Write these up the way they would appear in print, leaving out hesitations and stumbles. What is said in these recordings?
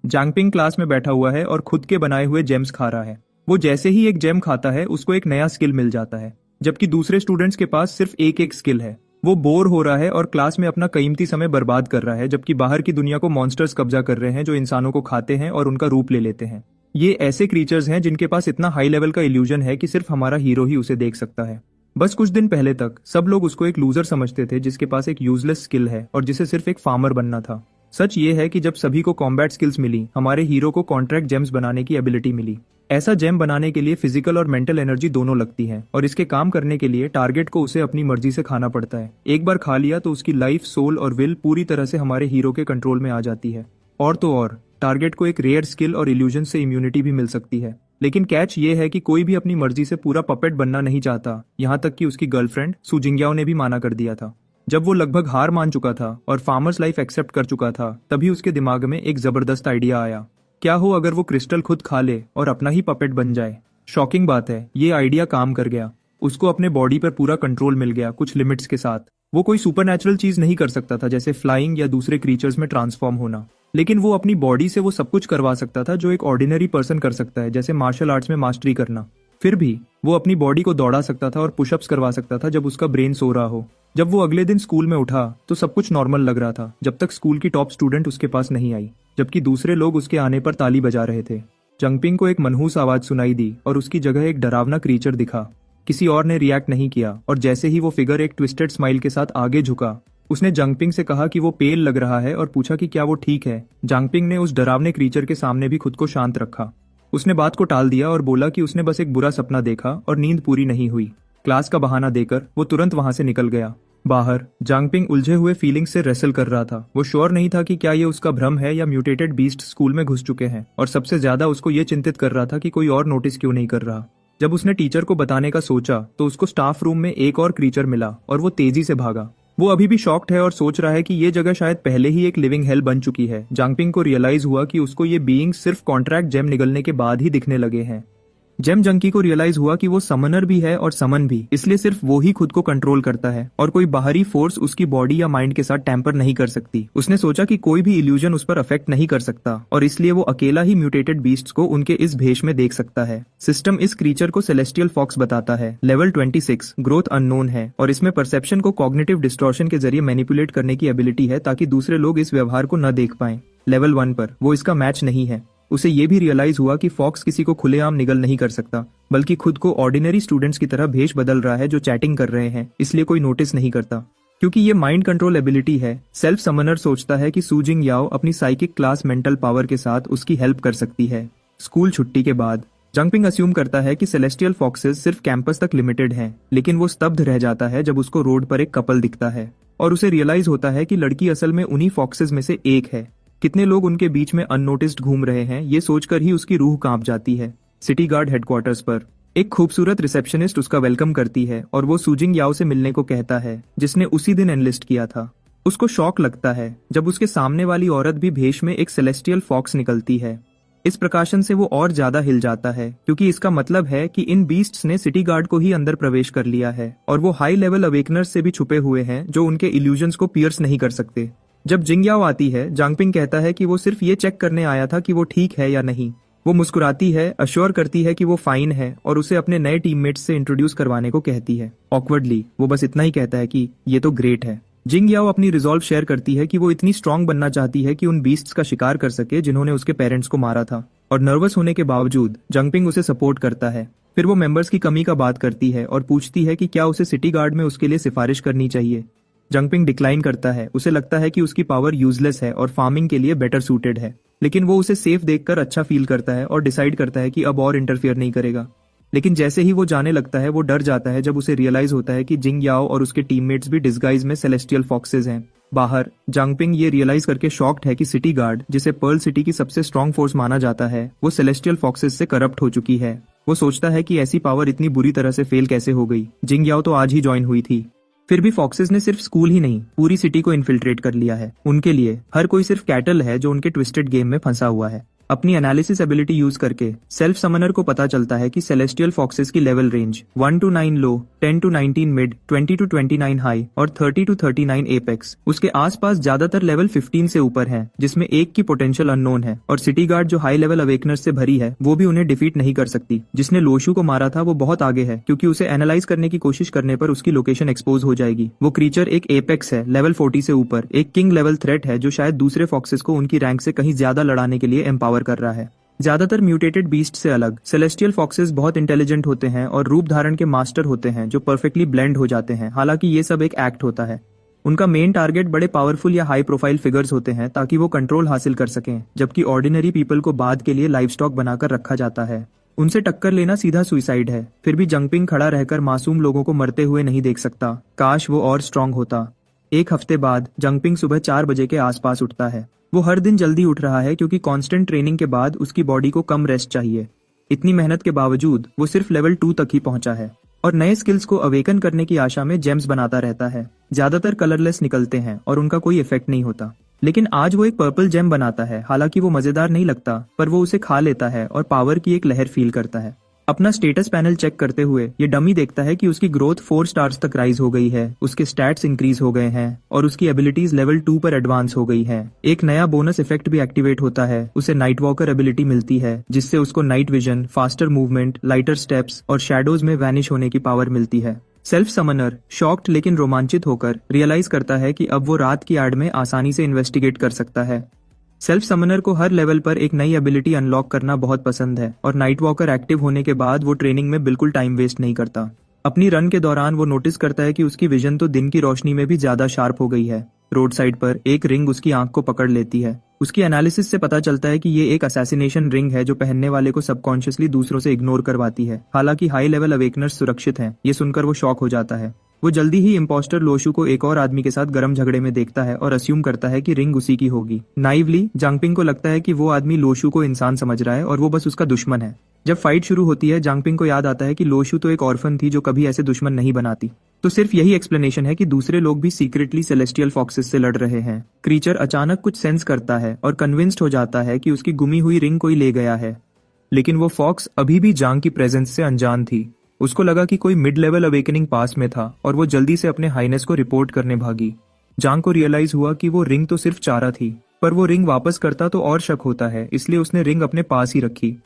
जांगपिंग class में बैठा हुआ है और खुद के बनाए हुए जेम्स खा रहा है। वो जैसे ही एक जेम खाता है उसको एक नया स्किल मिल जाता है, जबकि दूसरे स्टूडेंट्स के पास सिर्फ एक एक स्किल है। वो बोर हो रहा है और क्लास में अपना कीमती समय बर्बाद कर रहा है, जबकि बाहर की दुनिया को मॉन्स्टर्स कब्जा कर रहे हैं जो इंसानों को खाते हैं और उनका रूप ले लेते हैं। ये ऐसे क्रीचर्स हैं जिनके पास इतना हाई लेवल का इल्यूजन है कि सिर्फ हमारा हीरो ही उसे देख सकता है। बस कुछ दिन पहले तक सब लोग उसको एक लूजर समझते थे जिसके पास एक यूजलेस स्किल है और जिसे सिर्फ एक फार्मर बनना था। सच ये है कि जब सभी को कॉम्बैट स्किल्स मिली, हमारे हीरो को कॉन्ट्रैक्ट जेम्स बनाने की एबिलिटी मिली। ऐसा जेम बनाने के लिए फिजिकल और मेंटल एनर्जी दोनों लगती है और इसके काम करने के लिए टारगेट को उसे अपनी मर्जी से खाना पड़ता है। एक बार खा लिया तो उसकी लाइफ, सोल और विल पूरी तरह से हमारे हीरो के कंट्रोल में आ जाती है। और तो और टारगेट को एक रेयर स्किल और इल्यूजन से इम्यूनिटी भी मिल सकती है। लेकिन कैच ये है कि कोई भी अपनी मर्जी से पूरा पपेट बनना नहीं चाहता। यहाँ तक कि उसकी गर्लफ्रेंड सू जिंगयाओ ने भी माना कर दिया था। जब वो लगभग हार मान चुका था और फार्मर्स लाइफ एक्सेप्ट कर चुका था, तभी उसके दिमाग में एक जबरदस्त आइडिया आया। क्या हो अगर वो क्रिस्टल खुद खा ले और अपना ही पपेट बन जाए। शॉकिंग बात है, ये आइडिया काम कर गया। उसको अपने बॉडी पर पूरा कंट्रोल मिल गया, कुछ लिमिट्स के साथ। वो कोई सुपरनैचुरल चीज नहीं कर सकता था, जैसे फ्लाइंग या दूसरे क्रीचर्स में ट्रांसफॉर्म होना, लेकिन वो अपनी बॉडी से वो सब कुछ करवा सकता था जो एक ऑर्डिनरी पर्सन कर सकता है, जैसे मार्शल आर्ट्स में मास्टरी करना। फिर भी वो अपनी बॉडी को दौड़ा सकता था और पुशअप्स करवा सकता था जब उसका ब्रेन सो रहा हो। जब वो अगले दिन स्कूल में उठा तो सब कुछ नॉर्मल लग रहा था, जब तक स्कूल की टॉप स्टूडेंट उसके पास नहीं आई, जबकि दूसरे लोग उसके आने पर ताली बजा रहे थे। जंगपिंग को एक मनहूस आवाज सुनाई दी और उसकी जगह एक डरावना क्रीचर दिखा। किसी और ने रिएक्ट नहीं किया और जैसे ही वो फिगर एक ट्विस्टेड स्माइल के साथ आगे झुका, उसने जांगपिंग से कहा कि वो पेल लग रहा है और पूछा कि क्या वो ठीक है। जांगपिंग ने उस डरावने क्रीचर के सामने भी खुद को शांत रखा। उसने बात को टाल दिया और बोला कि उसने बस एक बुरा सपना देखा और नींद पूरी नहीं हुई। क्लास का बहाना देकर वो तुरंत वहां से निकल गया। बाहर जांगपिंग उलझे हुए फीलिंग्स से रेसल कर रहा था। वो श्योर नहीं था कि क्या ये उसका भ्रम है या म्यूटेटेड बीस्ट स्कूल में घुस चुके हैं, और सबसे ज्यादा उसको ये चिंतित कर रहा था कि कोई और नोटिस क्यों नहीं कर रहा। जब उसने टीचर को बताने का सोचा तो उसको स्टाफ रूम में एक और क्रीचर मिला और वो तेजी से भागा। वो अभी भी शॉक्ड है और सोच रहा है कि ये जगह शायद पहले ही एक लिविंग हेल बन चुकी है। जांगपिंग को रियलाइज हुआ कि उसको ये बीइंग्स सिर्फ कॉन्ट्रैक्ट जेम निगलने के बाद ही दिखने लगे हैं। जेम जंकी को रियलाइज हुआ कि वो समनर भी है और समन भी, इसलिए सिर्फ वो ही खुद को कंट्रोल करता है और कोई बाहरी फोर्स उसकी बॉडी या माइंड के साथ टैंपर नहीं कर सकती। उसने सोचा कि कोई भी इल्यूजन उस पर अफेक्ट नहीं कर सकता और इसलिए वो अकेला ही म्यूटेटेड बीस्ट्स को उनके इस भेष में देख सकता है। सिस्टम इस क्रीचर को सेलेस्टियल फॉक्स बताता है। लेवल 26, ग्रोथ अननोन है और इसमें परसेप्शन को कॉग्निटिव डिस्टॉर्शन के जरिए मैनिपुलेट करने की एबिलिटी है ताकि दूसरे लोग इस व्यवहार को न देख पाएं। लेवल 1 पर वो इसका मैच नहीं है। उसे ये भी रियलाइज हुआ कि फॉक्स किसी को खुलेआम निगल नहीं कर सकता, बल्कि खुद को ऑर्डिनरी स्टूडेंट्स की तरह भेष बदल रहा है जो चैटिंग कर रहे हैं, इसलिए कोई नोटिस नहीं करता। क्योंकि ये माइंड कंट्रोल एबिलिटी है, सेल्फ समनर सोचता है कि सू जिंगयाओ अपनी साइकिक क्लास मेंटल पावर के साथ उसकी हेल्प कर सकती है। स्कूल छुट्टी के बाद जांगपिंग अस्यूम करता है कि सेलेस्टियल फॉक्सेस सिर्फ कैंपस तक लिमिटेड हैं, लेकिन वो स्तब्ध रह जाता है जब उसको रोड पर एक कपल दिखता है और उसे रियलाइज होता है कि लड़की असल में उन्हीं फॉक्सेस में से एक है। कितने लोग उनके बीच में अननोटिस्ड घूम रहे हैं, ये सोचकर ही उसकी रूह कांप जाती है। सिटी गार्ड हेडक्वार्टर्स पर एक खूबसूरत रिसेप्शनिस्ट उसका वेलकम करती है और वो सू जिंगयाओ से मिलने को कहता है, जिसने उसी दिन एनलिस्ट किया था। उसको शॉक लगता है जब उसके सामने वाली औरत भी भेष में एक सेलेस्टियल फॉक्स निकलती है। इस प्रकाशन से वो और ज्यादा हिल जाता है, क्योंकि इसका मतलब है कि इन बीस्ट्स ने सिटी गार्ड को ही अंदर प्रवेश कर लिया है और वो हाई लेवल अवेकनर्स से भी छुपे हुए हैं जो उनके इल्यूजन्स को पियर्स नहीं कर सकते। जब जिंगयाओ आती है, जांगपिंग कहता है कि वो सिर्फ ये चेक करने आया था कि वो ठीक है या नहीं। वो मुस्कुराती है, अश्योर करती है कि वो फाइन है और उसे अपने नए टीममेट्स से इंट्रोड्यूस करवाने को कहती है। ऑकवर्डली वो बस इतना ही कहता है कि ये तो ग्रेट है। जिंगयाओ अपनी रिजॉल्व शेयर करती है कि वो इतनी स्ट्रांग बनना चाहती है कि उन बीस्ट्स का शिकार कर सके जिन्होंने उसके पेरेंट्स को मारा था, और नर्वस होने के बावजूद जांगपिंग उसे सपोर्ट करता है। फिर वो मेंबर्स की कमी का बात करती है और पूछती है कि क्या उसे सिटी गार्ड में उसके लिए सिफारिश करनी चाहिए। जांगपिंग डिक्लाइन करता है। उसे लगता है कि उसकी पावर यूजलेस है और फार्मिंग के लिए बेटर सूटेड है, लेकिन वो उसे सेफ देखकर अच्छा फील करता है और डिसाइड करता है कि अब और इंटरफियर नहीं करेगा। लेकिन जैसे ही वो जाने लगता है, वो डर जाता है जब उसे रियलाइज होता है कि जिंगयाओ और उसके टीममेट्स भी डिस्गाइज में सेलेस्टियल फॉक्सेस हैं। बाहर जांगपिंग ये रियलाइज करके शॉक्ड है कि सिटी गार्ड, जिसे पर्ल सिटी की सबसे स्ट्रांग फोर्स माना जाता है, वो सेलेस्टियल फॉक्सेस से करप्ट हो चुकी है। वो सोचता है कि ऐसी पावर इतनी बुरी तरह से फेल कैसे हो गई। जिंगयाओ तो आज ही ज्वाइन हुई थी। फिर भी फॉक्सेस ने सिर्फ स्कूल ही नहीं, पूरी सिटी को इन्फिल्ट्रेट कर लिया है। उनके लिए हर कोई सिर्फ कैटल है जो उनके ट्विस्टेड गेम में फंसा हुआ है। अपनी एनालिसिस एबिलिटी यूज करके सेल्फ समनर को पता चलता है कि सेलेस्टियल फॉक्सेस की level range 1 to 9 low, 10 to 19 mid, 20 to 29 high और 30 to 39 एपेक्स उसके आसपास ज्यादातर लेवल 15 से ऊपर हैं, जिसमें एक की पोटेंशियल अननोन है और सिटी गार्ड जो हाई लेवल अवेकनर्स से भरी है वो भी उन्हें डिफीट नहीं कर सकती। जिसने लोशू को मारा था वो बहुत आगे है क्योंकि उसे एनालाइज करने की कोशिश करने पर उसकी लोकेशन एक्सपोज हो जाएगी। वो क्रीचर एक एपेक्स है लेवल 40 से ऊपर, एक किंग लेवल थ्रेट है जो शायद दूसरे फॉक्सेस को उनकी रैंक से कहीं ज्यादा लड़ाने के लिए एम्पावर कर रहा है। ज्यादातर म्यूटेटेड बीस्ट से अलग सेलेस्टियल फॉक्सेस बहुत इंटेलिजेंट होते हैं और रूप धारण के मास्टर होते हैं जो परफेक्टली ब्लेंड हो जाते हैं। हालांकि ये सब एक एक्ट होता है। उनका मेन टारगेट बड़े पावरफुल या हाई प्रोफाइल फिगर्स होते हैं ताकि वो कंट्रोल हासिल कर सकें, जबकि ऑर्डिनरी पीपल को बाद के लिए लाइव स्टॉक बनाकर रखा जाता है। उनसे टक्कर लेना सीधा सुइसाइड है। फिर भी जंगपिंग खड़ा रहकर मासूम लोगों को मरते हुए नहीं देख सकता। काश वो और स्ट्रांग होता। एक हफ्ते बाद जंगपिंग सुबह 4 बजे के आसपास उठता है। वो हर दिन जल्दी उठ रहा है क्योंकि कांस्टेंट ट्रेनिंग के बाद उसकी बॉडी को कम रेस्ट चाहिए। इतनी मेहनत के बावजूद वो सिर्फ लेवल 2 तक ही पहुंचा है और नए स्किल्स को अवेकन करने की आशा में जेम्स बनाता रहता है। ज्यादातर कलरलेस निकलते हैं और उनका कोई इफेक्ट नहीं होता, लेकिन आज वो एक पर्पल जेम बनाता है। हालांकि वो मजेदार नहीं लगता, पर वो उसे खा लेता है और पावर की एक लहर फील करता है। अपना स्टेटस पैनल चेक करते हुए ये डमी देखता है कि उसकी ग्रोथ 4 स्टार्स तक राइज हो गई है, उसके स्टैट्स इंक्रीज हो गए हैं और उसकी एबिलिटीज लेवल 2 पर एडवांस हो गई है। एक नया बोनस इफेक्ट भी एक्टिवेट होता है। उसे नाइट वॉकर एबिलिटी मिलती है जिससे उसको night vision, faster movement, lighter steps और शैडोज में वैनिश होने की पावर मिलती है। सेल्फ समनर शॉक्ड लेकिन रोमांचित होकर रियलाइज करता है कि अब वो रात की आड़ में आसानी से इन्वेस्टिगेट कर सकता है। सेल्फ समनर को हर लेवल पर एक नई एबिलिटी अनलॉक करना बहुत पसंद है और नाइट वॉकर एक्टिव होने के बाद वो ट्रेनिंग में बिल्कुल टाइम वेस्ट नहीं करता। अपनी रन के दौरान वो नोटिस करता है कि उसकी विजन तो दिन की रोशनी में भी ज्यादा शार्प हो गई है। रोड साइड पर एक रिंग उसकी आंख को पकड़ लेती है। उसकी एनालिसिस से पता चलता है कि ये एक असैसिनेशन रिंग है जो पहनने वाले को सबकॉन्शियसली दूसरों से इग्नोर करवाती है। हालांकि हाई लेवल अवेकनर्स सुरक्षित हैं। ये सुनकर वो शॉक हो जाता है। वो जल्दी ही इम्पोस्टर लोशू को एक और आदमी के साथ गर्म झगड़े में देखता है और अस्यूम करता है कि रिंग उसी की होगी। नाइवली जांगपिंग को लगता है कि वो आदमी लोशू को इंसान समझ रहा है और वो बस उसका दुश्मन है। जब फाइट शुरू होती है जांगपिंग को याद आता है कि लोशू तो एक ऑर्फन थी जो कभी ऐसे दुश्मन नहीं बनाती। तो सिर्फ यही एक्सप्लेनेशन है कि दूसरे लोग भी सीक्रेटली सेलेस्टियल फॉक्सेस से लड़ रहे हैं। क्रीचर अचानक कुछ सेंस करता है और कन्विंस्ड हो जाता है कि उसकी गुमी हुई रिंग कोई ले गया है, लेकिन वो फॉक्स अभी भी जांग की प्रेजेंस से अनजान थी। उसको लगा कि कोई मिड लेवल अवेकनिंग पास में था और वो जल्दी से अपने हाईनेस को रिपोर्ट करने भागी। जांग को रियलाइज हुआ कि वो रिंग तो सिर्फ चारा थी, पर वो रिंग वापस करता तो और शक होता है, इसलिए उसने रिंग अपने पास ही रखी।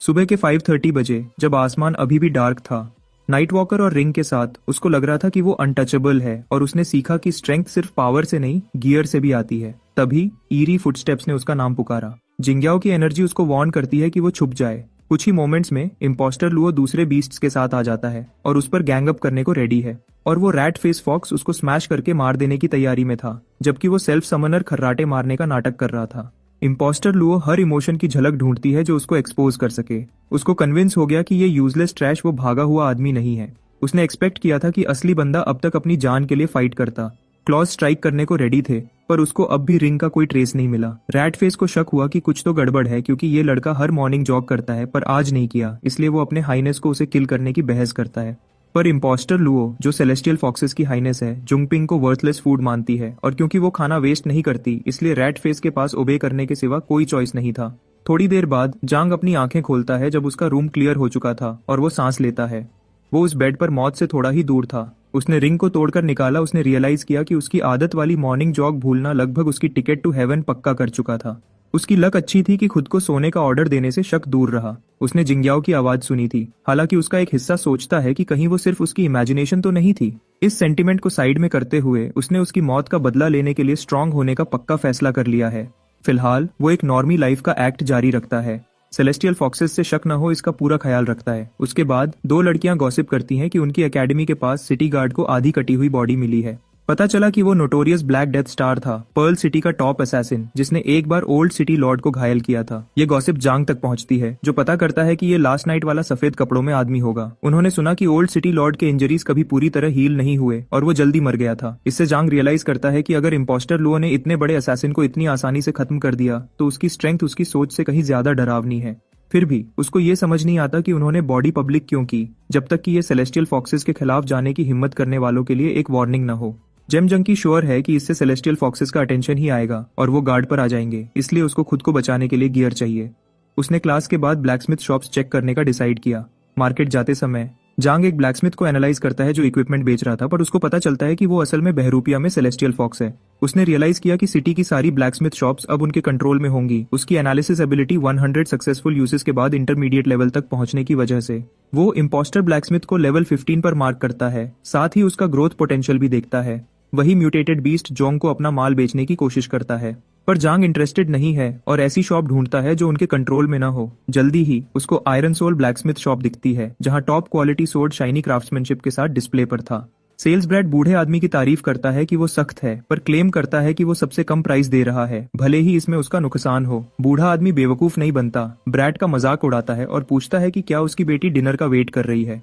सुबह के 5:30 बजे जब आसमान अभी भी डार्क था, नाइट वॉकर और रिंग के साथ उसको लग रहा था कि वो अनटचेबल है और उसने सीखा कि स्ट्रेंथ सिर्फ पावर से नहीं गियर से भी आती है। तभी ईरी फुटस्टेप्स ने उसका नाम पुकारा। जिंग्याओ की एनर्जी उसको वार्न करती है कि वो छुप जाए। कुछ ही मोमेंट्स में इम्पोस्टर लुओ दूसरे बीस्ट्स के साथ आ जाता है और उस पर गैंग अप करने को रेडी है और वो रैट फेस फॉक्स उसको स्मैश करके मार देने की तैयारी में था, जबकि वो सेल्फ समनर खर्राटे मारने का नाटक कर रहा था। इम्पोस्टर लुओ हर इमोशन की झलक ढूंढती है जो उसको एक्सपोज कर सके। उसको कन्विंस हो गया कि ये यूजलेस ट्रैश वो भागा हुआ आदमी नहीं है। उसने एक्सपेक्ट किया था कि असली बंदा अब तक अपनी जान के लिए फाइट करता। क्लॉज स्ट्राइक करने को रेडी थे, पर उसको अब भी रिंग का कोई ट्रेस नहीं मिला। रैट फेस को शक हुआ कि कुछ तो गड़बड़ है क्योंकि ये लड़का हर मॉर्निंग जॉग करता है पर आज नहीं किया, इसलिए वो अपने हाईनेस को उसे किल करने की बहस करता है। पर इम्पोस्टर लुओ जो सेलेस्टियल फॉक्सेस की हाईनेस है जुंगपिंग को वर्थलेस फूड मानती है और क्योंकि वो खाना वेस्ट नहीं करती इसलिए रैट फेस के पास ओबे करने के सिवा कोई चॉइस नहीं था। थोड़ी देर बाद जांग अपनी आंखें खोलता है जब उसका रूम क्लियर हो चुका था और वो सांस लेता है। वो उस बेड पर मौत से थोड़ा ही दूर था। उसने रिंग को तोड़कर निकाला। उसने रियलाइज किया कि उसकी आदत वाली मॉर्निंग जॉग भूलना लगभग उसकी टिकट टू हेवन पक्का कर चुका था। उसकी लक अच्छी थी कि खुद को सोने का ऑर्डर देने से शक दूर रहा। उसने जिंग्याओ की आवाज सुनी थी। हालांकि उसका एक हिस्सा सोचता है कि कहीं वो सिर्फ उसकी इमेजिनेशन तो नहीं थी। इस सेंटिमेंट को साइड में करते हुए उसने उसकी मौत का बदला लेने के लिए स्ट्रांग होने का पक्का फैसला कर लिया है। फिलहाल वो एक नॉर्मी लाइफ का एक्ट जारी रखता है। सेलेस्टियल फॉक्सेस से शक न हो इसका पूरा ख्याल रखता है। उसके बाद 2 लड़कियां गॉसिप करती हैं कि उनकी एकेडमी के पास सिटी गार्ड को आधी कटी हुई बॉडी मिली है। पता चला कि वो नोटोरियस ब्लैक डेथ स्टार था, पर्ल सिटी का टॉप असैसिन जिसने एक बार ओल्ड सिटी लॉर्ड को घायल किया था। ये गॉसिप जांग तक पहुंचती है जो पता करता है कि ये लास्ट नाइट वाला सफेद कपड़ों में आदमी होगा। उन्होंने सुना कि ओल्ड सिटी लॉर्ड के इंजरीज कभी पूरी तरह हील नहीं हुए और वो जल्दी मर गया था। इससे जांग रियलाइज करता है कि अगर इम्पोस्टर लुओ ने इतने बड़े असैसिन को इतनी आसानी से खत्म कर दिया तो उसकी स्ट्रेंथ उसकी सोच से कहीं ज्यादा डरावनी है। फिर भी उसको ये समझ नहीं आता कि उन्होंने बॉडी पब्लिक क्यों की, जब तक कि ये सेलेस्टियल फॉक्सेस के खिलाफ जाने की हिम्मत करने वालों के लिए एक वार्निंग न हो। जेम जंकी श्योर है कि इससे सेलेस्टियल फॉक्सेस का अटेंशन ही आएगा और वो गार्ड पर आ जाएंगे, इसलिए उसको खुद को बचाने के लिए गियर चाहिए। उसने क्लास के बाद ब्लैकस्मिथ शॉप्स चेक करने का डिसाइड किया। मार्केट जाते समय जांग एक ब्लैकस्मिथ को एनालाइज करता है जो इक्विपमेंट बेच रहा था, पर उसको पता चलता है कि वो असल में बहरूपिया में सेलेस्टियल फॉक्स है। उसने रियलाइज किया कि सिटी की सारी ब्लैकस्मिथ शॉप्स अब उनके कंट्रोल में होंगी। उसकी एनालिसिस एबिलिटी 100 सक्सेसफुल यूजेस के बाद इंटरमीडिएट लेवल तक पहुंचने की वजह से वो इम्पोस्टर ब्लैकस्मिथ को लेवल 15 पर मार्क करता है। साथ ही उसका ग्रोथ पोटेंशियल भी देखता है। वही म्यूटेटेड बीस्ट जोंग को अपना माल बेचने की कोशिश करता है, पर जांग इंटरेस्टेड नहीं है और ऐसी शॉप ढूंढता है जो उनके कंट्रोल में न हो। जल्दी ही उसको आयरन सोल ब्लैकस्मिथ शॉप दिखती है, जहां top quality sword shiny craftsmanship के साथ डिस्प्ले पर था। सेल्स ब्रैड बूढ़े आदमी की तारीफ करता है कि वो सख्त है, पर क्लेम करता है कि वो सबसे कम प्राइस दे रहा है, भले ही इसमें उसका नुकसान हो। बूढ़ा आदमी बेवकूफ नहीं बनता, ब्रैड का मजाक उड़ाता है और पूछता है कि क्या उसकी बेटी डिनर का वेट कर रही है।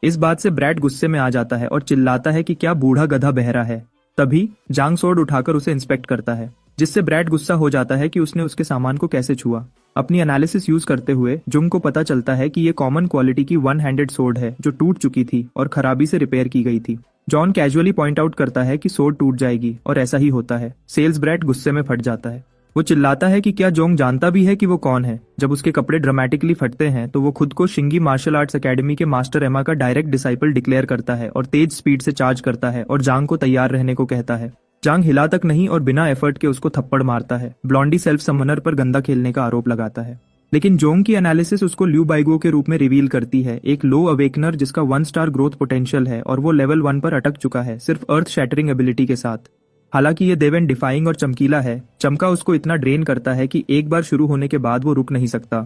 इस बात से ब्रैड गुस्से में आ जाता है और चिल्लाता है कि क्या बूढ़ा गधा बहरा है। तभी जांग सोर्ड उठाकर उसे इंस्पेक्ट करता है, जिससे ब्रैड गुस्सा हो जाता है कि उसने उसके सामान को कैसे छुआ। अपनी एनालिसिस यूज करते हुए जुंग को पता चलता है कि ये कॉमन क्वालिटी की वन हैंडेड सोर्ड है जो टूट चुकी थी और खराबी से रिपेयर की गई थी। जॉन कैजुअली पॉइंट आउट करता है कि सोर्ड टूट जाएगी और ऐसा ही होता है। सेल्स ब्रैड गुस्से में फट जाता है। वो चिल्लाता है कि क्या जोंग जानता भी है कि वो कौन है। जब उसके कपड़े ड्रामेटिकली फटते हैं तो वो खुद को शिंगी मार्शल आर्ट्स एकेडमी के मास्टर एमा का डायरेक्ट डिसाइपल डिक्लेयर करता है और तेज स्पीड से चार्ज करता है और जांग को तैयार रहने को कहता है। जांग हिला तक नहीं और बिना एफर्ट के उसको थप्पड़ मारता है। ब्लॉन्डी सेल्फ समनर पर गंदा खेलने का आरोप लगाता है, लेकिन जोंग की एनालिसिस उसको ल्यू बाइगो के रूप में रिवील करती है, एक लो अवेकनर जिसका 1 स्टार ग्रोथ पोटेंशियल है और वो लेवल 1 पर अटक चुका है, सिर्फ अर्थ शैटरिंग एबिलिटी के साथ। हालांकि ये देवेन डिफाइंग और चमकीला है, चमका उसको इतना ड्रेन करता है कि एक बार शुरू होने के बाद वो रुक नहीं सकता।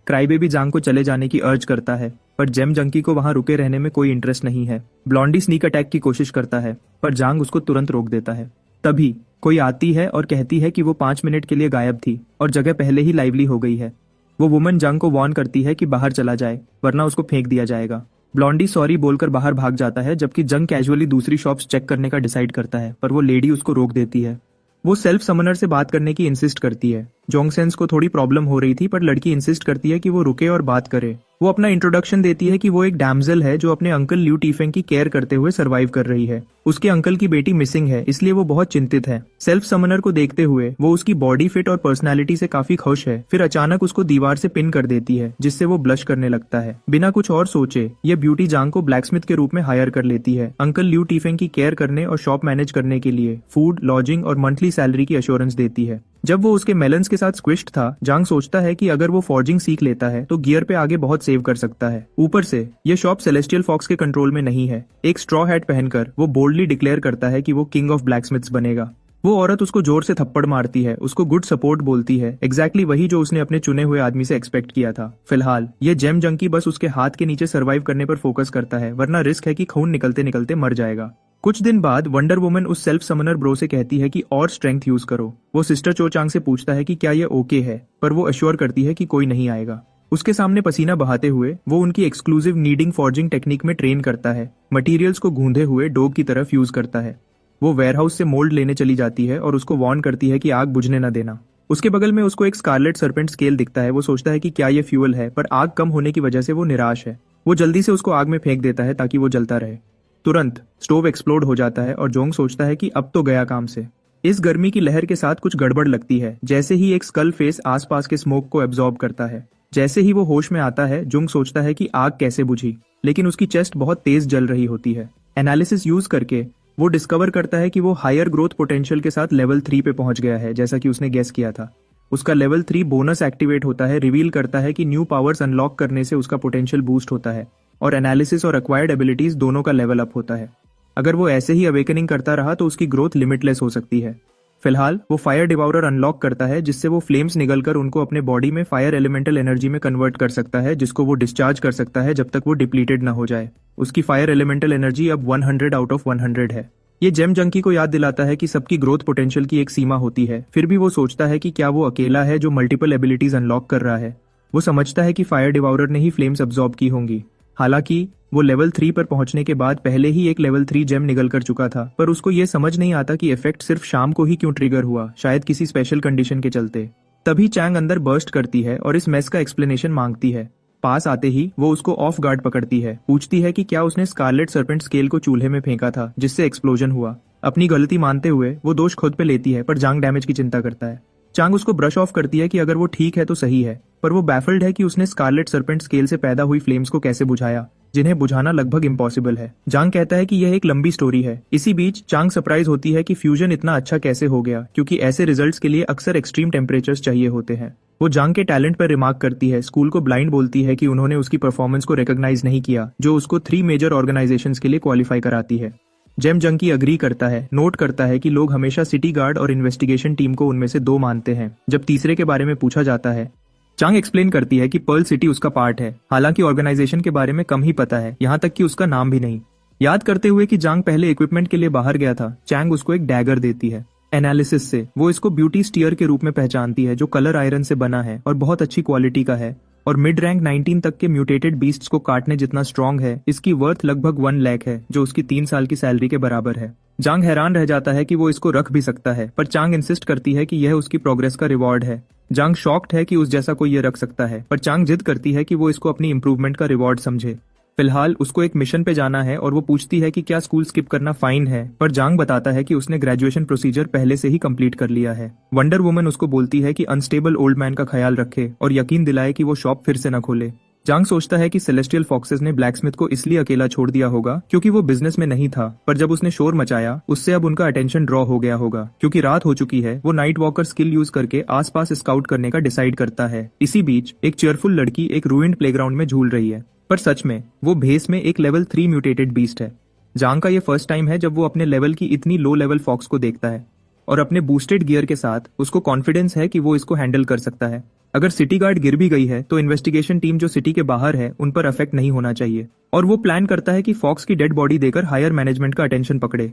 क्राईबेबी जांग को चले जाने की अर्ज करता है, पर जेम जंकी को वहां रुके रहने में कोई इंटरेस्ट नहीं है। ब्लॉन्डी स्नीक अटैक की कोशिश करता है, पर जांग उसको तुरंत रोक देता है। तभी कोई आती है और कहती है कि वो 5 मिनट के लिए गायब थी और जगह पहले ही लाइवली हो गई है। वो वुमन जांग को वार्न करती है कि बाहर चला जाए, वरना उसको फेंक दिया जाएगा। ब्लॉन्डी सॉरी बोलकर बाहर भाग जाता है, जबकि जंग कैजुअली दूसरी शॉप्स चेक करने का डिसाइड करता है, पर वो लेडी उसको रोक देती है। वो सेल्फ समनर से बात करने की इंसिस्ट करती है। जोंगसेंस को थोड़ी प्रॉब्लम हो रही थी, पर लड़की इंसिस्ट करती है कि वो रुके और बात करे। वो अपना इंट्रोडक्शन देती है कि वो एक डैमजेल है जो अपने अंकल ल्यू टीफेंग की केयर करते हुए सरवाइव कर रही है। उसके अंकल की बेटी मिसिंग है, इसलिए वो बहुत चिंतित है। सेल्फ समनर को देखते हुए वो उसकी बॉडी फिट और पर्सनैलिटी से काफी खुश है। फिर अचानक उसको दीवार से पिन कर देती है, जिससे वो ब्लश करने लगता है। बिना कुछ और सोचे ये ब्यूटी जांग को ब्लैकस्मिथ के रूप में हायर कर लेती है, अंकल ल्यू टीफेंग की केयर करने और शॉप मैनेज करने के लिए। फूड, लॉजिंग और मंथली सैलरी की एश्योरेंस देती है। जब वो उसके मेलन्स के साथ स्क्विश्ड था, जांग सोचता है कि अगर वो फॉर्जिंग सीख लेता है तो गियर पे आगे बहुत सेव कर सकता है। ऊपर से ये शॉप सेलेस्टियल फॉक्स के कंट्रोल में नहीं है। एक स्ट्रॉ हैट पहनकर वो बोल्डली डिक्लेयर करता है कि वो किंग ऑफ ब्लैकस्मिथ्स बनेगा। वो औरत उसको जोर से थप्पड़ मारती है, उसको गुड सपोर्ट बोलती है, एग्जैक्टली वही जो उसने अपने चुने हुए आदमी से एक्सपेक्ट किया था। फिलहाल ये जेम जंकी बस उसके हाथ के नीचे सर्वाइव करने पर फोकस करता है, वरना रिस्क है कि खून निकलते निकलते मर जाएगा। कुछ दिन बाद वंडर वुमन उस सेल्फ समनर ब्रो से कहती है कि और स्ट्रेंथ यूज करो। वो सिस्टर चो चांग से पूछता है कि क्या ये ओके है, पर वो अश्योर करती है कि कोई नहीं आएगा। उसके सामने पसीना बहाते हुए वो उनकी एक्सक्लूसिव नीडिंग फॉर्जिंग टेक्निक में ट्रेन करता है। मटेरियल्स को गूंधे हुए डोग की तरफ यूज करता है। वो वेयरहाउस से मोल्ड लेने चली जाती है और उसको वार्न करती है कि आग बुझने न देना। उसके बगल में उसको एक स्कारलेट सर्पेंट स्केल दिखता है। वो सोचता है कि क्या ये फ्यूल है, पर आग कम होने की वजह से वो निराश है। वो जल्दी से उसको आग में फेंक देता है ताकि वो जलता रहे। तुरंत स्टोव एक्सप्लोड हो जाता है और जोंग सोचता है कि अब तो गया काम से। इस गर्मी की लहर के साथ कुछ गड़बड़ लगती है। जैसे ही एक स्कल फेस आसपास के स्मोक को एब्जॉर्ब करता है। जैसे ही वो होश में आता है, जोंग सोचता है कि आग कैसे बुझी, लेकिन उसकी चेस्ट बहुत तेज जल रही होती है। एनालिसिस यूज करके वो डिस्कवर करता है कि वो हायर ग्रोथ पोटेंशियल के साथ लेवल 3 पे पहुंच गया है, जैसा कि उसने गेस किया था। उसका लेवल 3 बोनस एक्टिवेट होता है, रिवील करता है कि न्यू पावर्स अनलॉक करने से उसका पोटेंशियल बूस्ट होता है और एनालिसिस और एक्वायर्ड एबिलिटीज दोनों का लेवल अप होता है। अगर वो ऐसे ही अवेकनिंग करता रहा तो उसकी ग्रोथ लिमिटलेस हो सकती है। फिलहाल वो फायर डिवाउरर अनलॉक करता है, जिससे वो फ्लेम्स निगलकर उनको अपने बॉडी में फायर एलिमेंटल एनर्जी में कन्वर्ट कर सकता है, जिसको वो डिस्चार्ज कर सकता है जब तक वो डिप्लीटेड ना हो जाए। उसकी फायर एलिमेंटल एनर्जी अब 100 आउट ऑफ 100 है। ये जेम जंकी को याद दिलाता है कि सबकी ग्रोथ पोटेंशियल की एक सीमा होती है। फिर भी वो सोचता है कि क्या वो अकेला है जो मल्टीपल एबिलिटीज अनलॉक कर रहा है। वो समझता है कि फायर डिवाउरर ने ही फ्लेम्स अब्सॉर्ब की होंगी। हालांकि वो लेवल 3 पर पहुंचने के बाद पहले ही एक लेवल 3 जेम निगल कर चुका था, पर उसको ये समझ नहीं आता कि इफेक्ट सिर्फ शाम को ही क्यों ट्रिगर हुआ, शायद किसी स्पेशल कंडीशन के चलते। तभी चैंग अंदर बर्स्ट करती है और इस मेस का एक्सप्लेनेशन मांगती है। पास आते ही वो उसको ऑफ गार्ड पकड़ती है, पूछती है कि क्या उसने स्कारलेट सर्पेंट स्केल को चूल्हे में फेंका था जिससे एक्सप्लोजन हुआ। अपनी गलती मानते हुए वो दोष खुद पे लेती है, पर जांग डैमेज की चिंता करता है। चांग उसको ब्रश ऑफ करती है कि अगर वो ठीक है तो सही है, पर वो बैफल्ड है कि उसने स्कारलेट सर्पेंट स्केल से पैदा हुई फ्लेम्स को कैसे बुझाया, जिन्हें बुझाना लगभग इम्पॉसिबल है। जांग कहता है कि यह एक लंबी स्टोरी है। इसी बीच चांग सरप्राइज होती है कि फ्यूजन इतना अच्छा कैसे हो गया, क्योंकि ऐसे रिजल्ट्स के लिए अक्सर एक्सट्रीम टेम्परेचर्स चाहिए होते हैं। वो जांग के टैलेंट पर रिमार्क करती है, स्कूल को ब्लाइंड बोलती है कि उन्होंने उसकी परफॉर्मेंस को रिकॉग्नाइज नहीं किया, जो उसको 3 मेजर ऑर्गेनाइजेशंस के लिए क्वालिफाई कराती है। जेम जंकी अग्री करता है, नोट करता है कि लोग हमेशा सिटी गार्ड और इन्वेस्टिगेशन टीम को उनमें से 2 मानते हैं जब तीसरे के बारे में पूछा जाता है। चांग एक्सप्लेन करती है कि पर्ल सिटी उसका पार्ट है, हालांकि ऑर्गेनाइजेशन के बारे में कम ही पता है, यहाँ तक कि उसका नाम भी नहीं। याद करते हुए कि जांग पहले इक्विपमेंट के लिए बाहर गया था, चैंग उसको एक डैगर देती है। एनालिसिस से वो इसको ब्यूटी स्टीयर के रूप में पहचानती है, जो कलर आयरन से बना है और बहुत अच्छी क्वालिटी का है, और मिड रैंक 19 तक के म्यूटेटेड बीस्ट्स को काटने जितना स्ट्रॉन्ग है। इसकी वर्थ लगभग 1 लाख है, जो उसकी 3 साल की सैलरी के बराबर है। जांग हैरान रह जाता है कि वो इसको रख भी सकता है, पर चांग इंसिस्ट करती है कि यह उसकी प्रोग्रेस का रिवॉर्ड है। जांग शॉक्ड है कि उस जैसा कोई ये रख सकता है, पर चांग जिद करती है कि वो इसको अपनी इंप्रूवमेंट का रिवॉर्ड समझे। फिलहाल उसको एक मिशन पे जाना है और वो पूछती है कि क्या स्कूल स्किप करना फाइन है, पर जांग बताता है कि उसने ग्रेजुएशन प्रोसीजर पहले से ही कंप्लीट कर लिया है। वंडर वुमन उसको बोलती है कि अनस्टेबल ओल्ड मैन का ख्याल रखे और यकीन दिलाए कि वो शॉप फिर से न खोले। जांग सोचता है कि सेलेस्टियल फॉक्सेस ने ब्लैकस्मिथ को इसलिए अकेला छोड़ दिया होगा क्योंकि वो बिजनेस में नहीं था, पर जब उसने शोर मचाया उससे अब उनका अटेंशन ड्रॉ हो गया होगा। क्योंकि रात हो चुकी है, वो नाइट वॉकर स्किल यूज करके आसपास स्काउट करने का डिसाइड करता है। इसी बीच एक चेयरफुल लड़की एक रूइंड प्लेग्राउंड में झूल रही है, पर सच में वो भेस में एक लेवल 3 म्यूटेटेड बीस्ट है। जांग का ये फर्स्ट टाइम है जब वो अपने लेवल की इतनी लो लेवल फॉक्स को देखता है, और अपने बूस्टेड गियर के साथ उसको कॉन्फिडेंस है कि वो इसको हैंडल कर सकता है। अगर सिटी गार्ड गिर भी गई है तो इन्वेस्टिगेशन टीम जो सिटी के बाहर है उन पर अफेक्ट नहीं होना चाहिए, और वो प्लान करता है कि फॉक्स की डेड बॉडी देकर हायर मैनेजमेंट का अटेंशन पकड़े।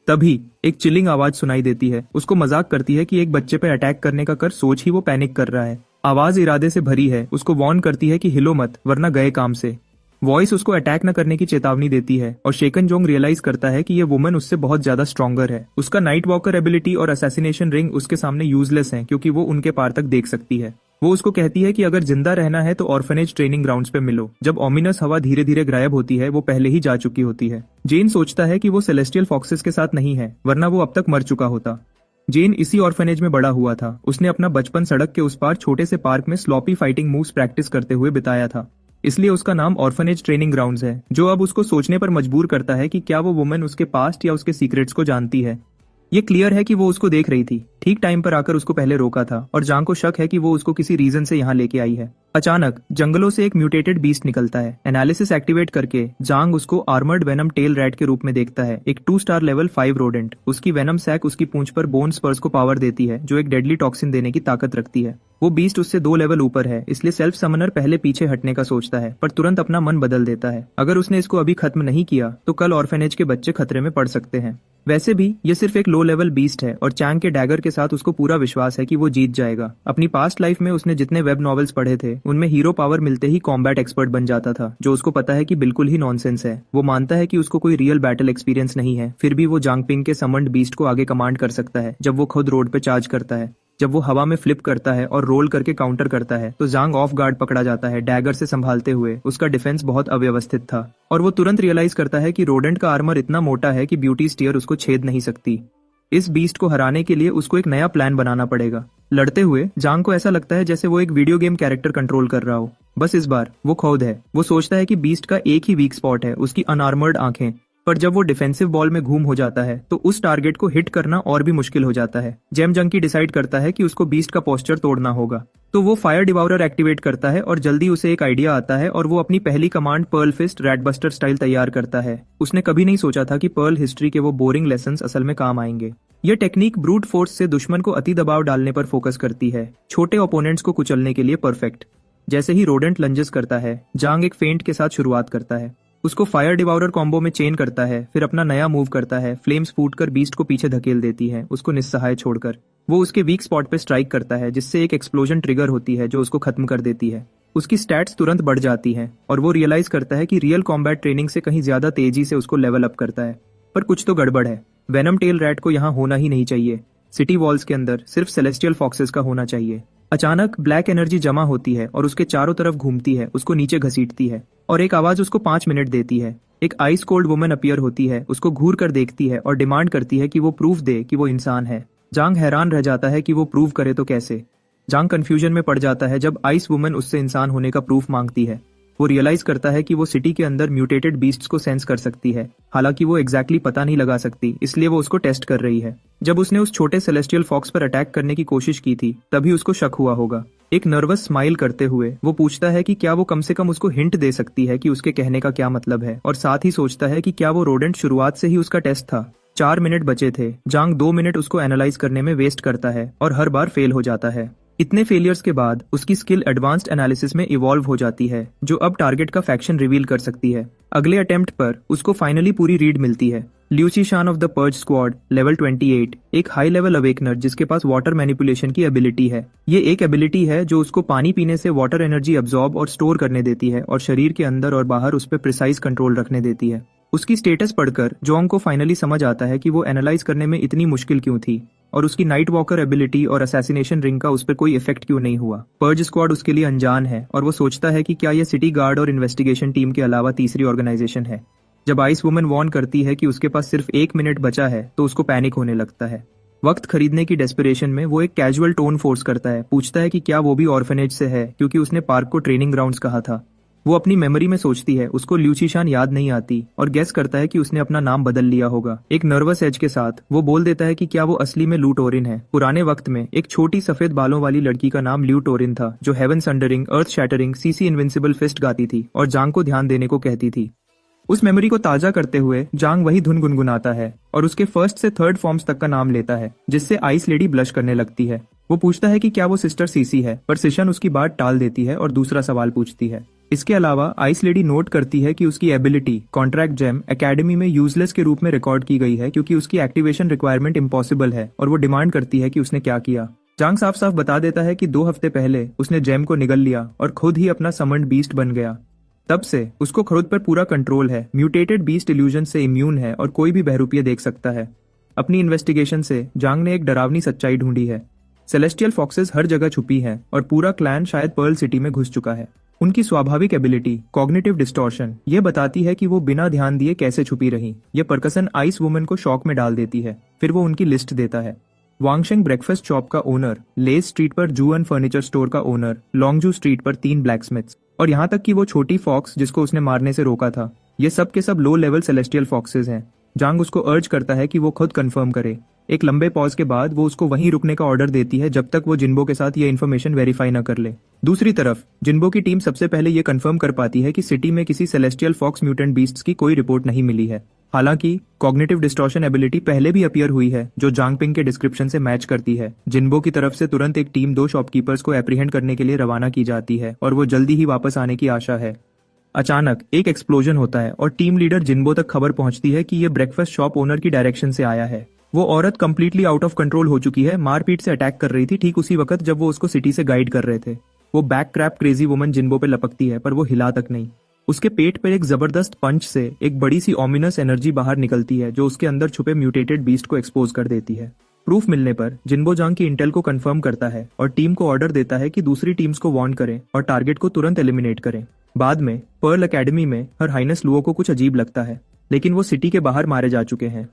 तभी एक चिलिंग आवाज सुनाई देती है। उसको मजाक करती है कि एक बच्चे पे अटैक करने का कर सोच ही वो पैनिक कर रहा है। आवाज इरादे से भरी है, उसको वार्न करती है कि हिलो मत वरना गए काम से। वॉइस उसको अटैक न करने की चेतावनी देती है, और शेकन जोंग रियलाइज करता है कि ये वुमन उससे बहुत ज्यादा स्ट्रॉन्गर है। उसका नाइट वॉकर एबिलिटी और असैसिनेशन रिंग उसके सामने यूजलेस है, क्योंकि वो उनके पार तक देख सकती है। वो उसको कहती है कि अगर जिंदा रहना है तो ऑर्फनेज ट्रेनिंग ग्राउंड्स पे मिलो। जब ओमिनस हवा धीरे धीरे गायब होती है, वो पहले ही जा चुकी होती है। जेन सोचता है कि वो सेलेस्टियल फॉक्सेस के साथ नहीं है, वरना वो अब तक मर चुका होता। जेन इसी ऑर्फनेज में बड़ा हुआ था। उसने अपना बचपन सड़क के उस पार छोटे से पार्क में स्लॉपी फाइटिंग मूव्स प्रैक्टिस करते हुए बिताया था, इसलिए उसका नाम ऑर्फनेज ट्रेनिंग ग्राउंड्स है, जो अब उसको सोचने पर मजबूर करता है कि क्या वो वुमन उसके पास्ट या उसके सीक्रेट्स को जानती है। ये क्लियर है कि वो उसको देख रही थी, ठीक टाइम पर आकर उसको पहले रोका था, और जांग को शक है कि वो उसको किसी रीजन से यहाँ लेके आई है। अचानक जंगलों से एक म्यूटेटेड बीस्ट निकलता है। एनालिसिस एक्टिवेट करके जांग उसको आर्मर्ड वेनम टेल रैट के रूप में देखता है, एक 2 स्टार लेवल 5 रोडेंट। उसकी वेनम सैक उसकी पूंछ पर बोन स्पर्स को पावर देती है, जो एक डेडली टॉक्सिन देने की ताकत रखती है। वो बीस्ट उससे 2 लेवल ऊपर है, इसलिए सेल्फ समनर पहले पीछे हटने का सोचता है, पर तुरंत अपना मन बदल देता है। अगर उसने इसको अभी खत्म नहीं किया तो कल ऑर्फेनेज के बच्चे खतरे में पड़ सकते हैं। वैसे भी ये सिर्फ एक लो लेवल बीस्ट है, और चैंग के डैगर के साथ उसको पूरा विश्वास है कि वो जीत जाएगा। अपनी पास्ट लाइफ में उसने जितने वेब नॉवेल्स पढ़े थे, उनमें हीरो पावर मिलते ही कॉम्बैट एक्सपर्ट बन जाता था, जो उसको पता है कि बिल्कुल ही नॉनसेंस है। वो मानता है कि उसको कोई रियल बैटल एक्सपीरियंस नहीं है, फिर भी वो जांगपिंग के समन्ड बीस्ट को आगे कमांड कर सकता है जब वो खुद रोड पे चार्ज करता है। जब वो हवा में फ्लिप करता है और रोल करके काउंटर करता है तो जांग ऑफ गार्ड पकड़ा जाता है, डैगर से संभालते हुए। उसका डिफेंस बहुत अव्यवस्थित था, और वो तुरंत रियलाइज करता है कि रोडेंट का आर्मर इतना मोटा है कि ब्यूटी स्टीयर उसको छेद नहीं सकती। इस बीस्ट को हराने के लिए उसको एक नया प्लान बनाना पड़ेगा। लड़ते हुए जांग को ऐसा लगता है जैसे वो एक वीडियो गेम कैरेक्टर कंट्रोल कर रहा हो, बस इस बार वो खुद है। वो सोचता है कि बीस्ट का एक ही वीक स्पॉट है, उसकी अनआर्मर्ड आंखें। पर जब वो डिफेंसिव बॉल में घूम हो जाता है तो उस टारगेट को हिट करना और भी मुश्किल हो जाता है। जेम जंकी डिसाइड करता है कि उसको बीस्ट का पोस्चर तोड़ना होगा, तो वो फायर डिवाउरर एक्टिवेट करता है, और जल्दी उसे एक आइडिया आता है और वो अपनी पहली कमांड पर्ल फिस्ट रैटबस्टर स्टाइल तैयार करता है। उसने कभी नहीं सोचा था कि पर्ल हिस्ट्री के वो बोरिंग लेसन्स असल में काम आएंगे। यह टेक्निक ब्रूट फोर्स से दुश्मन को अति दबाव डालने पर फोकस करती है, छोटे ओपोनेंट्स को कुचलने के लिए परफेक्ट। जैसे ही रोडेंट लंजेस करता है, जांग एक फेंट के साथ शुरुआत करता है, उसको फायर डिवाउरर कॉम्बो में चेन करता है, फिर अपना नया मूव करता है। फ्लेम्स फूटकर बीस्ट को पीछे धकेल देती है, उसको निस्सहाय छोड़कर। वो उसके वीक स्पॉट पे स्ट्राइक करता है, जिससे एक एक्सप्लोजन ट्रिगर होती है जो उसको खत्म कर देती है। उसकी स्टैट्स तुरंत बढ़ जाती हैं, और वो रियलाइज करता है कि रियल कॉम्बैट ट्रेनिंग से कहीं ज्यादा तेजी से उसको लेवल अप करता है। पर कुछ तो गड़बड़ है। वेनम टेल रैट को यहाँ होना ही नहीं चाहिए। सिटी वॉल्स के अंदर सिर्फ सेलेस्टियल फॉक्सेस का होना चाहिए। अचानक ब्लैक एनर्जी जमा होती है और उसके चारों तरफ घूमती है, उसको नीचे घसीटती है, और एक आवाज उसको 5 मिनट देती है। एक आइस कोल्ड वुमन अपीयर होती है, उसको घूर कर देखती है और डिमांड करती है कि वो प्रूफ दे कि वो इंसान है। जांग हैरान रह जाता है कि वो प्रूफ करे तो कैसे। जांग कंफ्यूजन में पड़ जाता है जब आइस वुमन उससे इंसान होने का प्रूफ मांगती है। वो रियलाइज करता है कि वो सिटी के अंदर म्यूटेटेड बीस्ट्स को सेंस कर सकती है, हालांकि वो एग्जैक्टली पता नहीं लगा सकती, इसलिए वो उसको टेस्ट कर रही है। जब उसने उस छोटे सेलेस्टियल फॉक्स पर अटैक करने की कोशिश की थी तभी उसको शक हुआ होगा। एक नर्वस स्माइल करते हुए वो पूछता है कि क्या वो कम से कम उसको हिंट दे सकती है कि उसके कहने का क्या मतलब है, और साथ ही सोचता है कि क्या वो रोडेंट शुरुआत से ही उसका टेस्ट था। 4 मिनट बचे थे। जांग 2 मिनट उसको एनालाइज करने में वेस्ट करता है और हर बार फेल हो जाता है। इतने फेलियर्स के बाद उसकी स्किल एडवांस्ड एनालिसिस में इवॉल्व हो जाती है, जो अब टारगेट का फैक्शन रिवील कर सकती है। अगले अटेम्प्ट पर उसको फाइनली पूरी रीड मिलती है। Liu Shishan of the purge squad, level 28, एक हाई लेवल अवेकनर जिसके पास वाटर मैनिपुलेशन की एबिलिटी है। ये एक एबिलिटी है जो उसको पानी पीने से वाटर एनर्जी अब्सॉर्ब और स्टोर करने देती है और शरीर के अंदर और बाहर उस पर प्रिसाइज कंट्रोल रखने देती है। उसकी स्टेटस पढ़कर जोंग को फाइनली समझ आता है कि वो एनालाइज करने में इतनी मुश्किल क्यों थी, और उसकी नाइट वॉकर एबिलिटी और असैसिनेशन रिंग का उस पर कोई इफेक्ट क्यों नहीं हुआ। पर्ज स्क्वाड उसके लिए अनजान है और वो सोचता है कि क्या यह सिटी गार्ड और इन्वेस्टिगेशन टीम के अलावा तीसरी ऑर्गेनाइजेशन है। जब आइस वुमन वार्न करती है कि उसके पास सिर्फ 1 मिनट बचा है तो उसको पैनिक होने लगता है। वक्त खरीदने की डेस्परेशन में वो एक कैजुअल टोन फोर्स करता है, पूछता है कि क्या वो भी ऑर्फनेज से है, क्योंकि उसने पार्क को ट्रेनिंग ग्राउंड्स कहा था। वो अपनी मेमोरी में सोचती है, उसको लियू शीशान याद नहीं आती, और गेस करता है कि उसने अपना नाम बदल लिया होगा। एक नर्वस एज के साथ वो बोल देता है कि क्या वो असली में लू टोरिन है। पुराने वक्त में एक छोटी सफेद बालों वाली लड़की का नाम लियू टोरिन था, जो हेवन संडरिंग, अर्थ शैटरिंग, सीसी इनविंसिबल फिस्ट गाती थी और जांग को ध्यान देने को कहती थी। उस मेमोरी को ताजा करते हुए जांग वही धुन गुनगुनाता है और उसके फर्स्ट से थर्ड फॉर्म्स तक का नाम लेता है, जिससे आइस लेडी ब्लश करने लगती है। वो पूछता है कि क्या वो सिस्टर सीसी है, पर सिशन उसकी बात टाल देती है और दूसरा सवाल पूछती है। इसके अलावा आइस लेडी नोट करती है कि उसकी एबिलिटी कॉन्ट्रैक्ट जेम एकेडमी में यूजलेस के रूप में रिकॉर्ड की गई है, क्योंकि उसकी एक्टिवेशन रिक्वायरमेंट इम्पॉसिबल है, और वो डिमांड करती है कि उसने क्या किया। जांग साफ साफ बता देता है कि 2 हफ्ते पहले उसने जेम को निगल लिया और खुद ही अपना समन्ड बीस्ट बन गया। तब से उसको खुद पर पूरा कंट्रोल है, म्यूटेटेड बीस्ट इल्यूजन से इम्यून है और कोई भी बहरूपिया देख सकता है। अपनी इन्वेस्टिगेशन से जांग ने एक डरावनी सच्चाई ढूंढी है। सेलेस्टियल फॉक्सेस हर जगह छुपी हैं और पूरा क्लैन शायद पर्ल सिटी में घुस चुका है। उनकी स्वाभाविक एबिलिटी कॉग्निटिव डिस्टॉर्शन ये बताती है कि वो बिना ध्यान दिए कैसे छुपी रही। ये परकसन आइस वुमन को शॉक में डाल देती है। फिर वो उनकी लिस्ट देता है। वांगशेंग ब्रेकफास्ट शॉप का ओनर, लेस स्ट्रीट पर जूअन फर्नीचर स्टोर का ओनर, लॉन्गजू स्ट्रीट पर 3 ब्लैकस्मिथ्स, और यहाँ तक कि वो छोटी फॉक्स जिसको उसने मारने से रोका था। ये सब के सब लो लेवल सेलेस्टियल फॉक्सेस हैं। जांग उसको अर्ज करता है कि वो खुद कंफर्म करे। एक लंबे पॉज के बाद वो उसको वहीं रुकने का ऑर्डर देती है जब तक वो जिन्बो के साथ ये इन्फॉर्मेशन वेरीफाई न कर ले। दूसरी तरफ जिन्बो की टीम सबसे पहले ये कंफर्म कर पाती है कि सिटी में किसी सेलेस्टियल फॉक्स म्यूटेंट बीस्ट्स की कोई रिपोर्ट नहीं मिली है। हालांकि कॉग्निटिव डिस्टॉर्शन एबिलिटी पहले भी अपीयर हुई है, जो जांग पिंग के डिस्क्रिप्शन से मैच करती है। जिन्बो की तरफ से तुरंत एक टीम 2 शॉपकीपर्स को एप्रीहेंड करने के लिए रवाना की जाती है और वो जल्दी ही वापस आने की आशा है। अचानक एक एक्सप्लोजन होता है और टीम लीडर जिन्बो तक खबर पहुंचती है कि ये ब्रेकफास्ट शॉप ओनर की डायरेक्शन से आया है। वो औरत कंप्लीटली आउट ऑफ कंट्रोल हो चुकी है, मारपीट से अटैक कर रही थी ठीक उसी वक्त जब वो उसको सिटी से गाइड कर रहे थे। वो बैक क्रैप क्रेजी वुमन जिन्बो पे लपकती है, पर वो हिला तक नहीं। उसके पेट पर एक जबरदस्त पंच से एक बड़ी सी ऑमिनस एनर्जी बाहर निकलती है, जो उसके अंदर छुपे म्यूटेटेड बीस्ट को एक्सपोज कर देती है। प्रूफ मिलने पर जिन्बो जांग की इंटेल को कंफर्म करता है और टीम को ऑर्डर देता है कि दूसरी टीम्स को वार्न करें और टारगेट को तुरंत एलिमिनेट करें। बाद में पर्ल एकेडमी में हर हाइनेस लुओ को कुछ अजीब लगता है, लेकिन वो सिटी के बाहर मारे जा चुके हैं।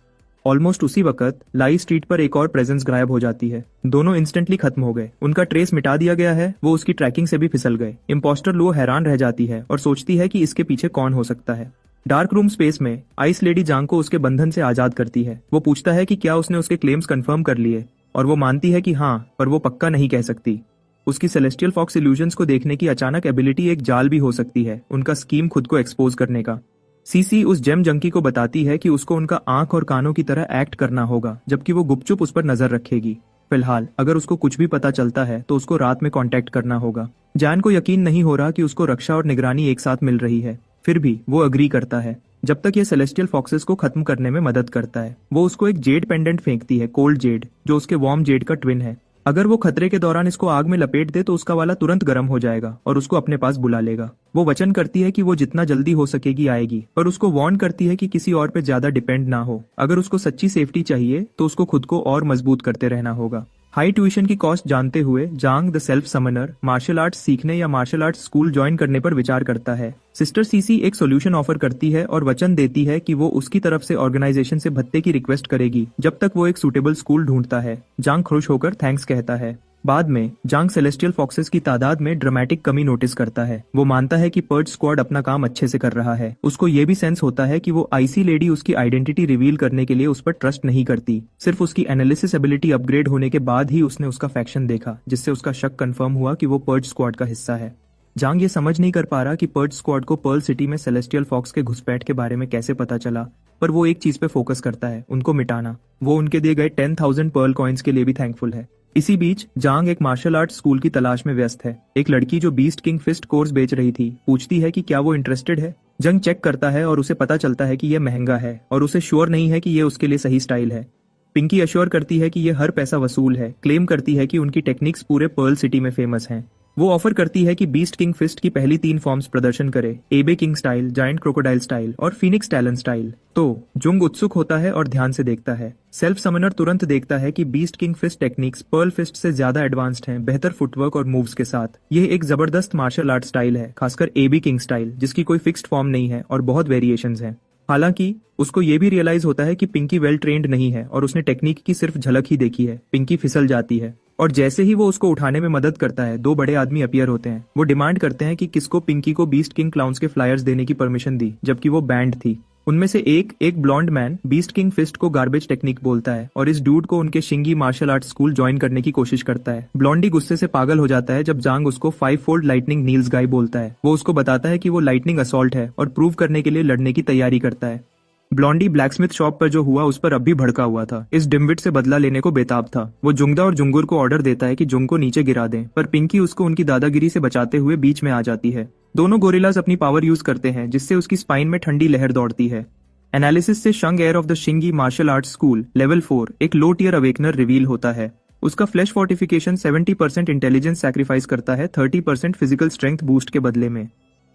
ऑलमोस्ट उसी वक्त लाई स्ट्रीट पर एक और प्रेजेंस गायब हो जाती है। दोनों इंस्टेंटली खत्म हो गए, उनका ट्रेस मिटा दिया गया है। वो उसकी ट्रैकिंग से भी फिसल गए। इम्पोस्टर लुओ हैरान रह जाती है और सोचती है कि इसके पीछे कौन हो सकता है। डार्क रूम स्पेस में आइस लेडी जांग को उसके बंधन से आजाद करती है। वो पूछता है कि क्या उसने उसके क्लेम्स कंफर्म कर लिए, और वो मानती है कि हाँ, पर वो पक्का नहीं कह सकती। उसकी सेलेस्टियल फॉक्स इल्यूजन्स को देखने की अचानक एबिलिटी एक जाल भी हो सकती है, उनका स्कीम खुद को एक्सपोज करने का। सीसी उस जेम जंकी को बताती है कि उसको उनका आंख और कानों की तरह एक्ट करना होगा, जबकि वो गुपचुप उस पर नजर रखेगी। फिलहाल अगर उसको कुछ भी पता चलता है तो उसको रात में कांटेक्ट करना होगा। जैन को यकीन नहीं हो रहा कि उसको रक्षा और निगरानी एक साथ मिल रही है, फिर भी वो अग्री करता है जब तक ये सेलेस्टियल फॉक्सेस को खत्म करने में मदद करता है। वो उसको एक जेड पेंडेंट फेंकती है, कोल्ड जेड, जो उसके वार्म जेड का ट्विन है। अगर वो खतरे के दौरान इसको आग में लपेट दे तो उसका वाला तुरंत गर्म हो जाएगा और उसको अपने पास बुला लेगा। वो वचन करती है कि वो जितना जल्दी हो सकेगी आएगी, पर उसको वार्न करती है कि किसी और पे ज्यादा डिपेंड ना हो। अगर उसको सच्ची सेफ्टी चाहिए तो उसको खुद को और मजबूत करते रहना होगा। हाई ट्यूशन की कॉस्ट जानते हुए Jang the self summoner martial arts सीखने या मार्शल आर्ट्स स्कूल ज्वाइन करने पर विचार करता है। सिस्टर सीसी एक सॉल्यूशन ऑफर करती है और वचन देती है कि वो उसकी तरफ से ऑर्गेनाइजेशन से भत्ते की रिक्वेस्ट करेगी जब तक वो एक सूटेबल स्कूल ढूंढता है। जांग खुश होकर थैंक्स कहता है। बाद में जांग सेलेस्टियल फॉक्सेस की तादाद में ड्रामेटिक कमी नोटिस करता है। वो मानता है कि पर्च स्क्वाड अपना काम अच्छे से कर रहा है। उसको ये भी सेंस होता है कि वो आईसी लेडी उसकी आइडेंटिटी रिवील करने के लिए उस पर ट्रस्ट नहीं करती। सिर्फ उसकी एनालिसिस एबिलिटी अपग्रेड होने के बाद ही उसने उसका फैक्शन देखा, जिससे उसका शक कंफर्म हुआ कि वो पर्च स्क्वाड का हिस्सा है। जांग ये समझ नहीं कर पा रहा कि पर्च स्क्वाड को पर्ल सिटी में सेलेस्टियल फॉक्स के घुसपैठ के बारे में कैसे पता चला, पर वो एक चीज पे फोकस करता है, उनको मिटाना। वो उनके दिए गए 10,000 पर्ल कॉइन्स के लिए भी थैंकफुल है। इसी बीच जांग एक मार्शल आर्ट स्कूल की तलाश में व्यस्त है। एक लड़की जो बीस्ट किंग फिस्ट कोर्स बेच रही थी पूछती है कि क्या वो इंटरेस्टेड है। जंग चेक करता है और उसे पता चलता है कि यह महंगा है और उसे श्योर नहीं है कि ये उसके लिए सही स्टाइल है। पिंकी अश्योर करती है कि ये हर पैसा वसूल है, क्लेम करती है कि उनकी टेक्निक्स पूरे पर्ल सिटी में फेमस हैं। वो ऑफर करती है कि बीस्ट किंग फिस्ट की पहली 3 फॉर्म्स प्रदर्शन करे, एबे king style, giant crocodile style और फीनिक्स टैलन स्टाइल। तो जुंग उत्सुक होता है और ध्यान से देखता है। सेल्फ समनर तुरंत देखता है कि beast king fist techniques pearl fist से ज्यादा एडवांस्ड हैं, बेहतर फुटवर्क और मूव्स के साथ। यह एक जबरदस्त मार्शल आर्ट स्टाइल है, खासकर एबी किंग स्टाइल, जिसकी कोई फिक्स्ड फॉर्म नहीं है और बहुत वेरिएशंस हैं। हालांकि उसको ये भी रियलाइज होता है कि पिंकी वेल ट्रेंड नहीं है और उसने टेक्निक की सिर्फ झलक ही देखी है। पिंकी फिसल जाती है और जैसे ही वो उसको उठाने में मदद करता है, 2 बड़े आदमी अपीयर होते हैं। वो डिमांड करते हैं कि किसको पिंकी को बीस्ट किंग क्लाउन्स के फ्लायर्स देने की परमिशन दी, जबकि वो बैंड थी। उनमें से एक blonde man beast king fist को गार्बेज टेक्निक बोलता है और इस डूड को उनके Shingi martial art school join करने की कोशिश करता है। ब्लॉन्डी गुस्से से पागल हो जाता है जब जांग उसको 5 फोल्ड लाइटनिंग नील्स गाय बोलता है। वो उसको बताता है कि वो लाइटनिंग असॉल्ट है और प्रूव करने के लिए लड़ने की तैयारी करता है। ब्लॉन्डी ब्लैकस्मिथ शॉप पर जो हुआ उस पर अब भी भड़का हुआ था। इस डिम्विट से बदला लेने को बेताब था। वो जुंगदा और जुंगुर को ऑर्डर देता है कि जुंग को नीचे गिरा दें, पर पिंकी उसको उनकी दादागिरी से बचाते हुए बीच में आ जाती है। दोनों गोरिल्लाज अपनी पावर यूज करते हैं, जिससे उसकी स्पाइन में ठंडी लहर दौड़ती है। एनालिसिस से Shang Air of the Shingi martial art school level 4 एक लो टियर अवेकनर रिवील होता है। उसका फ्लैश फोर्टिफिकेशन 70% इंटेलिजेंस सैक्रिफाइस करता है 30% फिजिकल स्ट्रेंथ बूस्ट के बदले में।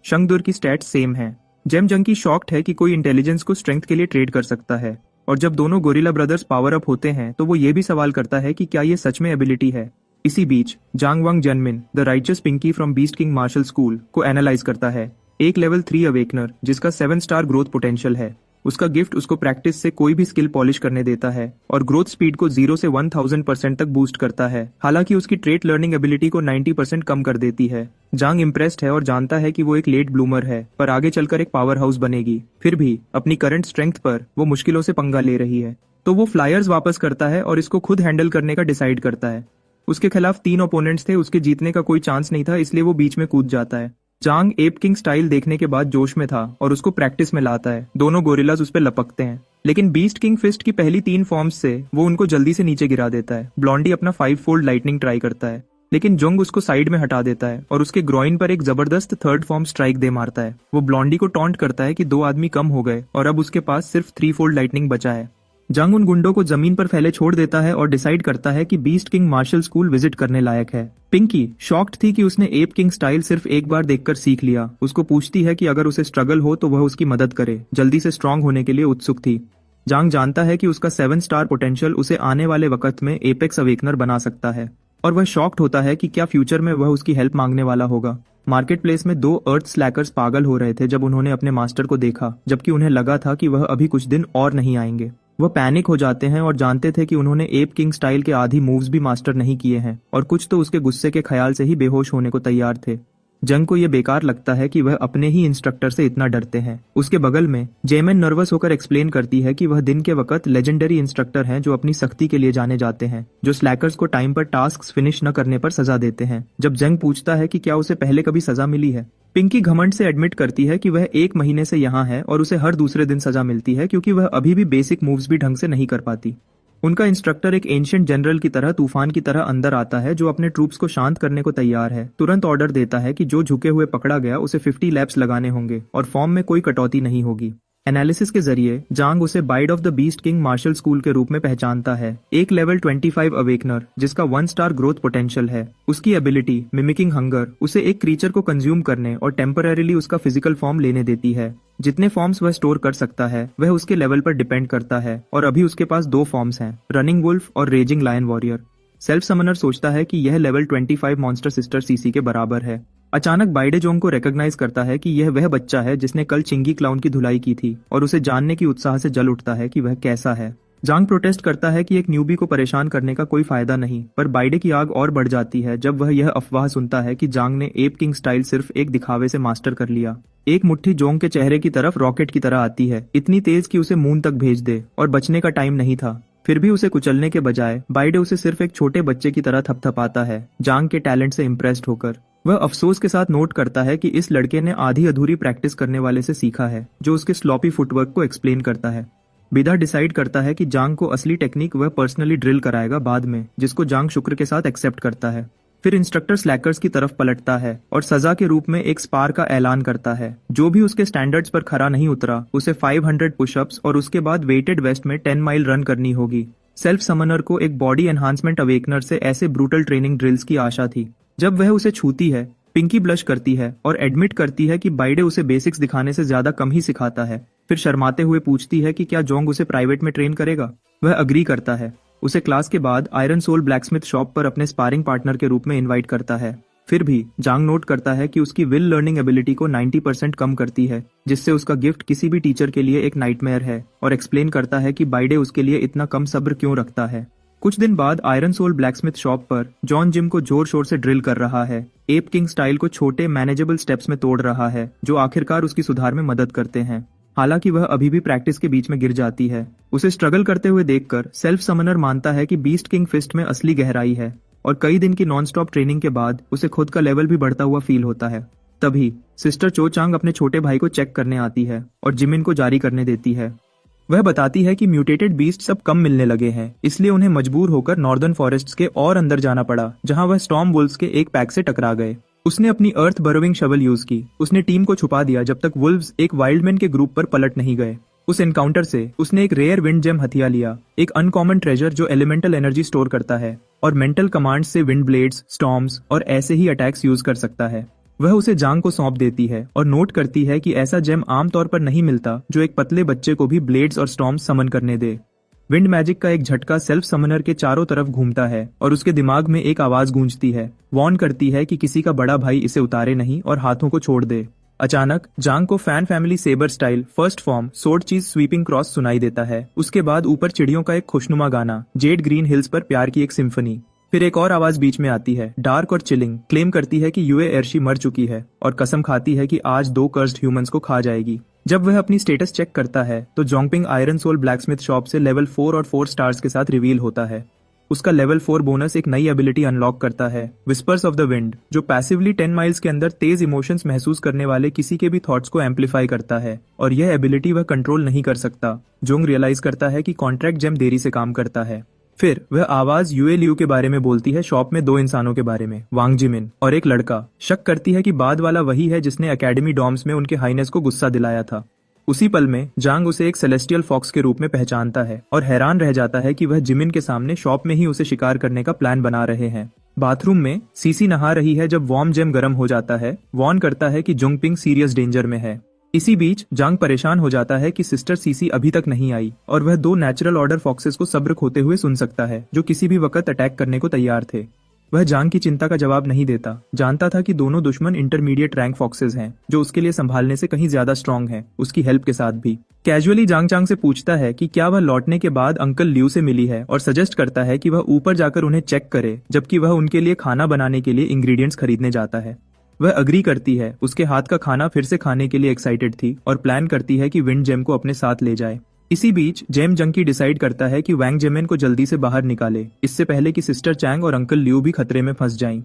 शंगदुर की स्टैट्स सेम है। जेम जंकी शॉक्ड है कि कोई इंटेलिजेंस को स्ट्रेंथ के लिए ट्रेड कर सकता है, और जब दोनों गोरिल्ला ब्रदर्स पावर अप होते हैं तो वो ये भी सवाल करता है कि क्या ये सच में एबिलिटी है। इसी बीच Jang Wang Junmin the righteous pinky from beast king martial school को एनालाइज करता है। एक लेवल 3 अवेकनर जिसका 7 स्टार ग्रोथ पोटेंशियल है। उसका गिफ्ट उसको प्रैक्टिस से कोई भी स्किल पॉलिश करने देता है और ग्रोथ स्पीड को 0 से 1000% तक बूस्ट करता है। हालांकि उसकी ट्रेट लर्निंग एबिलिटी को 90% कम कर देती है। जांग इम्प्रेस्ड है और जानता है कि वो एक लेट ब्लूमर है, पर आगे चलकर एक पावर हाउस बनेगी। फिर भी अपनी करंट स्ट्रेंथ पर वो मुश्किलों से पंगा ले रही है, तो वो फ्लायर्स वापस करता है और इसको खुद हैंडल करने का डिसाइड करता है। उसके खिलाफ 3 ओपोनेंट्स थे, उसके जीतने का कोई चांस नहीं था, इसलिए वो बीच में कूद जाता है। जांग एप किंग स्टाइल देखने के बाद जोश में था और उसको प्रैक्टिस में लाता है। दोनों गोरिल्लाज उस पर लपकते हैं, लेकिन बीस्ट किंग फिस्ट की पहली 3 फॉर्म्स से वो उनको जल्दी से नीचे गिरा देता है। ब्लॉन्डी अपना 5 फोल्ड लाइटनिंग ट्राई करता है, लेकिन जोंग उसको साइड में हटा देता है और उसके ग्रोइन पर एक जबरदस्त 3rd फॉर्म स्ट्राइक दे मारता है। वो ब्लॉन्डी को टॉन्ट करता है कि 2 आदमी कम हो गए और अब उसके पास सिर्फ 3 फोल्ड लाइटनिंग बचा है। जांग उन गुंडों को जमीन पर फैले छोड़ देता है और डिसाइड करता है कि beast king martial school visit करने लायक है। पिंकी शॉक्ड थी कि उसने एप किंग स्टाइल सिर्फ एक बार देखकर सीख लिया। उसको पूछती है कि अगर उसे स्ट्रगल हो तो वह उसकी मदद करे। जल्दी से स्ट्रांग होने के लिए उत्सुक थी। जांग जानता है कि उसका 7 स्टार पोटेंशियल उसे आने वाले वक्त में एपेक्स अवेकनर बना सकता है, और वह शॉक्ड होता है कि क्या फ्यूचर में वह उसकी हेल्प मांगने वाला होगा। मार्केट प्लेस में 2 अर्थ स्लैकर्स पागल हो रहे थे जब उन्होंने अपने मास्टर को देखा, जबकि उन्हें लगा था कि वह अभी कुछ दिन और नहीं आएंगे। वह पैनिक हो जाते हैं और जानते थे कि उन्होंने एप किंग स्टाइल के आधी मूव्स भी मास्टर नहीं किए हैं, और कुछ तो उसके गुस्से के ख्याल से ही बेहोश होने को तैयार थे। जंग को यह बेकार लगता है कि वह अपने ही इंस्ट्रक्टर से इतना डरते हैं। उसके बगल में जेमन नर्वस होकर एक्सप्लेन करती है कि वह दिन के वक्त लेजेंडरी इंस्ट्रक्टर हैं जो अपनी सख्ती के लिए जाने जाते हैं, जो स्लैकर्स को टाइम पर टास्क फिनिश न करने पर सजा देते हैं। जब जंग पूछता है कि क्या उसे पहले कभी सजा मिली है, पिंकी घमंड से एडमिट करती है कि वह 1 महीने से यहाँ है और उसे हर दूसरे दिन सजा मिलती है क्योंकि वह अभी भी बेसिक मूव्स भी ढंग से नहीं कर पाती। उनका इंस्ट्रक्टर एक एंशिएंट जनरल की तरह तूफान की तरह अंदर आता है, जो अपने ट्रूप्स को शांत करने को तैयार है। तुरंत ऑर्डर देता है कि जो झुके हुए पकड़ा गया उसे 50 लैप्स लगाने होंगे और फॉर्म में कोई कटौती नहीं होगी। एनालिसिस के जरिए जांग उसे bide of the beast king martial school के रूप में पहचानता है। एक लेवल 25 अवेकनर जिसका 1 स्टार ग्रोथ पोटेंशियल है। उसकी एबिलिटी मिमिकिंग हंगर उसे एक क्रीचर को कंज्यूम करने और टेम्पररीली उसका फिजिकल फॉर्म लेने देती है। जितने फॉर्म्स वह स्टोर कर सकता है वह उसके लेवल पर डिपेंड करता है, और अभी उसके पास 2 फॉर्म्स हैं, रनिंग वुल्फ और raging lion warrior. Self summoner सोचता है कि यह लेवल 25 मॉन्स्टर सिस्टर सीसी के बराबर है। अचानक बाइडे जोंग को रिकॉग्नाइज करता है कि यह वह बच्चा है जिसने कल चिंगी क्लाउन की धुलाई की थी और उसे जानने की उत्साह से जल उठता है कि वह कैसा है। जांग प्रोटेस्ट करता है कि एक न्यूबी को परेशान करने का कोई फायदा नहीं, पर बाइडे की आग और बढ़ जाती है जब वह यह अफवाह सुनता है कि जांग ने एप किंग स्टाइल सिर्फ एक दिखावे से मास्टर कर लिया। एक मुट्ठी जोंग के चेहरे की तरफ रॉकेट की तरह आती है, इतनी तेज कि उसे मून तक भेज दे, और बचने का टाइम नहीं था। फिर भी उसे कुचलने के बजाय बाइडे उसे सिर्फ एक छोटे बच्चे की तरह थपथपाता है, जांग के टैलेंट से इम्प्रेस्ड होकर। वह अफसोस के साथ नोट करता है कि इस लड़के ने आधी अधूरी प्रैक्टिस करने वाले से सीखा है, जो उसके स्लॉपी फुटवर्क को एक्सप्लेन करता है। बिदा डिसाइड करता है कि जांग को असली टेक्निक वह पर्सनली ड्रिल कराएगा बाद में, जिसको जांग शुक्र के साथ एक्सेप्ट करता है। फिर इंस्ट्रक्टर स्लैकर्स की तरफ पलटता है और सजा के रूप में एक स्पार का ऐलान करता है। जो भी उसके स्टैंडर्ड्स पर खरा नहीं उतरा उसे 500 पुशअप्स और उसके बाद वेटेड वेस्ट में 10 माइल रन करनी होगी। सेल्फ समनर को एक बॉडी एनहांसमेंट अवेकनर से ऐसे ब्रूटल ट्रेनिंग ड्रिल्स की आशा थी। जब वह उसे छूती है, पिंकी ब्लश करती है और एडमिट करती है कि बाइडे उसे बेसिक्स दिखाने से ज्यादा कम ही सिखाता है। फिर शर्माते हुए पूछती है कि क्या जोंग उसे प्राइवेट में ट्रेन करेगा। वह अग्री करता है। उसे क्लास के बाद आयरन सोल ब्लैकस्मिथ शॉप पर अपने स्पारिंग पार्टनर के रूप में इनवाइट करता है। फिर भी जांग नोट करता है कि उसकी विल लर्निंग एबिलिटी को 90% कम करती है, जिससे उसका गिफ्ट किसी भी टीचर के लिए एक नाइटमेयर है, और एक्सप्लेन करता है कि बाइडे उसके लिए इतना कम सब्र क्यों रखता है। कुछ दिन बाद आयरन सोल ब्लैकस्मिथ शॉप पर जॉन जिम को जोर शोर से ड्रिल कर रहा है, एप किंग स्टाइल को छोटे मैनेजेबल स्टेप्स में तोड़ रहा है, जो आखिरकार उसकी सुधार में मदद करते हैं। हालांकि वह अभी भी प्रैक्टिस के बीच में गिर जाती है। उसे स्ट्रगल करते हुए देखकर सेल्फ समनर मानता है कि बीस्ट किंग फिस्ट में असली गहराई है, और कई दिन की नॉन स्टॉप ट्रेनिंग के बाद उसे खुद का लेवल भी बढ़ता हुआ फील होता है। तभी सिस्टर चो चांग अपने छोटे भाई को चेक करने आती है और जिमिन को जारी करने देती है। वह बताती है कि म्यूटेटेड बीस्ट सब कम मिलने लगे हैं, इसलिए उन्हें मजबूर होकर नॉर्दर्न फॉरेस्ट्स के और अंदर जाना पड़ा, जहां वह स्टॉर्म वुल्व्स के एक पैक से टकरा गए। उसने अपनी अर्थ बरोविंग शवल यूज की। उसने टीम को छुपा दिया जब तक वुल्व्स एक वाइल्डमैन के ग्रुप पर पलट नहीं गए। उस एनकाउंटर से उसने एक रेयर विंड जेम हथिया लिया, एक अनकॉमन ट्रेजर जो एलिमेंटल एनर्जी स्टोर करता है और मेंटल कमांड्स से विंड ब्लेड्स, स्टॉर्म्स और ऐसे ही अटैक्स यूज कर सकता है। वह उसे जांग को सौंप देती है और नोट करती है कि ऐसा जेम आमतौर पर नहीं मिलता जो एक पतले बच्चे को भी ब्लेड्स और स्टॉर्म्स समन करने दे। विंड मैजिक का एक झटका सेल्फ समनर के चारों तरफ घूमता है और उसके दिमाग में एक आवाज गूंजती है, वार्न करती है कि किसी का बड़ा भाई इसे उतारे नहीं और हाथों को छोड़ दे। अचानक जांग को fan family saber style first form sword चीज स्वीपिंग क्रॉस सुनाई देता है। उसके बाद ऊपर चिड़ियों का एक खुशनुमा गाना, जेड ग्रीन हिल्स पर प्यार की एक सिम्फनी। फिर एक और आवाज बीच में आती है, डार्क और चिलिंग, क्लेम करती है कि यूए एर्शी मर चुकी है और कसम खाती है कि आज 2 कर्स्ड ह्यूमंस को खा जाएगी। जब वह अपनी स्टेटस चेक करता है तो जोंगपिंग आयरन सोल ब्लैकस्मिथ शॉप से लेवल 4 और 4 स्टार्स के साथ रिवील होता है। उसका लेवल 4 बोनस एक नई एबिलिटी अनलॉक करता है, विस्पर्स ऑफ द विंड, जो पैसिवली 10 माइल्स के अंदर तेज इमोशंस महसूस करने वाले किसी के भी थॉट्स को एम्पलीफाई करता है, और यह एबिलिटी वह कंट्रोल नहीं कर सकता। जोंग रियलाइज करता है कि कॉन्ट्रैक्ट जेम देरी से काम करता है। फिर वह आवाज यूए लियू के बारे में बोलती है, शॉप में 2 इंसानों के बारे में, वांग जिमिन और एक लड़का। शक करती है कि बाद वाला वही है जिसने एकेडमी डॉम्स में उनके हाइनेस को गुस्सा दिलाया था। उसी पल में जांग उसे एक सेलेस्टियल फॉक्स के रूप में पहचानता है और हैरान रह जाता है कि वह जिमिन के सामने शॉप में ही उसे शिकार करने का प्लान बना रहे हैं। बाथरूम में सीसी नहा रही है जब वार्म जेम गर्म हो जाता है, वार्न करता है कि जोंगपिंग सीरियस डेंजर में है। इसी बीच जांग परेशान हो जाता है कि सिस्टर सीसी अभी तक नहीं आई और वह 2 नेचुरल ऑर्डर फॉक्सेस को सब्र खोते हुए सुन सकता है, जो किसी भी वक्त अटैक करने को तैयार थे। वह जांग की चिंता का जवाब नहीं देता, जानता था कि दोनों दुश्मन इंटरमीडिएट रैंक फॉक्सेस हैं, जो उसके लिए संभालने से कहीं ज्यादा स्ट्रांग हैं, उसकी हेल्प के साथ भी। कैजुअली जांग से पूछता है कि क्या वह लौटने के बाद अंकल लियू से मिली है और सजेस्ट करता है कि वह ऊपर जाकर उन्हें चेक करे, जबकि वह उनके लिए खाना बनाने के लिए इंग्रेडिएंट्स खरीदने जाता है। वह अग्री करती है, उसके हाथ का खाना फिर से खाने के लिए एक्साइटेड थी और प्लान करती है कि विंड जेम को अपने साथ ले जाए। इसी बीच जेम जंकी डिसाइड करता है कि वैंग जेमेन को जल्दी से बाहर निकाले, इससे पहले कि सिस्टर चैंग और अंकल लियू भी खतरे में फंस जाएं।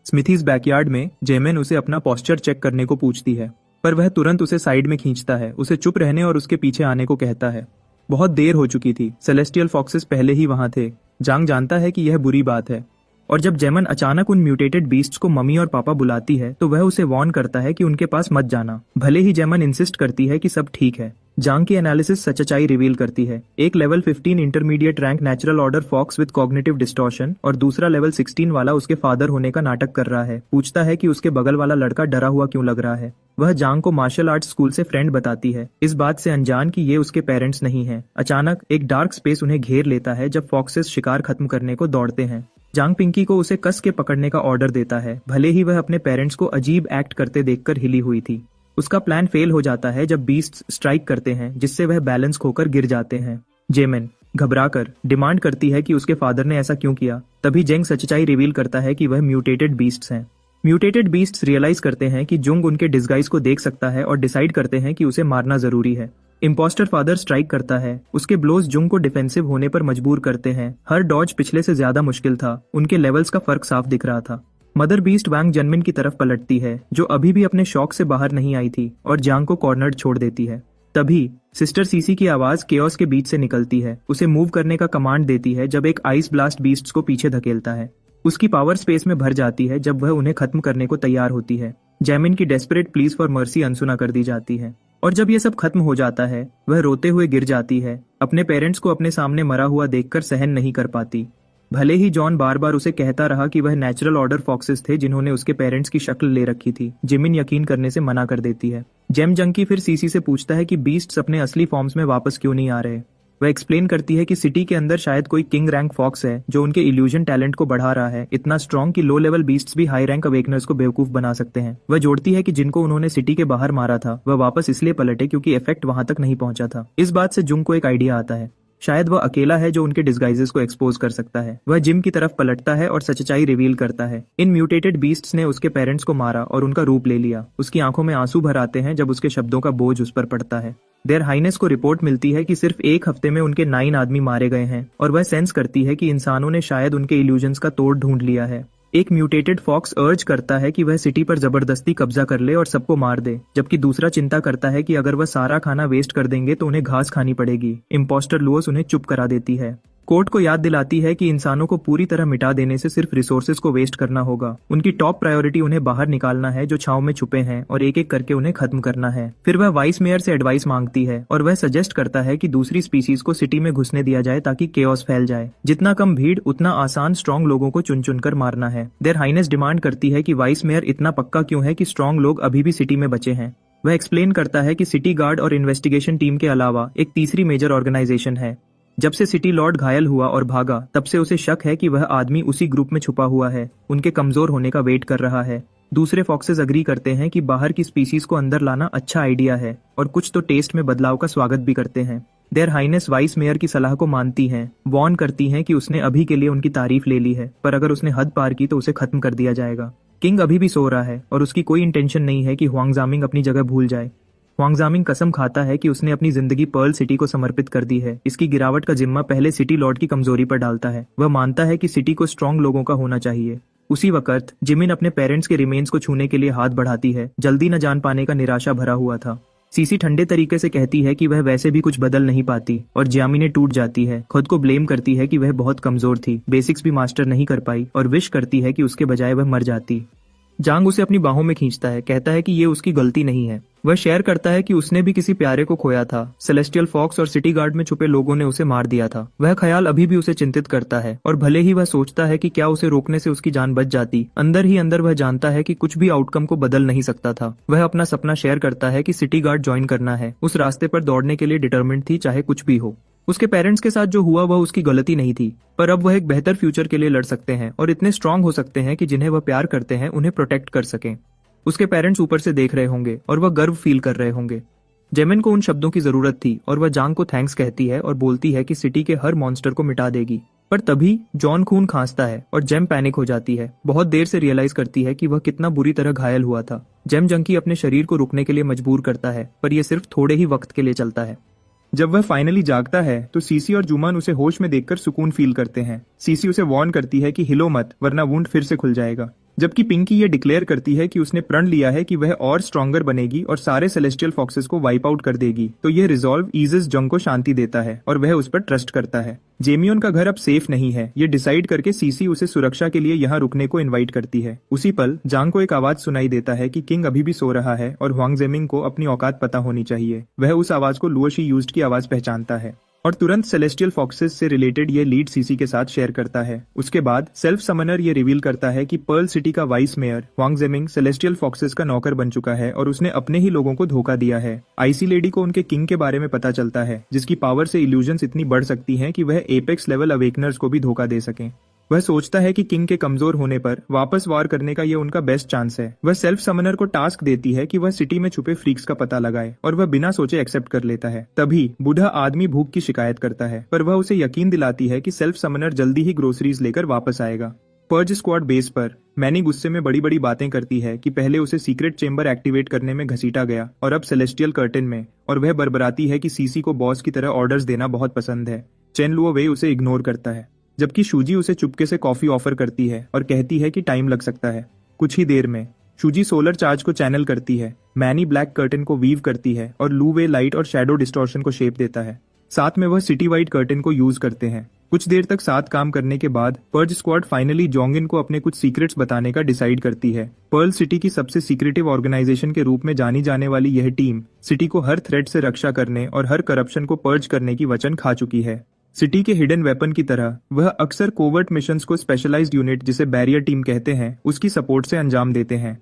स्मिथीज बैकयार्ड में जेमेन उसे अपना पोस्चर चेक करने को पूछती है, पर वह तुरंत उसे साइड में खींचता है, उसे चुप रहने और उसके पीछे आने को कहता है। बहुत देर हो चुकी थी, सेलेस्टियल फॉक्सेस पहले ही वहां थे। जांग जानता है कि यह बुरी बात है, और जब जेमन अचानक उन म्यूटेटेड बीस्ट्स को मम्मी और पापा बुलाती है तो वह उसे वार्न करता है कि उनके पास मत जाना। भले ही जेमन इंसिस्ट करती है कि सब ठीक है। जांग की एनालिसिस सच्चाई रिवील करती है। एक level 15 intermediate rank natural order fox with cognitive distortion और दूसरा लेवल 16 वाला उसके फादर होने का नाटक कर रहा है। पूछता है कि उसके बगल वाला लड़का डरा हुआ क्यों लग रहा है। वह जांग को मार्शल आर्ट्स स्कूल से फ्रेंड बताती है, इस बात से अनजान कि ये उसके पेरेंट्स नहीं हैं। अचानक एक डार्क स्पेस उन्हें घेर लेता है जब फॉक्सेस शिकार खत्म करने को दौड़ते हैं। जांग पिंकी को उसे कस के पकड़ने का ऑर्डर देता है, भले ही वह अपने पेरेंट्स को अजीब एक्ट करते देखकर हिली हुई थी। उसका प्लान फेल हो जाता है जब बीस्ट्स स्ट्राइक करते हैं, जिससे वह बैलेंस खोकर गिर जाते हैं। जेमिन घबराकर डिमांड करती है कि उसके फादर ने ऐसा क्यों किया। तभी जेंग सच्चाई रिवील करता है कि वह म्यूटेटेड बीस्ट्स हैं। म्यूटेटेड बीस्ट्स रियलाइज करते हैं कि जुंग उनके डिस्गाइज को देख सकता है और डिसाइड करते हैं कि उसे मारना जरूरी है। इम्पोस्टर फादर स्ट्राइक करता है। उसके ब्लोज जुंग को डिफेंसिव होने पर मजबूर करते हैं। हर डॉज पिछले से ज्यादा मुश्किल था। उनके लेवल्स का फर्क साफ दिख रहा था। मदर बीस्ट वांग जनमिन की तरफ पलटती है, जो अभी भी अपने शौक से बाहर नहीं आई थी, और जांग को कॉर्नर्ड छोड़ देती है। तभी सिस्टर सीसी की आवाज केओस के बीच से निकलती है, उसे मूव करने का कमांड देती है जब एक आइस ब्लास्ट बीस्ट्स को पीछे धकेलता है। उसकी पावर स्पेस में भर जाती है जब वह उन्हें खत्म करने को तैयार होती है। जैमिन की डेस्परेट प्लीज फॉर मर्सी अनसुना कर दी जाती है, और जब यह सब खत्म हो जाता है वह रोते हुए गिर जाती है। अपने पेरेंट्स को अपने सामने मरा हुआ देखकर सहन नहीं कर पाती। भले ही जॉन बार बार उसे कहता रहा कि वह नेचुरल ऑर्डर फॉक्सेस थे जिन्होंने उसके पेरेंट्स की शक्ल ले रखी थी, जिमिन यकीन करने से मना कर देती है। जेम जंकी फिर सीसी से पूछता है कि बीस्ट्स अपने असली फॉर्म्स में वापस क्यों नहीं आ रहे। वह एक्सप्लेन करती है कि सिटी के अंदर शायद कोई किंग रैंक फॉक्स है जो उनके इल्यूजन टैलेंट को बढ़ा रहा है, इतना स्ट्रॉन्ग कि लो लेवल बीस्ट्स भी हाई रैंक अवेकनर्स को बेवकूफ बना सकते हैं। वह जोड़ती है कि जिनको उन्होंने सिटी के बाहर मारा था वह वापस इसलिए पलटे क्योंकि इफेक्ट वहां तक नहीं पहुंचा था। इस बात से जुंग को एक आइडिया आता है, शायद वह अकेला है जो उनके डिस्गाइजेस को एक्सपोज कर सकता है। वह जिम की तरफ पलटता है और सच्चाई रिवील करता है। इन म्यूटेटेड बीस्ट्स ने उसके पेरेंट्स को मारा और उनका रूप ले लिया। उसकी आंखों में आंसू भर आते हैं जब उसके शब्दों का बोझ उस पर पड़ता है। देयर हाइनेस को रिपोर्ट मिलती है कि सिर्फ एक हफ्ते में उनके 9 आदमी मारे गए हैं, और वह सेंस करती है कि इंसानों ने शायद उनके इल्यूजन्स का तोड़ ढूंढ लिया है। एक म्यूटेटेड फॉक्स अर्ज करता है कि वह सिटी पर जबरदस्ती कब्जा कर ले और सबको मार दे, जबकि दूसरा चिंता करता है कि अगर वह सारा खाना वेस्ट कर देंगे तो उन्हें घास खानी पड़ेगी। इम्पोस्टर लुओस उन्हें चुप करा देती है। कोर्ट को याद दिलाती है कि इंसानों को पूरी तरह मिटा देने से सिर्फ रिसोर्सेज को वेस्ट करना होगा। उनकी टॉप प्रायोरिटी उन्हें बाहर निकालना है जो छाव में छुपे हैं, और एक एक करके उन्हें खत्म करना है। फिर वह वाइस मेयर से एडवाइस मांगती है और वह सजेस्ट करता है कि दूसरी स्पीसीज को सिटी में घुसने दिया जाए ताकि केओस फैल जाए। जितना कम भीड़ उतना आसान स्ट्रॉन्ग लोगों को चुन चुनकर मारना है। देयर हाइनेस डिमांड करती है कि वाइस मेयर इतना पक्का क्यों है कि स्ट्रॉन्ग लोग अभी भी सिटी में बचे हैं। वह एक्सप्लेन करता है कि सिटी गार्ड और इन्वेस्टिगेशन टीम के अलावा एक तीसरी मेजर ऑर्गेनाइजेशन है। जब से सिटी लॉर्ड घायल हुआ और भागा, तब से उसे शक है कि वह आदमी उसी ग्रुप में छुपा हुआ है, उनके कमजोर होने का वेट कर रहा है। दूसरे फॉक्सेस अग्री करते हैं कि बाहर की स्पीसीज को अंदर लाना अच्छा आइडिया है, और कुछ तो टेस्ट में बदलाव का स्वागत भी करते हैं। देयर हाइनेस वाइस मेयर की सलाह को मानती हैं, वार्न करती हैं कि उसने अभी के लिए उनकी तारीफ ले ली है, पर अगर उसने हद पार की तो उसे खत्म कर दिया जाएगा। किंग अभी भी सो रहा है और उसकी कोई इंटेंशन नहीं है कि हुआंग जामिंग अपनी जगह भूल जाए। हुआंग जामिंग कसम खाता है कि उसने अपनी जिंदगी पर्ल सिटी को समर्पित कर दी है। इसकी गिरावट का जिम्मा पहले सिटी लॉर्ड की कमजोरी पर डालता है। वह मानता है कि सिटी को स्ट्रॉन्ग लोगों का होना चाहिए। उसी वक्त जिमिन अपने पेरेंट्स के रिमेन्स को छूने के लिए हाथ बढ़ाती है। जल्दी न जान पाने का निराशा भरा हुआ था। सीसी ठंडे तरीके से कहती है कि वह वैसे भी कुछ बदल नहीं पाती, और जियामिने टूट जाती है। खुद को ब्लेम करती है कि वह बहुत कमजोर थी, बेसिक्स भी मास्टर नहीं कर पाई, और विश करती है कि उसके बजाय वह मर जाती। जांग उसे अपनी बाहों में खींचता है, कहता है कि ये उसकी गलती नहीं है। वह शेयर करता है कि उसने भी किसी प्यारे को खोया था। सेलेस्टियल फॉक्स और सिटी गार्ड में छुपे लोगों ने उसे मार दिया था। वह ख्याल अभी भी उसे चिंतित करता है, और भले ही वह सोचता है कि क्या उसे रोकने से उसकी जान बच जाती, अंदर ही अंदर वह जानता है कि कुछ भी आउटकम को बदल नहीं सकता था। वह अपना सपना शेयर करता है कि सिटी गार्ड ज्वाइन करना है। उस रास्ते पर दौड़ने के लिए डिटरमिन्ड थी, चाहे कुछ भी हो। उसके पेरेंट्स के साथ जो हुआ वह उसकी गलती नहीं थी, पर अब वह एक बेहतर फ्यूचर के लिए लड़ सकते हैं और इतने स्ट्रांग हो सकते हैं कि जिन्हें वह प्यार करते हैं उन्हें प्रोटेक्ट कर सकें। उसके पेरेंट्स ऊपर से देख रहे होंगे और वह गर्व फील कर रहे होंगे। जेमिन को उन शब्दों की जरूरत थी, और वह जांग को थैंक्स कहती है और बोलती है कि सिटी के हर मॉन्स्टर को मिटा देगी। पर तभी जॉन खून खांसता है और जेम पैनिक हो जाती है। बहुत देर से रियलाइज करती है कि वह कितना बुरी तरह घायल हुआ था। जेम जंकी अपने शरीर को रुकने के लिए मजबूर करता है, पर यह सिर्फ थोड़े ही वक्त के लिए चलता है। जब वह फाइनली जागता है तो सीसी और जुमान उसे होश में देखकर सुकून फील करते हैं। सीसी उसे वार्न करती है कि हिलो मत, वरना वुंड फिर से खुल जाएगा। जबकि पिंकी ये डिक्लेयर करती है कि उसने प्रण लिया है कि वह और स्ट्रॉन्गर बनेगी और सारे सेलेस्टियल फॉक्सेस को वाइप आउट कर देगी। तो यह रिजॉल्व ईजिस जंग को शांति देता है और वह उस पर ट्रस्ट करता है। जेमियोन का घर अब सेफ नहीं है, ये डिसाइड करके सीसी उसे सुरक्षा के लिए यहाँ रुकने को इनवाइट करती है। उसी पल जांग को एक आवाज सुनाई देता है कि किंग अभी भी सो रहा है और हुआंग जेमिंग को अपनी औकात पता होनी चाहिए। वह उस आवाज को लुओशी यूज्ड की आवाज पहचानता है और तुरंत सेलेस्टियल फॉक्सेस से रिलेटेड ये लीड सीसी के साथ शेयर करता है। उसके बाद सेल्फ समनर ये रिवील करता है कि पर्ल सिटी का vice mayor Huang जेमिंग celestial foxes का नौकर बन चुका है और उसने अपने ही लोगों को धोखा दिया है। आईसी लेडी को उनके किंग के बारे में पता चलता है, जिसकी पावर से इल्यूजन्स इतनी बढ़ सकती हैं कि वह एपेक्स लेवल अवेकनर्स को भी धोखा दे सकें। वह सोचता है कि किंग के कमजोर होने पर वापस वार करने का यह उनका बेस्ट चांस है। वह सेल्फ समनर को टास्क देती है कि वह सिटी में छुपे फ्रीक्स का पता लगाए और वह बिना सोचे एक्सेप्ट कर लेता है। तभी बूढ़ा आदमी भूख की शिकायत करता है, पर वह उसे यकीन दिलाती है कि सेल्फ समनर जल्दी ही ग्रोसरीज लेकर वापस आएगा। पर्ज स्क्वाड बेस पर मैनी गुस्से में बड़ी बड़ी बातें करती है कि पहले उसे सीक्रेट चेंबर एक्टिवेट करने में घसीटा गया और अब सेलेस्टियल कर्टेन में, और वह बरबराती है कि सीसी को बॉस की तरह ऑर्डर्स देना बहुत पसंद है। चेन लुओ वे उसे इग्नोर करता है, जबकि शूजी उसे चुपके से कॉफी ऑफर करती है और कहती है कि टाइम लग सकता है। कुछ ही देर में शूजी सोलर चार्ज को चैनल करती है, मैनी ब्लैक कर्टेन को वीव करती है और लू वे लाइट और शैडो डिस्टॉर्शन को शेप देता है। साथ में वह सिटी वाइड कर्टेन को यूज करते हैं। कुछ देर तक साथ काम करने के बाद पर्ज स्क्वाड फाइनली जोंगिन को अपने कुछ सीक्रेट्स बताने का डिसाइड करती है। पर्ल सिटी की सबसे सीक्रेटिव ऑर्गेनाइजेशन के रूप में जानी जाने वाली यह टीम सिटी को हर थ्रेट से रक्षा करने और हर करप्शन को पर्ज करने की वचन खा चुकी है। सिटी के हिडन वेपन की तरह वह अक्सर कोवर्ट मिशंस को स्पेशलाइज्ड यूनिट, जिसे बैरियर टीम कहते हैं, उसकी सपोर्ट से अंजाम देते हैं।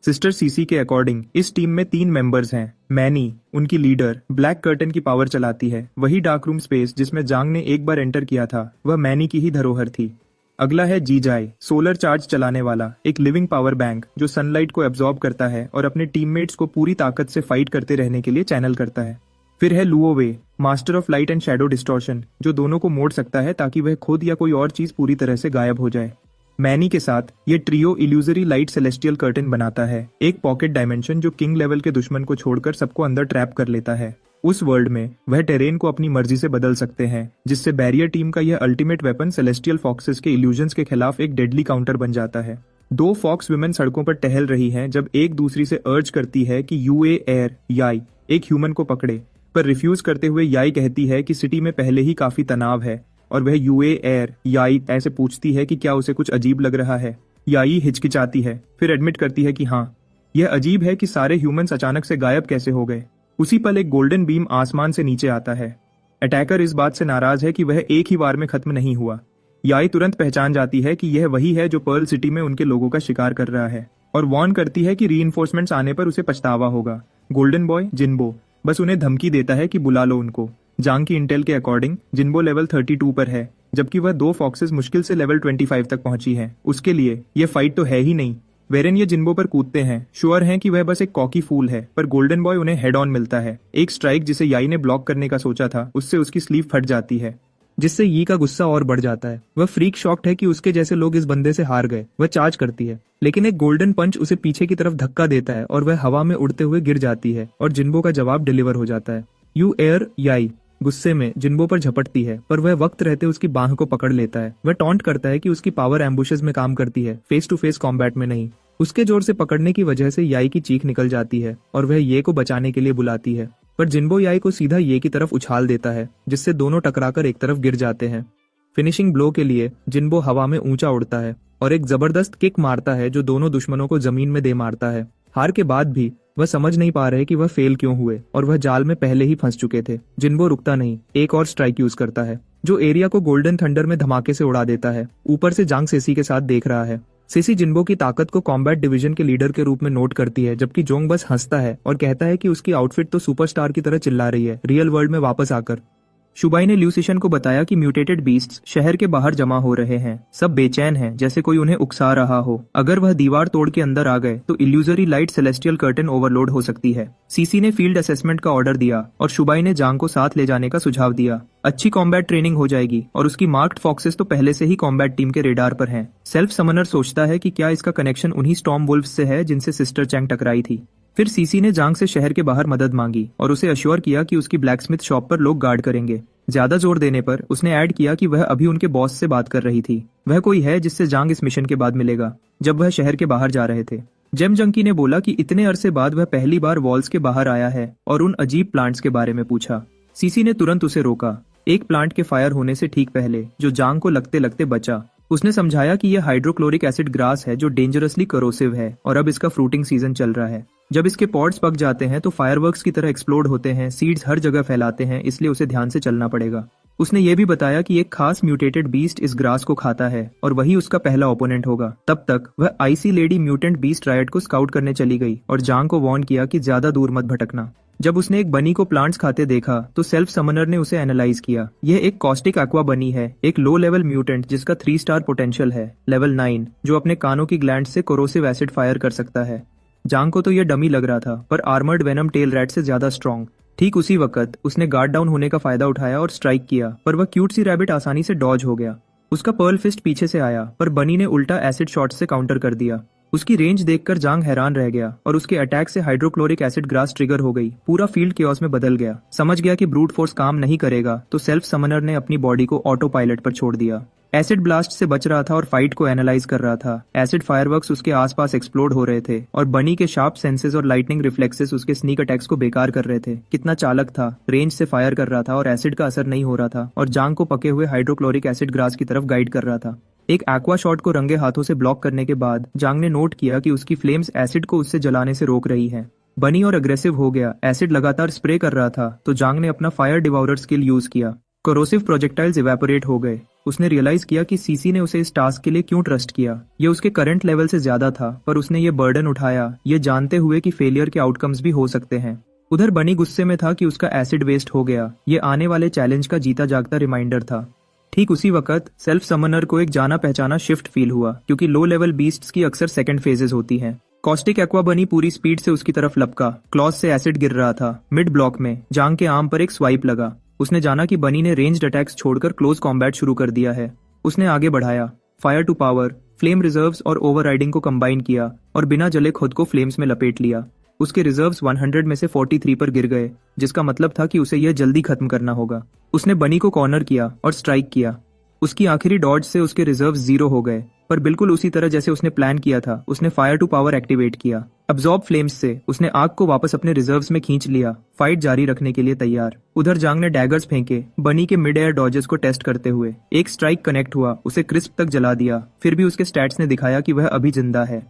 सिस्टर सीसी के अकॉर्डिंग इस टीम में 3 मेंबर्स हैं। मैनी, उनकी लीडर, ब्लैक कर्टन की पावर चलाती है। वही डार्क रूम स्पेस जिसमें जांग ने एक बार एंटर किया था, वह मैनी की ही धरोहर थी। अगला है जीजाई, सोलर चार्ज चलाने वाला एक लिविंग पावर बैंक जो सनलाइट को एब्जॉर्ब करता है और अपने टीममेट्स को पूरी ताकत से फाइट करते रहने के लिए चैनल करता है। फिर है Luo way, master of light and shadow distortion, जो दोनों को मोड़ सकता है ताकि वह खुद या कोई और चीज पूरी तरह से गायब हो जाए। मैनी के साथ ये trio illusory light celestial curtain बनाता है, एक पॉकेट डायमेंशन जो किंग लेवल के दुश्मन को छोड़कर सबको अंदर ट्रैप कर लेता है। उस वर्ल्ड में वह टेरेन को अपनी मर्जी से बदल सकते हैं, जिससे बैरियर टीम का यह अल्टीमेट वेपन सेलेस्टियल फॉक्सेस के इल्यूजन्स के खिलाफ एक डेडली काउंटर बन जाता है। 2 फॉक्स वुमेन सड़कों पर टहल रही हैं जब एक दूसरी से अर्ज करती है कि यूए एयर याई एक ह्यूमन को पकड़े, पर रिफ्यूज करते हुए याई कहती है कि सिटी में पहले ही काफी तनाव है, और वह यूए एयर याई ऐसे पूछती है कि क्या उसे कुछ अजीब लग रहा है। याई हिचकिचाती है, फिर एडमिट करती है कि हाँ, यह अजीब है कि सारे ह्यूमंस अचानक से गायब कैसे हो गए। उसी पल एक गोल्डन बीम आसमान से नीचे आता है। अटैकर इस बात से नाराज है कि वह एक ही बार में खत्म नहीं हुआ। याई तुरंत पहचान जाती है कि यह वही है जो पर्ल सिटी में उनके लोगों का शिकार कर रहा है, और वार्न करती है कि रीइंफोर्समेंट्स आने पर उसे पछतावा होगा। गोल्डन बॉय जिन्बो बस उन्हें धमकी देता है कि बुला लो उनको। जांग की इंटेल के अकॉर्डिंग जिन्बो लेवल 32 पर है, जबकि वह 2 फॉक्सेस मुश्किल से लेवल 25 तक पहुंची हैं। उसके लिए यह फाइट तो है ही नहीं। वेरेन ये जिन्बो पर कूदते हैं, श्योर हैं कि वह बस एक कॉकी फूल है, पर गोल्डन बॉय उन्हें हेड ऑन मिलता है। एक स्ट्राइक जिसे याई ने ब्लॉक करने का सोचा था, उससे उसकी स्लीव फट जाती है, जिससे यी का गुस्सा और बढ़ जाता है। वह फ्रीक शॉक्ड है कि उसके जैसे लोग इस बंदे से हार गए। वह चार्ज करती है, लेकिन एक गोल्डन पंच उसे पीछे की तरफ धक्का देता है और वह हवा में उड़ते हुए गिर जाती है, और जिन्बो का जवाब डिलीवर हो जाता है। यू एयर याई गुस्से में जिन्बो पर झपटती है, पर वह वक्त रहते उसकी बांह को पकड़ लेता है। वह टॉन्ट करता है कि उसकी पावर एम्बुशेस में काम करती है, फेस टू फेस कॉम्बैट में नहीं। उसके जोर से पकड़ने की वजह से याई की चीख निकल जाती है और वह ये को बचाने के लिए बुलाती है, पर जिन्बो याई को सीधा ये की तरफ उछाल देता है, जिससे दोनों टकराकर एक तरफ गिर जाते हैं। फिनिशिंग ब्लो के लिए जिन्बो हवा में ऊंचा उड़ता है और एक जबरदस्त किक मारता है जो दोनों दुश्मनों को जमीन में दे मारता है। हार के बाद भी वह समझ नहीं पा रहे कि वह फेल क्यों हुए, और वह जाल में पहले ही फंस चुके थे। जिन्बो रुकता नहीं, एक और स्ट्राइक यूज करता है जो एरिया को गोल्डन थंडर में धमाके से उड़ा देता है। ऊपर से जांग सेसी के साथ देख रहा है। सेसी जिन्बो की ताकत को कॉम्बैट डिवीजन के लीडर के रूप में नोट करती है, जबकि जोंग बस हंसता है और कहता है कि उसकी आउटफिट तो सुपरस्टार की तरह चिल्ला रही है रियल वर्ल्ड में वापस आकर। शुबाई ने ल्यूसिशन को बताया कि म्यूटेटेड बीस्ट्स शहर के बाहर जमा हो रहे हैं। सब बेचैन हैं, जैसे कोई उन्हें उकसा रहा हो। अगर वह दीवार तोड़ के अंदर आ गए तो illusory light celestial curtain overload हो सकती है। सीसी ने फील्ड असेसमेंट का ऑर्डर दिया और शुबाई ने जांग को साथ ले जाने का सुझाव दिया। अच्छी कॉम्बैट ट्रेनिंग हो जाएगी, और उसकी मार्क्ड फॉक्सेस तो पहले से ही कॉम्बैट टीम के रेडार पर हैं। सेल्फ समनर सोचता है कि क्या इसका कनेक्शन उन्हीं स्टॉर्म वुल्फ्स से है जिनसे सिस्टर चैंग टकराई थी। फिर सीसी ने जांग से शहर के बाहर मदद मांगी और उसे अश्योर किया कि उसकी ब्लैकस्मिथ शॉप पर लोग गार्ड करेंगे। ज्यादा जोर देने पर उसने ऐड किया कि वह अभी उनके बॉस से बात कर रही थी। वह कोई है जिससे जांग इस मिशन के बाद मिलेगा। जब वह शहर के बाहर जा रहे थे, जेम जंकी ने बोला कि इतने अरसे बाद वह पहली बार वॉल्स के बाहर आया है और उन अजीब प्लांट्स के बारे में पूछा। सीसी ने तुरंत उसे रोका, एक प्लांट के फायर होने से ठीक पहले जो जांग को लगते लगते बचा। उसने समझाया कि यह हाइड्रोक्लोरिक एसिड ग्रास है जो डेंजरसली करोसिव है और अब इसका फ्रूटिंग सीजन चल रहा है। जब इसके पॉड्स पक जाते हैं तो फायरवर्क्स की तरह एक्सप्लोड होते हैं, सीड्स हर जगह फैलाते हैं, इसलिए उसे ध्यान से चलना पड़ेगा। उसने ये भी बताया कि एक खास म्यूटेटेड बीस्ट इस ग्रास को खाता है और वही उसका पहला ओपोनेंट होगा। तब तक वह icy lady mutant beast riot को स्काउट करने चली गई और जांग को वार्न किया कि ज्यादा दूर मत भटकना। जब उसने एक बनी को प्लांट्स खाते देखा तो सेल्फ समनर ने उसे एनालाइज किया। यह एक कॉस्टिक एक्वा बनी है, एक लो लेवल म्यूटेंट जिसका 3 स्टार पोटेंशियल है, लेवल 9, जो अपने कानों की ग्लैंड से कोरोसिव एसिड फायर कर सकता है। जांग को तो यह डमी लग रहा था, पर आर्मर्ड वेनम टेल रैट से ज्यादा स्ट्रॉन्ग। ठीक उसी वक्त उसने गार्ड डाउन होने का फायदा उठाया और स्ट्राइक किया, पर वह क्यूट सी रैबिट आसानी से डॉज हो गया। उसका पर्ल फिस्ट पीछे से आया, पर बनी ने उल्टा एसिड शॉट से काउंटर कर दिया। उसकी रेंज देखकर जांग हैरान रह गया और उसके अटैक से हाइड्रोक्लोरिक एसिड ग्रास ट्रिगर हो गई। पूरा फील्ड केओस में बदल गया। समझ गया कि ब्रूट फोर्स काम नहीं करेगा तो सेल्फ समनर ने अपनी बॉडी को ऑटो पायलट पर छोड़ दिया। एसिड ब्लास्ट से बच रहा था और फाइट को एनालाइज कर रहा था। एसिड फायरवर्क्स उसके आसपास एक्सप्लोड हो रहे थे और बनी के शार्प सेंसेस और लाइटनिंग रिफ्लेक्सेस उसके स्नीक अटैक्स को बेकार कर रहे थे। कितना चालक था, रेंज से फायर कर रहा था और एसिड का असर नहीं हो रहा था और जांग को पके हुए हाइड्रोक्लोरिक एसिड ग्रास की तरफ गाइड कर रहा था। एक एक्वा शॉट को रंगे हाथों से ब्लॉक करने के बाद जांग ने नोट किया कि उसकी फ्लेम्स एसिड को उससे जलाने से रोक रही है। बनी और अग्रेसिव हो गया। एसिड लगातार स्प्रे कर रहा था तो जांग ने अपना फायर डिवाउरर स्किल यूज किया। कोरोसिव प्रोजेक्टाइल्स इवेपोरेट हो गए। उसने रियलाइज किया कि सीसी ने उसे इस टास्क के लिए क्यों ट्रस्ट किया। ये उसके करंट लेवल से ज्यादा था, पर उसने ये बर्डन उठाया, ये जानते हुए कि फेलियर के आउटकम्स भी हो सकते हैं। उधर बनी गुस्से में था कि उसका एसिड वेस्ट हो गया। ये आने वाले चैलेंज का जीता जागता रिमाइंडर था। ठीक उसी वक्त सेल्फ समनर को एक जाना पहचाना शिफ्ट फील हुआ, क्योंकि लो लेवल बीस्ट्स की अक्सर सेकंड फेजेस होती हैं। कॉस्टिक एक्वा बनी पूरी स्पीड से उसकी तरफ लपका। क्लॉज से एसिड गिर रहा था। मिड ब्लॉक में जांग के आर्म पर एक स्वाइप लगा। उसने जाना कि बनी ने रेंज्ड अटैक्स छोड़कर क्लोज कॉम्बैट शुरू कर दिया है। उसने आगे बढ़ाया, fire to power, flame reserves और ओवरराइडिंग को कंबाइन किया और बिना जले खुद को फ्लेम्स में लपेट लिया। उसके रिजर्व्स 100 में से 43 पर गिर गए, जिसका मतलब था कि उसे यह जल्दी खत्म करना होगा। उसने बनी को कॉर्नर किया और स्ट्राइक किया। उसकी आखिरी डॉज से उसके रिजर्व्स 0 हो गए, पर बिल्कुल उसी तरह जैसे उसने प्लान किया था उसने फायर टू पावर एक्टिवेट किया। अब्जॉर्ब फ्लेम्स से उसने आग को वापस अपने रिजर्व्स में खींच लिया, फाइट जारी रखने के लिए तैयार। उधर जांग ने डैगर्स फेंके, बनी के मिड एयर डॉजेस को टेस्ट करते हुए। एक स्ट्राइक कनेक्ट हुआ, उसे क्रिस्प तक जला दिया। फिर भी उसके स्टैट्स ने दिखाया कि वह अभी जिंदा है।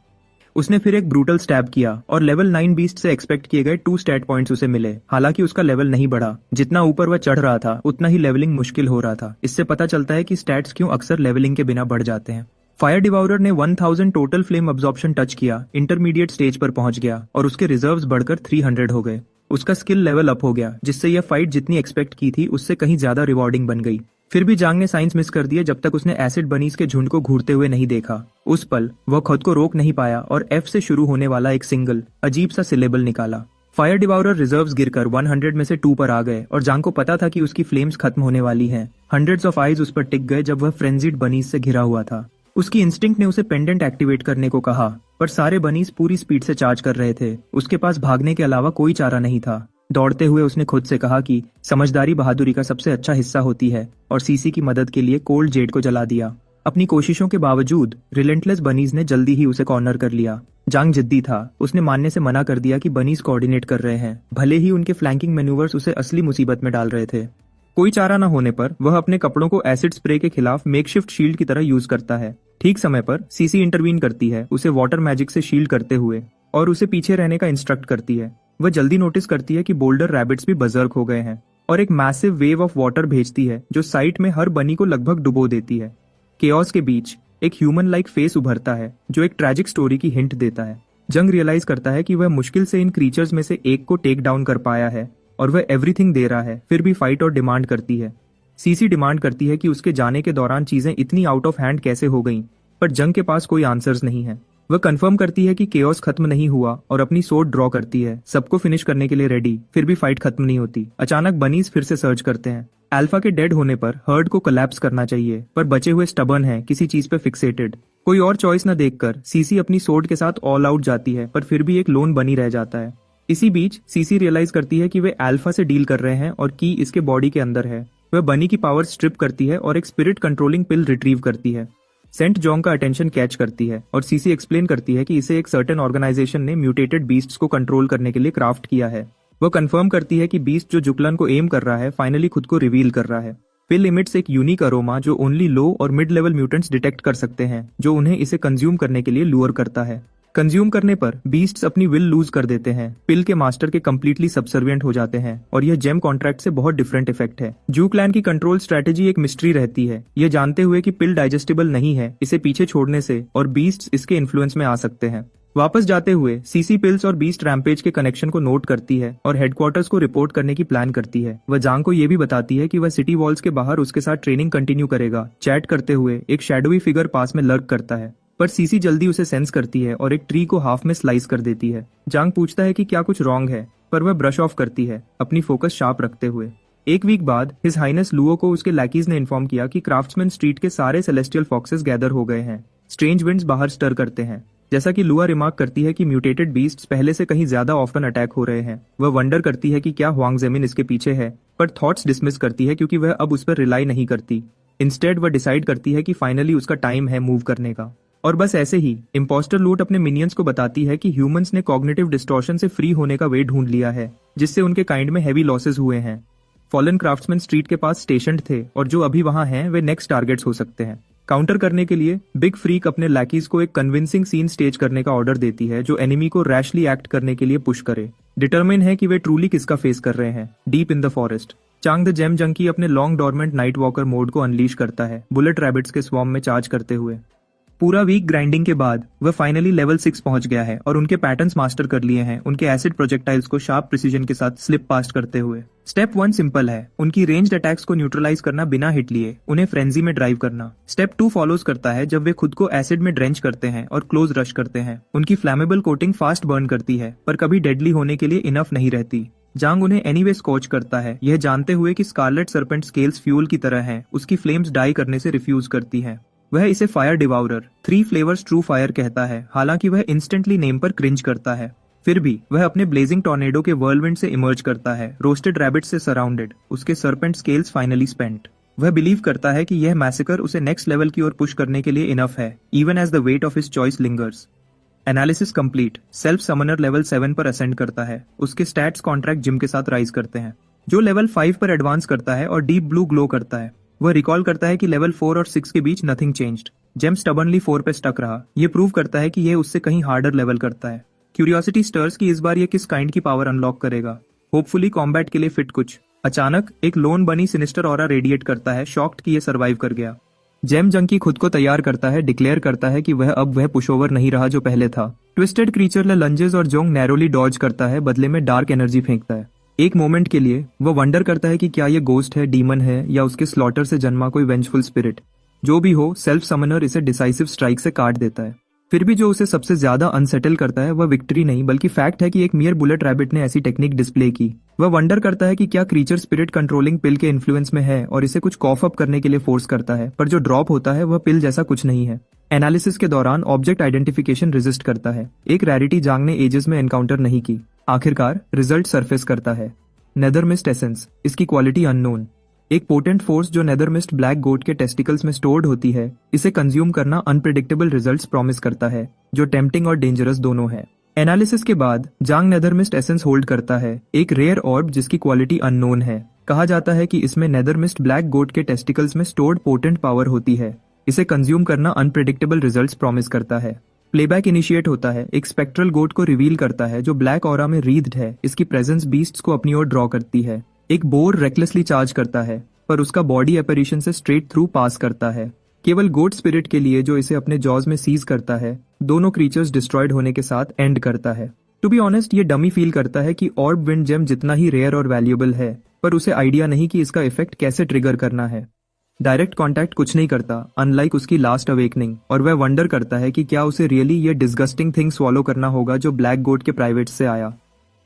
उसने फिर एक ब्रूटल स्टैब किया और लेवल 9 बीस्ट से एक्सपेक्ट किए गए 2 स्टैट पॉइंट्स उसे मिले। हालांकि उसका लेवल नहीं बढ़ा। जितना ऊपर वह चढ़ रहा था उतना ही लेवलिंग मुश्किल हो रहा था। इससे पता चलता है कि स्टैट्स क्यों अक्सर लेवलिंग के बिना बढ़ जाते हैं। फायर डिवाउरर ने 1000 टोटल फ्लेम अब्जॉर्प्शन टच किया, इंटरमीडिएट स्टेज पर पहुंच गया और उसके रिजर्व्स बढ़कर 300 हो गए। उसका स्किल लेवल अप हो गया, जिससे यह फाइट जितनी एक्सपेक्ट की थी उससे कहीं ज्यादा रिवॉर्डिंग बन गई। फिर भी जांग ने साइंस मिस कर दिए जब तक उसने एसिड बनीज के झुंड को घूरते हुए नहीं देखा। उस पल वह खुद को रोक नहीं पाया और एफ से शुरू होने वाला एक सिंगल अजीब सा सिलेबल निकाला। फायर डिवाउरर रिजर्व्स गिरकर 100 में से 2 पर आ गए और जांग को पता था कि उसकी फ्लेम्स खत्म होने वाली हैं। हंड्रेड्स ऑफ आईज उस पर टिक गए जब वह फ्रेंजीड बनीज से घिरा हुआ था। उसकी इंस्टिंक्ट ने उसे पेंडेंट एक्टिवेट करने को कहा, पर सारे बनीज पूरी स्पीड से चार्ज कर रहे थे। उसके पास भागने के अलावा कोई चारा नहीं था। दौड़ते हुए उसने खुद से कहा कि समझदारी बहादुरी का सबसे अच्छा हिस्सा होती है और सीसी की मदद के लिए कोल्ड जेड को जला दिया। अपनी कोशिशों के बावजूद रिलेंटलेस बनीज ने जल्दी ही उसे कॉर्नर कर लिया। जांग जिद्दी था। उसने मानने से मना कर दिया कि बनीज कोऑर्डिनेट कर रहे हैं, भले ही उनके फ्लैंकिंग मैन्यूवर्स उसे असली मुसीबत में डाल रहे थे। कोई चारा न होने पर वह अपने कपड़ों को एसिड स्प्रे के खिलाफ मेकशिफ्ट शील्ड की तरह यूज करता है। ठीक समय पर सीसी इंटरवीन करती है, उसे वाटर मैजिक से शील्ड करते हुए, और उसे पीछे रहने का इंस्ट्रक्ट करती है। वह जल्दी नोटिस करती है कि बोल्डर रैबिट्स भी बजर्क हो गए हैं और एक मैसिव वेव ऑफ वाटर भेजती है जो साइट में हर बनी को लगभग डुबो देती है। केओस के बीच एक ह्यूमन लाइक फेस उभरता है जो एक ट्रैजिक स्टोरी की हिंट देता है। जंग रियलाइज करता है कि वह मुश्किल से इन क्रीचर्स में से एक को टेक डाउन कर पाया है और वह एवरीथिंग दे रहा है, फिर भी फाइट और डिमांड करती है। सीसी डिमांड करती है कि उसके जाने के दौरान चीजें इतनी आउट ऑफ हैंड कैसे हो गईं, पर जंग के पास कोई आंसर्स नहीं है। वह कंफर्म करती है कि केओस खत्म नहीं हुआ और अपनी सोर्ड ड्रॉ करती है, सबको फिनिश करने के लिए रेडी। फिर भी फाइट खत्म नहीं होती। अचानक बनीज फिर से सर्च करते हैं। अल्फा के डेड होने पर हर्ड को कोलैप्स करना चाहिए, पर बचे हुए स्टबर्न हैं, किसी चीज पे फिक्सेटेड। कोई और चॉइस न देखकर सीसी अपनी सोर्ड के साथ ऑल आउट जाती है, पर फिर भी एक लोन बनी रह जाता है। इसी बीच सीसी रियलाइज करती है कि वे अल्फा से डील कर रहे हैं और की इसके बॉडी के अंदर है। वह बनी की पावर स्ट्रिप करती है और एक स्पिरिट कंट्रोलिंग पिल रिट्रीव करती है। सेंट जॉन्ग का अटेंशन कैच करती है और सीसी एक्सप्लेन करती है कि इसे एक सर्टेन ऑर्गेनाइजेशन ने म्यूटेटेड बीस्ट्स को कंट्रोल करने के लिए क्राफ्ट किया है। वह कंफर्म करती है कि बीस्ट जो जुकलन को एम कर रहा है फाइनली खुद को रिवील कर रहा है। पिल इमिट्स एक यूनिक अरोमा जो ओनली लो और मिड लेवल म्यूटेंट्स डिटेक्ट कर सकते हैं, जो उन्हें इसे कंज्यूम करने के लिए लूर करता है। कंज्यूम करने पर बीस्ट्स अपनी विल लूज कर देते हैं, पिल के मास्टर के कंप्लीटली सबसर्विएंट हो जाते हैं और यह जेम कॉन्ट्रैक्ट से बहुत डिफरेंट इफेक्ट है। जू क्लैन की कंट्रोल स्ट्रेटेजी एक मिस्ट्री रहती है, यह जानते हुए कि पिल डाइजेस्टिबल नहीं है, इसे पीछे छोड़ने से और बीस्ट्स इसके इन्फ्लुएंस में आ सकते हैं। वापस जाते हुए सीसी पिल्स और बीस्ट रैम्पेज के कनेक्शन को नोट करती है और हेडक्वार्टर्स को रिपोर्ट करने की प्लान करती है। वह जांग को यह भी बताती है कि वह सिटी वॉल्स के बाहर उसके साथ ट्रेनिंग कंटिन्यू करेगा। चैट करते हुए एक शैडोई फिगर पास में लर्क करता है, पर सीसी जल्दी उसे सेंस करती है और एक ट्री को हाफ में स्लाइस कर देती है। जांग पूछता है कि क्या कुछ रॉन्ग है, पर वह ब्रश ऑफ करती है, अपनी फोकस शार्प रखते हुए। एक वीक बाद हिज हाइनेस लुओ को उसके लैकीज ने इन्फॉर्म किया कि क्राफ्ट्समैन स्ट्रीट के सारे सेलेस्टियल फॉक्सेस गैदर हो गए हैं। स्ट्रेंज विंड्स बाहर स्टर करते हैं। जैसा कि लुआ रिमार्क करती है कि म्यूटेटेड बीस्ट्स पहले से कहीं ज्यादा ऑफन अटैक हो रहे हैं। वह वंडर करती है कि क्या हुआंग जेमिन इसके पीछे है, पर थॉट्स डिसमिस करती है क्योंकि वह अब उस पर रिलाई नहीं करती। इंस्टेड वह डिसाइड करती है कि फाइनली उसका टाइम है मूव करने का। और बस ऐसे ही इम्पोस्टर लूट अपने मिनियंस को बताती है कि ह्यूमंस ने कॉग्निटिव डिस्टॉर्शन से फ्री होने का वे ढूंढ लिया है, जिससे उनके काइंड में हैवी लॉसेस हुए हैं। फॉलन क्राफ्ट्समैन स्ट्रीट के पास स्टेशन्ड थे और जो अभी वहां हैं वे नेक्स्ट टारगेट्स हो सकते हैं। काउंटर करने के लिए बिग फ्रीक अपने लैकीज को एक कन्विंसिंग सीन स्टेज करने का ऑर्डर देती है जो एनिमी को रैशली एक्ट करने के लिए पुश करे। डिटरमिन है कि वे ट्रूली किसका फेस कर रहे हैं। Deep in the forest Chang the gem junkie अपने long dormant night walker mode को अनलीश करता है, बुलेट रैबिट्स के स्वॉर्म में चार्ज करते हुए। पूरा वीक ग्राइंडिंग के बाद वह फाइनली लेवल 6 पहुंच गया है और उनके पैटर्न्स मास्टर कर लिए हैं, उनके एसिड प्रोजेक्टाइल्स को शार्प प्रिसीजन के साथ स्लिप पास्ट करते हुए। स्टेप 1 सिंपल है, उनकी रेंज्ड अटैक्स को न्यूट्रलाइज करना बिना हिट लिए, उन्हें फ्रेंजी में ड्राइव करना। स्टेप 2 फॉलोज करता है जब वे खुद को एसिड में ड्रेंच करते हैं और क्लोज रश करते हैं। उनकी फ्लैमेबल कोटिंग फास्ट बर्न करती है, पर कभी डेडली होने के लिए इनफ नहीं रहती। जांग उन्हें एनीवे स्कॉच करता है, यह जानते हुए कि स्कारलेट सर्पेंट स्केल्स फ्यूल की तरह हैं, उसकी फ्लेम्स डाई करने से रिफ्यूज करती हैं। वह इसे फायर डिवाउरर 3 फ्लेवर्स ट्रू फायर कहता है, हालांकि वह इंस्टेंटली नेम पर क्रिंज करता है। फिर भी वह अपने ब्लेजिंग टॉर्नेडो के व्हर्लविंड से इमर्ज करता है, रोस्टेड रैबिट से सराउंडेड, उसके सर्पेंट स्केल्स फाइनली स्पेंट। वह बिलीव करता है कि यह मैसेकर उसे नेक्स्ट लेवल की ओर पुश करने के लिए इनफ है, even as the weight of his choice lingers. Analysis complete. Self summoner level 7 पर असेंड करता है, उसके स्टैट्स कॉन्ट्रैक्ट जिम के साथ राइज करते हैं, जो लेवल 5 पर एडवांस करता है और डीप ब्लू ग्लो करता है। वह रिकॉल करता है कि लेवल 4 और 6 के बीच नथिंग चेंज्ड। जेम स्टबर्नली 4 पे स्टक रहा। यह प्रूव करता है कि यह उससे कहीं हार्डर लेवल करता है। क्यूरियोसिटी स्टर्स कि इस बार यह किस काइंड की पावर अनलॉक करेगा, होपफुली कॉम्बैट के लिए फिट कुछ। अचानक एक लोन बनी सिनिस्टर ऑरा रेडिएट करता है, शॉक्ड कि यह सर्वाइव कर गया। जेम जंकी खुद को तैयार करता है, डिक्लेयर करता है कि वह अब वह पुशओवर नहीं रहा जो पहले था। ट्विस्टेड क्रीचर लंजेस और जोंग नैरोली डॉज करता है, बदले में डार्क एनर्जी फेंकता है। एक मोमेंट के लिए वह वंडर करता है कि क्या ये गोस्ट है, डीमन है, या उसके स्लॉटर से जन्मा कोई वेंजफुल स्पिरिट। जो भी हो, सेल्फ समनर इसे डिसाइसिव स्ट्राइक से काट देता है। फिर भी जो उसे सबसे ज्यादा अनसेटल करता है वह विक्ट्री नहीं बल्कि फैक्ट है कि एक मियर बुलेट रैबिट ने ऐसी टेक्निक डिस्प्ले की। वह वंडर करता है कि क्या क्रीचर स्पिरिट कंट्रोलिंग पिल के इन्फ्लुएंस में है और इसे कुछ कॉफ अप करने के लिए फोर्स करता है, पर जो ड्रॉप होता है वह पिल जैसा कुछ नहीं है। एनालिसिस के दौरान ऑब्जेक्ट आइडेंटिफिकेशन रेजिस्ट करता है, एक रैरिटी जांग ने एजेस में एनकाउंटर नहीं की। आखिरकार रिजल्ट सरफेस करता है। नेदरमिस्ट एसेंस, इसकी क्वालिटी अननोन। एक पोटेंट फोर्स जो नेदरमिस्ट ब्लैक गोट के टेस्टिकल्स में स्टोर्ड होती है, इसे कंज्यूम करना अनप्रेडिक्टेबल रिजल्ट्स प्रॉमिस करता है, जो टेम्पटिंग और डेंजरस दोनों है। एनालिसिस के बाद जांग नेदरमिस्ट एसेंस होल्ड करता है, एक रेयर ऑर्ब जिसकी क्वालिटी अननोन है। कहा जाता है कि इसमें नेदरमिस्ट ब्लैक गोट के टेस्टिकल्स में स्टोर्ड पोटेंट पावर होती है। इसे कंज्यूम करना अनप्रेडिक्टेबल रिजल्ट्स प्रॉमिस करता है। प्लेबैक इनिशिएट होता है, एक स्पेक्ट्रल गोट को रिवील करता है जो ब्लैक ऑरा में रीध्ड है। इसकी प्रेजेंस बीस्ट्स को अपनी ओर ड्रॉ करती है। एक बोर रेकलेसली चार्ज करता है, पर उसका बॉडी एपरेशन से स्ट्रेट थ्रू पास करता है। केवल गोट स्पिरिट के लिए जो इसे अपने जॉज में सीज करता है, दोनों क्रीचर्स डिस्ट्रॉयड होने के साथ एंड करता है। टू बी ऑनेस्ट, ये डमी फील करता है कि ऑर्ब विंड जेम जितना ही रेयर और वैल्यूएबल है, पर उसे आइडिया नहीं कि इसका इफेक्ट कैसे ट्रिगर करना है। डायरेक्ट कॉन्टैक्ट कुछ नहीं करता, अनलाइक उसकी लास्ट अवेकनिंग, और वह वंडर करता है कि क्या उसे रियली ये डिस्गस्टिंग थिंग स्वॉलो करना होगा जो ब्लैक गोट के प्राइवेट से आया।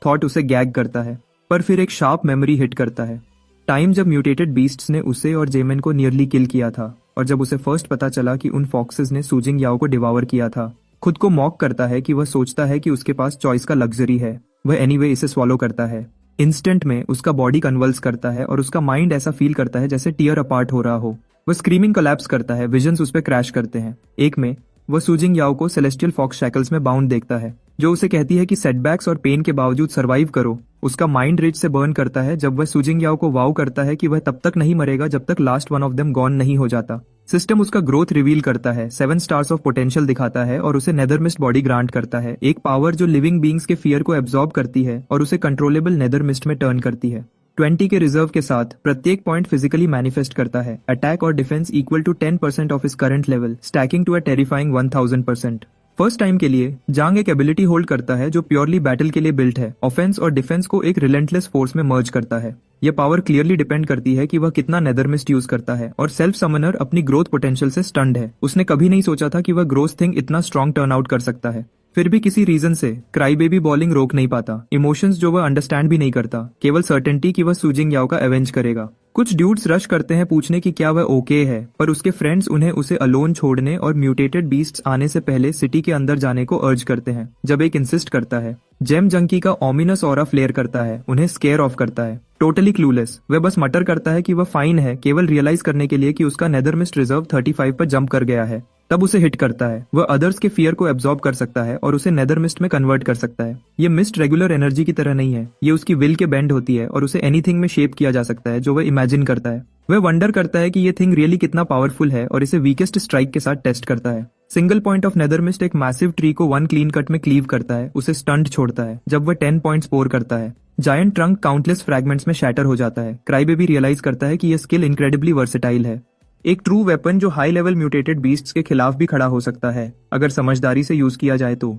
थॉट उसे गैग करता है, पर फिर एक शार्प मेमोरी हिट करता है। टाइम जब म्यूटेटेड बीस्ट्स ने उसे और जेमेन को नियरली किल किया था, और जब उसे फर्स्ट पता चला कि उन फॉक्सेस ने सूजिंग याओ को डिवावर किया था। खुद को मॉक करता है कि वह सोचता है कि उसके पास चॉइस का लग्जरी है। वह एनीवे इसे स्वॉलो करता है। इंस्टेंट में उसका बॉडी कन्वल्स करता है और उसका माइंड ऐसा फील करता है जैसे टीयर अपार्ट हो रहा हो। वह स्क्रीमिंग कोलैप्स करता है, विजन्स उस पर क्रैश करते हैं। एक में वह सूजिंग याओ को सेलेस्टियल फॉक्स शैकल्स में बाउंड देखता है, जो उसे कहती है कि सेटबैक्स और पेन के बावजूद सर्वाइव करो। उसका माइंड रिज से बर्न करता है जब वह सूजिंग याओ को वाउ करता है कि वह तब तक नहीं मरेगा जब तक last one of them gone नहीं हो जाता। सिस्टम उसका ग्रोथ रिवील करता है, 7 स्टार्स ऑफ पोटेंशियल दिखाता है और उसे नेदरमिस्ट बॉडी ग्रांट करता है, एक पावर जो लिविंग बींग्स के फियर को एब्जॉर्ब करती है और उसे कंट्रोलेबल नेदरमिस्ट में टर्न करती है। 20 के रिजर्व के साथ प्रत्येक पॉइंट फिजिकली मैनिफेस्ट करता है। अटैक और defence equal to 10% of its current level, stacking to a terrifying 1000%। First time के लिए जांग एक एबिलिटी होल्ड करता है जो प्योरली बैटल के लिए बिल्ट है, ऑफेंस और डिफेंस को एक रिलेंटलेस फोर्स में मर्ज करता है। यह पावर क्लियरली डिपेंड करती है कि वह कितना नेदर मिस्ट यूज करता है, और सेल्फ समनर अपनी ग्रोथ पोटेंशियल से स्टन्ड है। उसने कभी नहीं सोचा था कि वह ग्रोथ थिंग इतना स्ट्रॉन्ग टर्न आउट कर सकता है। फिर भी किसी रीजन से क्राई बेबी बॉलिंग रोक नहीं पाता, इमोशंस जो वह अंडरस्टैंड भी नहीं करता, केवल सर्टेनिटी कि वह सूजिंग याओ का एवेंज करेगा। कुछ ड्यूड्स रश करते हैं पूछने की क्या वह ओके है, पर उसके फ्रेंड्स उन्हें उसे अलोन छोड़ने और म्यूटेटेड बीस्ट्स आने से पहले सिटी के अंदर जाने को अर्ज करते हैं। जब एक इंसिस्ट करता है, जेम जंकी का ओमिनस ऑरा फ्लेयर करता है, उन्हें स्केयर ऑफ करता है। टोटली क्लूलेस, वह बस मटर करता है कि वह फाइन है, केवल रियलाइज करने के लिए कि उसका नेदर मिस्ट रिजर्व 35 पर जंप कर गया है। तब उसे हिट करता है। वह अदर्स के फियर को एब्जॉर्ब कर सकता है और उसे नेदर मिस्ट में कन्वर्ट कर सकता है। ये मिस्ट रेगुलर एनर्जी की तरह नहीं है, ये उसकी विल के बेंड होती है और उसे एनीथिंग में शेप किया जा सकता है जो वह इमेजिन करता है। वह वंडर करता है कि ये थिंग रियली कितना पावरफुल है और इसे वीकेस्ट स्ट्राइक के साथ टेस्ट करता है। Single point of nether mist एक मैसिव ट्री को 1 क्लीन कट में क्लीव करता है, उसे स्टंट छोड़ता है। जब वह 10 पॉइंट्स पोर करता है, जायंट ट्रंक काउंटलेस फ्रैगमेंट्स में शैटर हो जाता है। क्राई बेबी रियलाइज करता है कि यह स्किल इनक्रेडिबली वर्सेटाइल है, एक ट्रू वेपन जो हाई लेवल म्यूटेटेड बीस्ट्स के खिलाफ भी खड़ा हो सकता है अगर समझदारी से यूज किया जाए तो।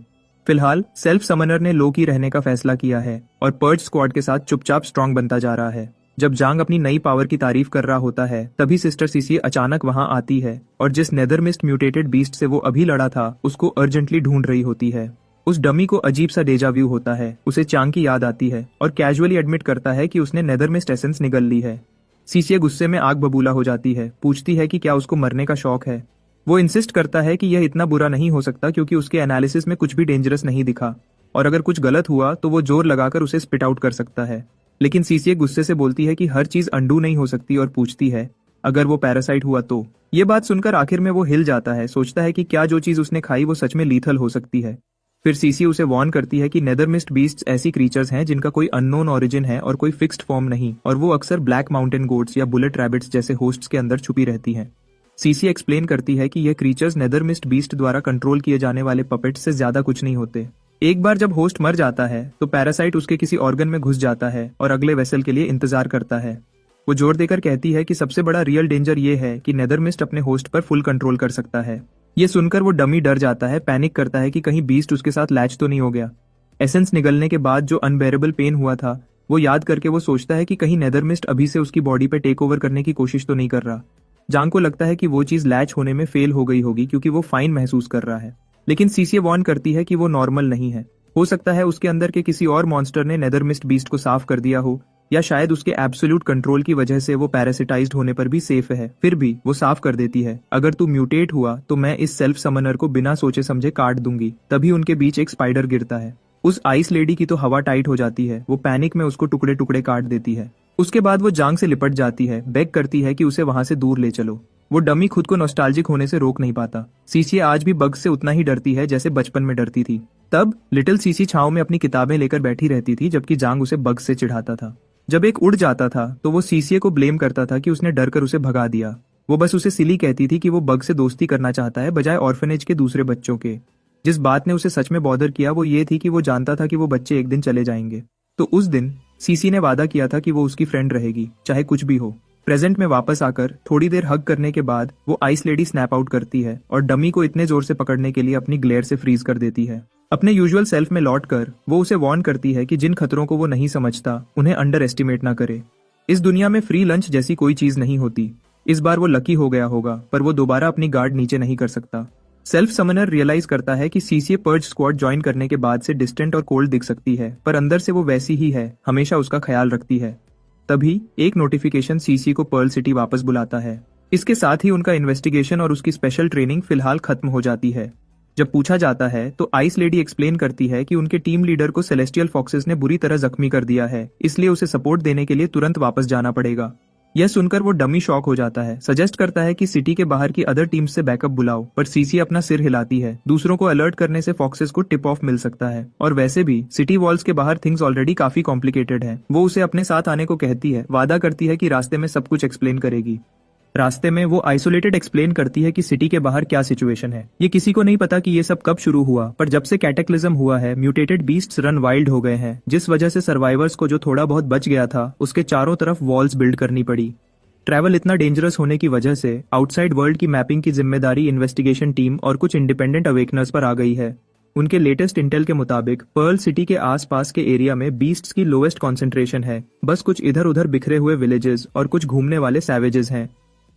फिलहाल सेल्फ समनर ने लो की रहने का फैसला किया है और पर्च स्क्वाड के साथ चुपचाप स्ट्रांग बनता जा रहा है। जब जांग अपनी नई पावर की तारीफ कर रहा होता है, तभी सिस्टर सीसी अचानक वहां आती है और जिस नेदर मिस्ट म्यूटेटेड बीस्ट से वो अभी लड़ा था उसको अर्जेंटली ढूंढ रही होती है। उस डमी को अजीब सा डेजा व्यू होता है, उसे चांग की याद आती है और कैजुअली एडमिट करता है कि उसने नेदर मिस्ट एसेंस निगल ली है। सीसी गुस्से में आग बबूला हो जाती है, पूछती है कि क्या उसको मरने का शौक है। वो इंसिस्ट करता है कि यह इतना बुरा नहीं हो सकता क्योंकि उसके एनालिसिस में कुछ भी डेंजरस नहीं दिखा, और अगर कुछ गलत हुआ तो वो जोर लगाकर उसे स्पिट आउट कर सकता है। लेकिन सीसी गुस्से से बोलती है कि हर चीज अंडू नहीं हो सकती और पूछती है अगर वो पैरासाइट हुआ तो। ये बात सुनकर आखिर में वो हिल जाता है, सोचता है कि क्या जो चीज उसने खाई वो सच में लीथल हो सकती है। फिर सीसी उसे वार्न करती है कि नेदर मिस्ट बीस्ट्स ऐसी क्रीचर्स हैं जिनका कोई अननोन ओरिजिन है और कोई फिक्स्ड फॉर्म नहीं, और वो अक्सर ब्लैक माउंटेन गोट्स या बुलेट रैबिट्स जैसे होस्ट्स के अंदर छुपी रहती हैं। सीसी एक्सप्लेन करती है कि यह क्रीचर्स नेदर मिस्ट बीस्ट द्वारा कंट्रोल किए जाने वाले पपेट्स से ज्यादा कुछ नहीं होते। एक बार जब होस्ट मर जाता है तो पैरासाइट उसके किसी ऑर्गन में घुस जाता है और अगले वेसल के लिए इंतजार करता है। वो जोर देकर कहती है कि सबसे बड़ा रियल डेंजर ये है कि नेदर मिस्ट अपने होस्ट पर फुल कंट्रोल कर सकता है। ये सुनकर वो डमी डर जाता है, पैनिक करता है कि कहीं बीस्ट उसके साथ लैच तो नहीं हो गया। एसेंस निगलने के बाद जो अनबेरेबल पेन हुआ था वो याद करके वो सोचता है कि कहीं नेदर मिस्ट अभी से उसकी बॉडी पे टेक ओवर करने की कोशिश तो नहीं कर रहा। जांग को लगता है कि वो चीज लैच होने में फेल हो गई होगी क्योंकि वो फाइन महसूस कर रहा है, लेकिन सीसी वार्न करती है कि वो नॉर्मल नहीं है। हो सकता है उसके अंदर के किसी और मॉन्स्टर ने नेदर मिस्ट बीस्ट को साफ कर दिया हो, या शायद उसके एब्सोल्यूट कंट्रोल की वजह से वो पैरासिटाइज्ड होने पर भी सेफ है। फिर भी वो साफ कर देती है, अगर तू म्यूटेट हुआ तो मैं इस सेल्फ समनर को बिना सोचे समझे काट दूंगी। तभी उनके बीच एक स्पाइडर गिरता है। उस आइस लेडी की तो हवा टाइट हो जाती है, वो पैनिक में उसको टुकड़े टुकड़े काट देती है। उसके बाद वो जांग से लिपट जाती है, बेग करती है कि उसे वहां से दूर ले चलो। वो डमी खुद को नॉस्टैल्जिक होने से रोक नहीं पाता। सीसी आज भी बग से उतना ही डरती है जैसे बचपन में डरती थी। तब लिटिल सीसी छाव में अपनी किताबें लेकर बैठी रहती थी जबकि जांग उसे बग से चिढ़ाता था। जब एक उड़ जाता था तो वो सीसीए को ब्लेम करता था कि उसने डर कर उसे भगा दिया। वो बस उसे सिली कहती थी कि वो बग से दोस्ती करना चाहता है बजाय ऑर्फनेज के दूसरे बच्चों के। जिस बात ने उसे सच में बॉदर किया वो ये थी कि वो जानता था कि वो बच्चे एक दिन चले जाएंगे। तो उस दिन सीसी ने वादा किया था कि वो उसकी फ्रेंड रहेगी चाहे कुछ भी हो। प्रेजेंट में वापस आकर थोड़ी देर हग करने के बाद वो आइस लेडी स्नैप आउट करती है और डमी को इतने जोर से पकड़ने के लिए अपनी ग्लेयर से फ्रीज कर देती है। अपने यूजुअल सेल्फ में लौटकर वो उसे वार्न करती है कि जिन खतरों को वो नहीं समझता उन्हें अंडर एस्टिमेट ना करे। इस दुनिया में फ्री लंच जैसी कोई चीज नहीं होती। इस बार वो लकी हो गया होगा पर वो दोबारा अपनी गार्ड नीचे नहीं कर सकता। सेल्फ समनर रियलाइज करता है कि सीसीए पर्ज स्क्वाड ज्वाइन करने के बाद से डिस्टेंट और कोल्ड दिख सकती है, पर अंदर से वो वैसी ही है, हमेशा उसका ख्याल रखती है। तभी एक नोटिफिकेशन सीसी को पर्ल सिटी वापस बुलाता है। इसके साथ ही उनका इन्वेस्टिगेशन और उसकी स्पेशल ट्रेनिंग फिलहाल खत्म हो जाती है। जब पूछा जाता है तो आइस लेडी एक्सप्लेन करती है कि उनके टीम लीडर को सेलेस्टियल फॉक्सेस ने बुरी तरह जख्मी कर दिया है, इसलिए उसे सपोर्ट देने के लिए तुरंत वापस जाना पड़ेगा। यह सुनकर वो डमी शॉक हो जाता है, सजेस्ट करता है कि सिटी के बाहर की अदर टीम्स से बैकअप बुलाओ, पर सीसी अपना सिर हिलाती है। दूसरों को अलर्ट करने से फॉक्सेस को टिप ऑफ मिल सकता है, और वैसे भी सिटी वॉल्स के बाहर थिंग्स ऑलरेडी काफी कॉम्प्लिकेटेड है। वो उसे अपने साथ आने को कहती है, वादा करती है कि रास्ते में सब कुछ एक्सप्लेन करेगी। रास्ते में वो आइसोलेटेड एक्सप्लेन करती है कि सिटी के बाहर क्या सिचुएशन है। ये किसी को नहीं पता कि ये सब कब शुरू हुआ, पर जब से कैटेक्लिज्म हुआ है म्यूटेटेड बीस्ट्स रन वाइल्ड हो गए हैं, जिस वजह से सर्वाइवर्स को जो थोड़ा बहुत बच गया था उसके चारों तरफ वॉल्स बिल्ड करनी पड़ी। ट्रैवल इतना डेंजरस होने की वजह से आउटसाइड वर्ल्ड की मैपिंग की जिम्मेदारी इन्वेस्टिगेशन टीम और कुछ इंडिपेंडेंट अवेकनर्स पर आ गई है। उनके लेटेस्ट इंटेल के मुताबिक पर्ल सिटी के आसपास के एरिया में बीस्ट्स की लोएस्ट कॉन्सेंट्रेशन है। बस कुछ इधर उधर बिखरे हुए विलेजेस और कुछ घूमने वाले सैवेजेस हैं।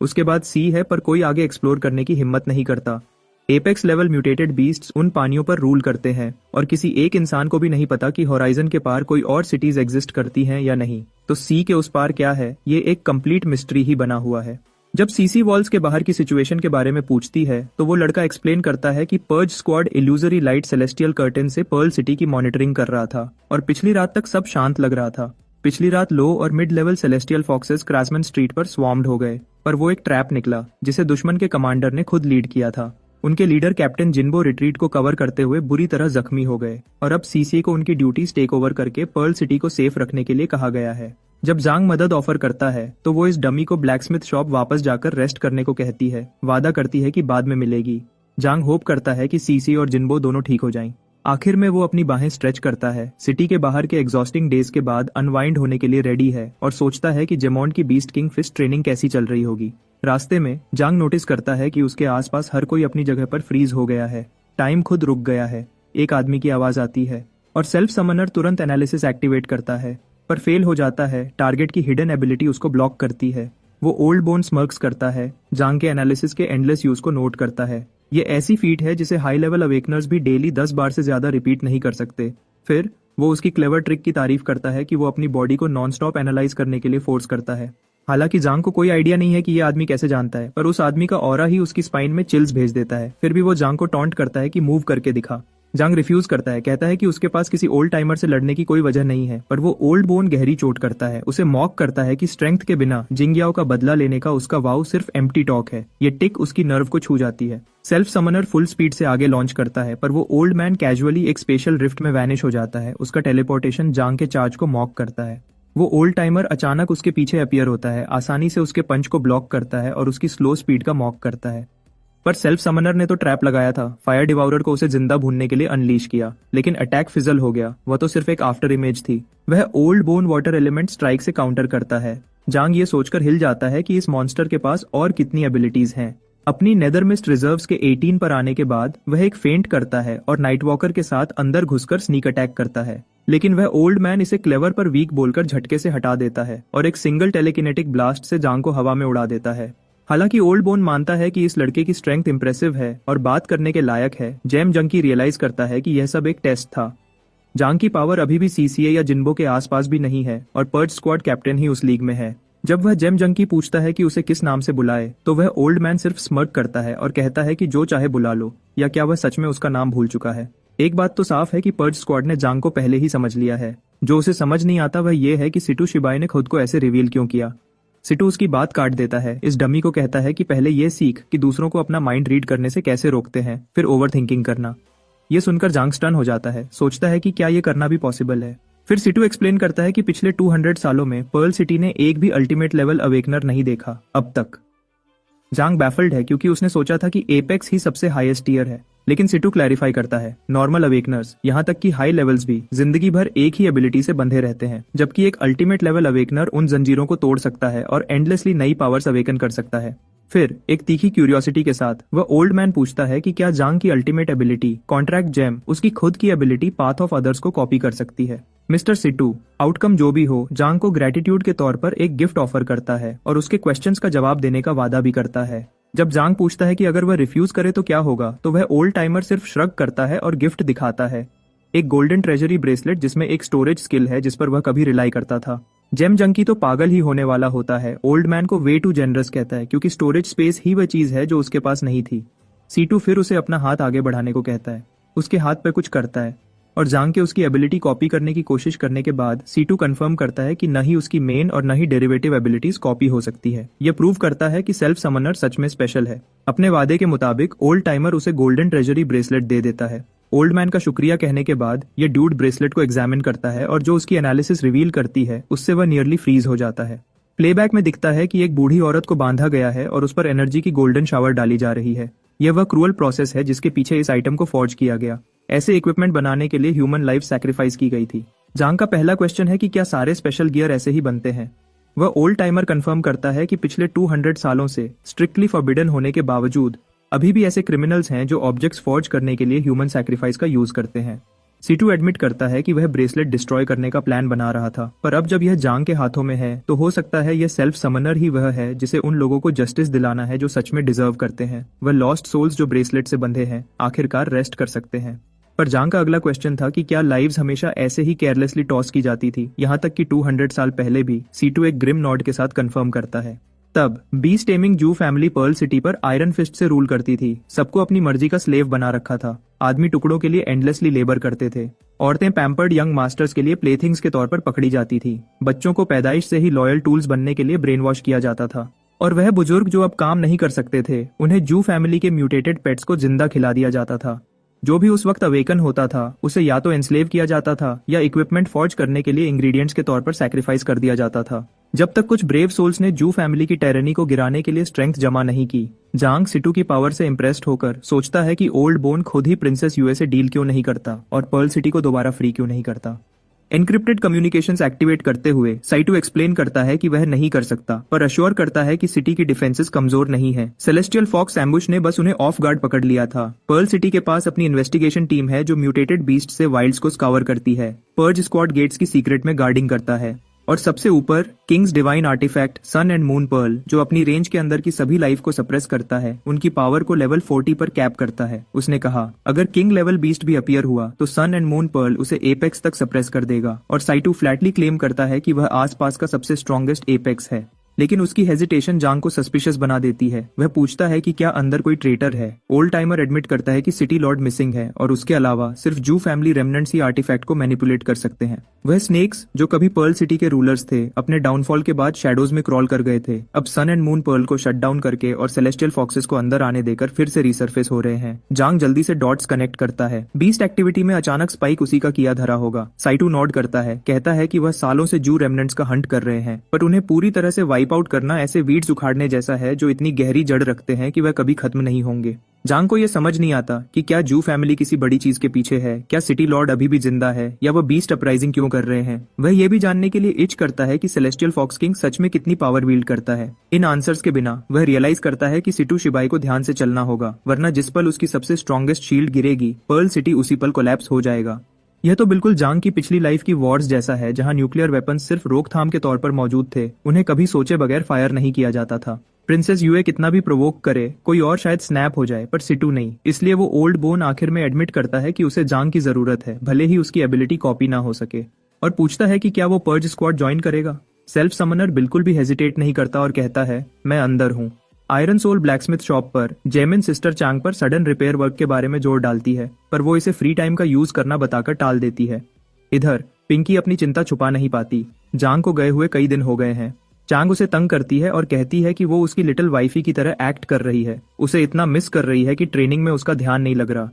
उसके बाद सी है, पर कोई आगे एक्सप्लोर करने की हिम्मत नहीं करता। एपेक्स लेवल म्यूटेटेड बीस्ट्स उन पानियों पर रूल करते हैं और किसी एक इंसान को भी नहीं पता कि होराइजन के पार कोई और सिटीज एग्जिस्ट करती हैं या नहीं। तो सी के उस पार क्या है, ये एक कंप्लीट मिस्ट्री ही बना हुआ है। जब सीसी वॉल्स के बाहर की सिचुएशन के बारे में पूछती है तो वो लड़का एक्सप्लेन करता है कि purge squad illusory light celestial curtain से पर्ल सिटी की मॉनिटरिंग कर रहा था और पिछली रात तक सब शांत लग रहा था। पिछली रात लो और mid level celestial foxes Crossman street पर स्वार्म्ड हो गए, पर वो एक ट्रैप निकला जिसे दुश्मन के कमांडर ने खुद लीड किया था। उनके लीडर कैप्टन जिन्बो रिट्रीट को कवर करते हुए बुरी तरह जख्मी हो गए और अब सीसी को उनकी ड्यूटीज टेक ओवर करके पर्ल सिटी को सेफ रखने के लिए कहा गया है। जब जांग मदद ऑफर करता है तो वो इस डमी को ब्लैकस्मिथ शॉप वापस जाकर रेस्ट करने को कहती है, वादा करती है कि बाद में मिलेगी। जांग होप करता है कि सीसी और जिन्बो दोनों ठीक हो जाएं। आखिर में वो अपनी बाहें स्ट्रेच करता है, सिटी के बाहर के एग्जॉस्टिंग डेज के बाद अनवाइंड होने के लिए रेडी है और सोचता है कि जेमॉन्ड की बीस्ट किंग फिस्ट ट्रेनिंग कैसी चल रही होगी। रास्ते में जांग नोटिस करता है कि उसके आसपास हर कोई अपनी जगह पर फ्रीज हो गया है। टाइम खुद रुक गया है। एक आदमी की आवाज आती है और सेल्फ समनर तुरंत एनालिसिस एक्टिवेट करता है, पर फेल हो जाता है। टारगेट की हिडन एबिलिटी उसको ब्लॉक करती है। वो ओल्ड बोन स्मर्क्स करता है, जांग के एनालिसिस के एंडलेस यूज को नोट करता है। ये ऐसी फीट है जिसे हाई लेवल अवेकनर्स भी डेली 10 बार से ज्यादा रिपीट नहीं कर सकते। फिर वो उसकी क्लेवर ट्रिक की तारीफ करता है कि वो अपनी बॉडी को नॉन स्टॉप एनालाइज करने के लिए फोर्स करता है। हालांकि जांग को कोई आइडिया नहीं है कि ये आदमी कैसे जानता है, पर उस आदमी का ऑरा ही उसकी स्पाइन में चिल्स भेज देता है। फिर भी वो जांग को टॉन्ट करता है कि मूव करके दिखा। जांग रिफ्यूज करता है, कहता है कि उसके पास किसी ओल्ड टाइमर से लड़ने की कोई वजह नहीं है, पर वो ओल्ड बोन गहरी चोट करता है। उसे मॉक करता है कि स्ट्रेंथ के बिना जिंगयाओ का बदला लेने का उसका वाव सिर्फ एम्प्टी टॉक है। ये टिक उसकी नर्व को छू जाती है। सेल्फ समनर फुल स्पीड से आगे लॉन्च करता है, पर वो ओल्ड मैन कैजुअली एक स्पेशल रिफ्ट में वैनिश हो जाता है। उसका टेलीपोर्टेशन जांग के चार्ज को मॉक करता है। वो ओल्ड टाइमर अचानक उसके पीछे अपीयर होता है, आसानी से उसके पंच को ब्लॉक करता है और उसकी स्लो स्पीड का मॉक करता है। पर सेल्फ समनर ने तो ट्रैप लगाया था, फायर डिवाउरर को उसे जिंदा भूनने के लिए अनलीश किया, लेकिन अटैक फिजल हो गया। वह तो सिर्फ एक आफ्टर इमेज थी। वह old bone water element strike से काउंटर करता है। जांग ये सोचकर हिल जाता है कि इस मॉन्स्टर के पास और कितनी एबिलिटीज हैं। अपनी नेदरमिस्ट रिजर्व्स के 18 पर आने के बाद वह एक फेंट करता है और नाइट वॉकर के साथ अंदर घुसकर स्नीक अटैक करता है, लेकिन वह ओल्ड मैन इसे क्लेवर पर वीक बोलकर झटके से हटा देता है और एक सिंगल टेलीकिनेटिक ब्लास्ट से जांग को हवा में उड़ा देता है। हालांकि ओल्ड बोन मानता है कि इस लड़के की स्ट्रेंथ इंप्रेसिव है और बात करने के लायक है, जेम जंकी रियलाइज करता है कि यह सब एक टेस्ट था। जांग की पावर अभी भी सीसीए या जिन्बो के आसपास भी नहीं है और पर्ज स्क्वाड कैप्टन ही उस लीग में है। जब वह जेम जंकी पूछता है कि उसे किस नाम से बुलाए, तो वह ओल्ड मैन सिर्फ स्मर्क करता है और कहता है कि जो चाहे बुला लो। या क्या वह सच में उसका नाम भूल चुका है? एक बात तो साफ है कि पर्ज स्क्वाड ने जांग को पहले ही समझ लिया है। जो उसे समझ नहीं आता वह ये है कि सिटू शिबाई ने खुद को ऐसे रिवील क्यों किया। सिटू उसकी बात काट देता है। इस डमी को कहता है कि पहले ये सीख कि दूसरों को अपना माइंड रीड करने से कैसे रोकते हैं, फिर ओवर थिंकिंग करना। ये सुनकर जांग स्टन हो जाता है, सोचता है कि क्या ये करना भी पॉसिबल है। फिर सिटू एक्सप्लेन करता है कि पिछले 200 सालों में पर्ल सिटी ने एक भी अल्टीमेट लेवल अवेकनर नहीं देखा अब तक। जांग बैफल्ड है क्योंकि उसने सोचा था कि एपेक्स ही सबसे हाईएस्ट टीयर है, लेकिन सिटू क्लैरिफाई करता है नॉर्मल अवेकनर्स, यहाँ तक कि हाई लेवल्स भी जिंदगी भर एक ही एबिलिटी से बंधे रहते हैं, जबकि एक अल्टीमेट लेवल अवेकनर उन जंजीरों को तोड़ सकता है और एंडलेसली नई पावर्स अवेकन कर सकता है। फिर एक तीखी क्यूरियोसिटी के साथ वह ओल्ड मैन पूछता है कि क्या जांग की अल्टीमेट एबिलिटी कॉन्ट्रैक्ट जेम उसकी खुद की एबिलिटी पाथ ऑफ अदर्स को कॉपी कर सकती है। मिस्टर सिटू आउटकम जो भी हो, जांग को ग्रेटिट्यूड के तौर पर एक गिफ्ट ऑफर करता है और उसके क्वेश्चंस का जवाब देने का वादा भी करता है। जब जांग पूछता है कि अगर वह रिफ्यूज करे तो क्या होगा, तो वह ओल्ड टाइमर सिर्फ श्रग करता है और गिफ्ट दिखाता है, एक गोल्डन ट्रेजरी ब्रेसलेट जिसमें एक स्टोरेज स्किल है जिस पर वह कभी रिलाई करता था। जेम जंकी तो पागल ही होने वाला होता है, ओल्ड मैन को वे टू जेनरस कहता है क्योंकि स्टोरेज स्पेस ही वह चीज है जो उसके पास नहीं थी। सीटू फिर उसे अपना हाथ आगे बढ़ाने को कहता है, उसके हाथ पे कुछ करता है और जांग के उसकी एबिलिटी कॉपी करने की कोशिश करने के बाद सीटू कंफर्म करता है कि न ही उसकी मेन और न ही डेरिवेटिव एबिलिटीज कॉपी हो सकती है। यह प्रूव करता है कि सेल्फ समनर सच में स्पेशल है। अपने वादे के मुताबिक ओल्ड टाइमर उसे गोल्डन ट्रेजरी ब्रेसलेट दे देता है। ओल्ड मैन का शुक्रिया कहने के बाद ये ड्यूड ब्रेसलेट को एग्जामिन करता है और जो उसकी एनालिसिस रिवील करती है उससे वह नियरली फ्रीज हो जाता है। प्लेबैक में दिखता है कि एक बूढ़ी औरत को बांधा गया है और उस पर एनर्जी की गोल्डन शावर डाली जा रही है। यह वह क्रूअल प्रोसेस है जिसके पीछे इस आइटम को फॉर्ज किया गया। ऐसे इक्विपमेंट बनाने के लिए ह्यूमन लाइफ सैक्रिफाइस की गई थी। जांग का पहला क्वेश्चन है कि क्या सारे स्पेशल गियर ऐसे ही बनते हैं। वह ओल्ड टाइमर कंफर्म करता है कि पिछले 200 सालों से स्ट्रिक्टली फॉरबिडन होने के बावजूद अभी भी ऐसे क्रिमिनल्स हैं जो ऑब्जेक्ट्स फॉर्ज करने के लिए ह्यूमन सैक्रिफाइस का यूज करते हैं। सीटू एडमिट करता है कि वह ब्रेसलेट डिस्ट्रॉय करने का प्लान बना रहा था, पर अब जब यह जांग के हाथों में है तो हो सकता है यह सेल्फ समनर ही वह है जिसे उन लोगों को जस्टिस दिलाना है जो सच में डिजर्व करते हैं। वह लॉस्ट सोल्स जो ब्रेसलेट से बंधे हैं आखिरकार रेस्ट कर सकते हैं। पर जांग का अगला क्वेश्चन था कि क्या लाइव्स हमेशा ऐसे ही केयरलेसली टॉस की जाती थी, यहाँ तक कि 200 साल पहले भी। सीटू एक ग्रिम नॉड के साथ कंफर्म करता है। तब बीस्ट टेमिंग जू फैमिली पर्ल सिटी पर आयरन फिस्ट से रूल करती थी। सबको अपनी मर्जी का स्लेव बना रखा था। आदमी टुकड़ों के लिए एंडलेसली लेबर करते थे। औरतें पैम्पर्ड यंग मास्टर्स के लिए प्लेथिंग्स के तौर पर पकड़ी जाती थी। बच्चों को पैदाइश से ही लॉयल टूल्स बनने के लिए ब्रेन वॉश किया जाता था। और वह बुजुर्ग जो अब काम नहीं कर सकते थे, उन्हें जू फैमिली के म्यूटेटेड पेट्स को जिंदा खिला दिया जाता था। जो भी उस वक्त अवेकन होता था उसे या तो एनस्लेव किया जाता था या इक्विपमेंट फॉर्ज करने के लिए इंग्रेडिएंट्स के तौर पर सैक्रिफाइस कर दिया जाता था। जब तक कुछ ब्रेव सोल्स ने जू फैमिली की टेरनी को गिराने के लिए स्ट्रेंथ जमा नहीं की। जांग सिटू की पावर से इम्प्रेस्ड होकर सोचता है कि ओल्ड बोन खुद ही प्रिंसेस यूए से डील क्यों नहीं करता और पर्ल सिटी को दोबारा फ्री क्यों नहीं करता। एनक्रिप्टेड कम्युनिकेशंस एक्टिवेट करते हुए साइटू एक्सप्लेन करता है कि वह नहीं कर सकता, पर अश्योर करता है कि सिटी की डिफेंसेस कमजोर नहीं है। सेलेस्टियल फॉक्स एम्बुश ने बस उन्हें ऑफ गार्ड पकड़ लिया था। पर्ल सिटी के पास अपनी इन्वेस्टिगेशन टीम है जो म्यूटेटेड बीस्ट से वाइल्ड्स को स्कावर करती है। पर्ज स्क्वाड गेट्स की सीक्रेट में गार्डिंग करता है। और सबसे ऊपर king's divine artifact sun and moon pearl जो अपनी रेंज के अंदर की सभी लाइफ को सप्रेस करता है, उनकी पावर को लेवल 40 पर कैप करता है। उसने कहा अगर किंग लेवल बीस्ट भी अपीयर हुआ तो सन एंड मून पर्ल उसे एपेक्स तक सप्रेस कर देगा। और साइटू फ्लैटली क्लेम करता है कि वह आसपास का सबसे स्ट्रॉन्गेस्ट एपेक्स है। लेकिन उसकी हेजिटेशन जांग को सस्पिशियस बना देती है। वह पूछता है कि क्या अंदर कोई ट्रेटर है। ओल्ड टाइमर एडमिट करता है कि सिटी लॉर्ड मिसिंग है और उसके अलावा सिर्फ जू फैमिली रेमनेंट्स ही आर्टिफैक्ट को मैनिपुलेट कर सकते हैं। वह स्नेक्स जो कभी पर्ल सिटी के रूलर्स थे, अपने डाउनफॉल के बाद शैडोज में क्रॉल कर गए थे, अब सन एंड मून पर्ल को शट डाउन करके और सेलेस्टियल फॉक्सेस को अंदर आने देकर फिर से रिसर्फेस हो रहे हैं। जांग जल्दी से डॉट्स कनेक्ट करता है। बीस्ट एक्टिविटी में अचानक स्पाइक उसी का किया धरा होगा। साइटू नॉड करता है, कहता है कि वह सालों से जू रेमनेंट्स का हंट कर रहे हैं, पर उन्हें पूरी तरह से वाइप आउट करना ऐसे वीड्स उखाड़ने जैसा है जो इतनी गहरी जड़ रखते हैं कि वह कभी खत्म नहीं होंगे। जांग को यह समझ नहीं आता कि क्या जू फैमिली किसी बड़ी चीज के पीछे है, क्या सिटी लॉर्ड अभी भी जिंदा है, या वह बीस्ट अपराइजिंग क्यों कर रहे हैं। वह यह भी जानने के लिए इच करता है कि सेलेस्टियल फॉक्स किंग सच में कितनी पावर विल्ड करता है। इन आंसर्स के बिना वह रियलाइज करता है कि सिटू शिबाई को ध्यान से चलना होगा, वरना जिस पल उसकी सबसे स्ट्रॉन्गेस्ट शील्ड गिरेगी पर्ल सिटी उसी पल कोलैप्स हो जाएगा। यह तो बिल्कुल जांग की पिछली लाइफ की वॉर्स जैसा है जहां न्यूक्लियर वेपन सिर्फ रोकथाम के तौर पर मौजूद थे, उन्हें कभी सोचे बगैर फायर नहीं किया जाता था। प्रिंसेस यूए कितना भी प्रोवोक करे कोई और शायद स्नैप हो जाए, पर सिटू नहीं। इसलिए वो ओल्ड बोन आखिर में एडमिट करता है कि उसे जांग की जरूरत है, भले ही उसकी एबिलिटी कॉपी ना हो सके, और पूछता है कि क्या वो पर्ज स्क्वाड ज्वाइन करेगा। सेल्फ समनर बिल्कुल भी हेजिटेट नहीं करता और कहता है मैं अंदर हूँ। आयरन सोल ब्लैकस्मिथ शॉप पर जेमिन सिस्टर चांग पर सडन रिपेयर वर्क के बारे में जोर डालती है, पर वो इसे फ्री टाइम का यूज करना बताकर टाल देती है। इधर पिंकी अपनी चिंता छुपा नहीं पाती। जांग को गए हुए कई दिन हो गए हैं। चांग उसे तंग करती है और कहती है कि वो उसकी लिटिल वाइफी की तरह एक्ट कर रही है, उसे इतना मिस कर रही है कि ट्रेनिंग में उसका ध्यान नहीं लग रहा।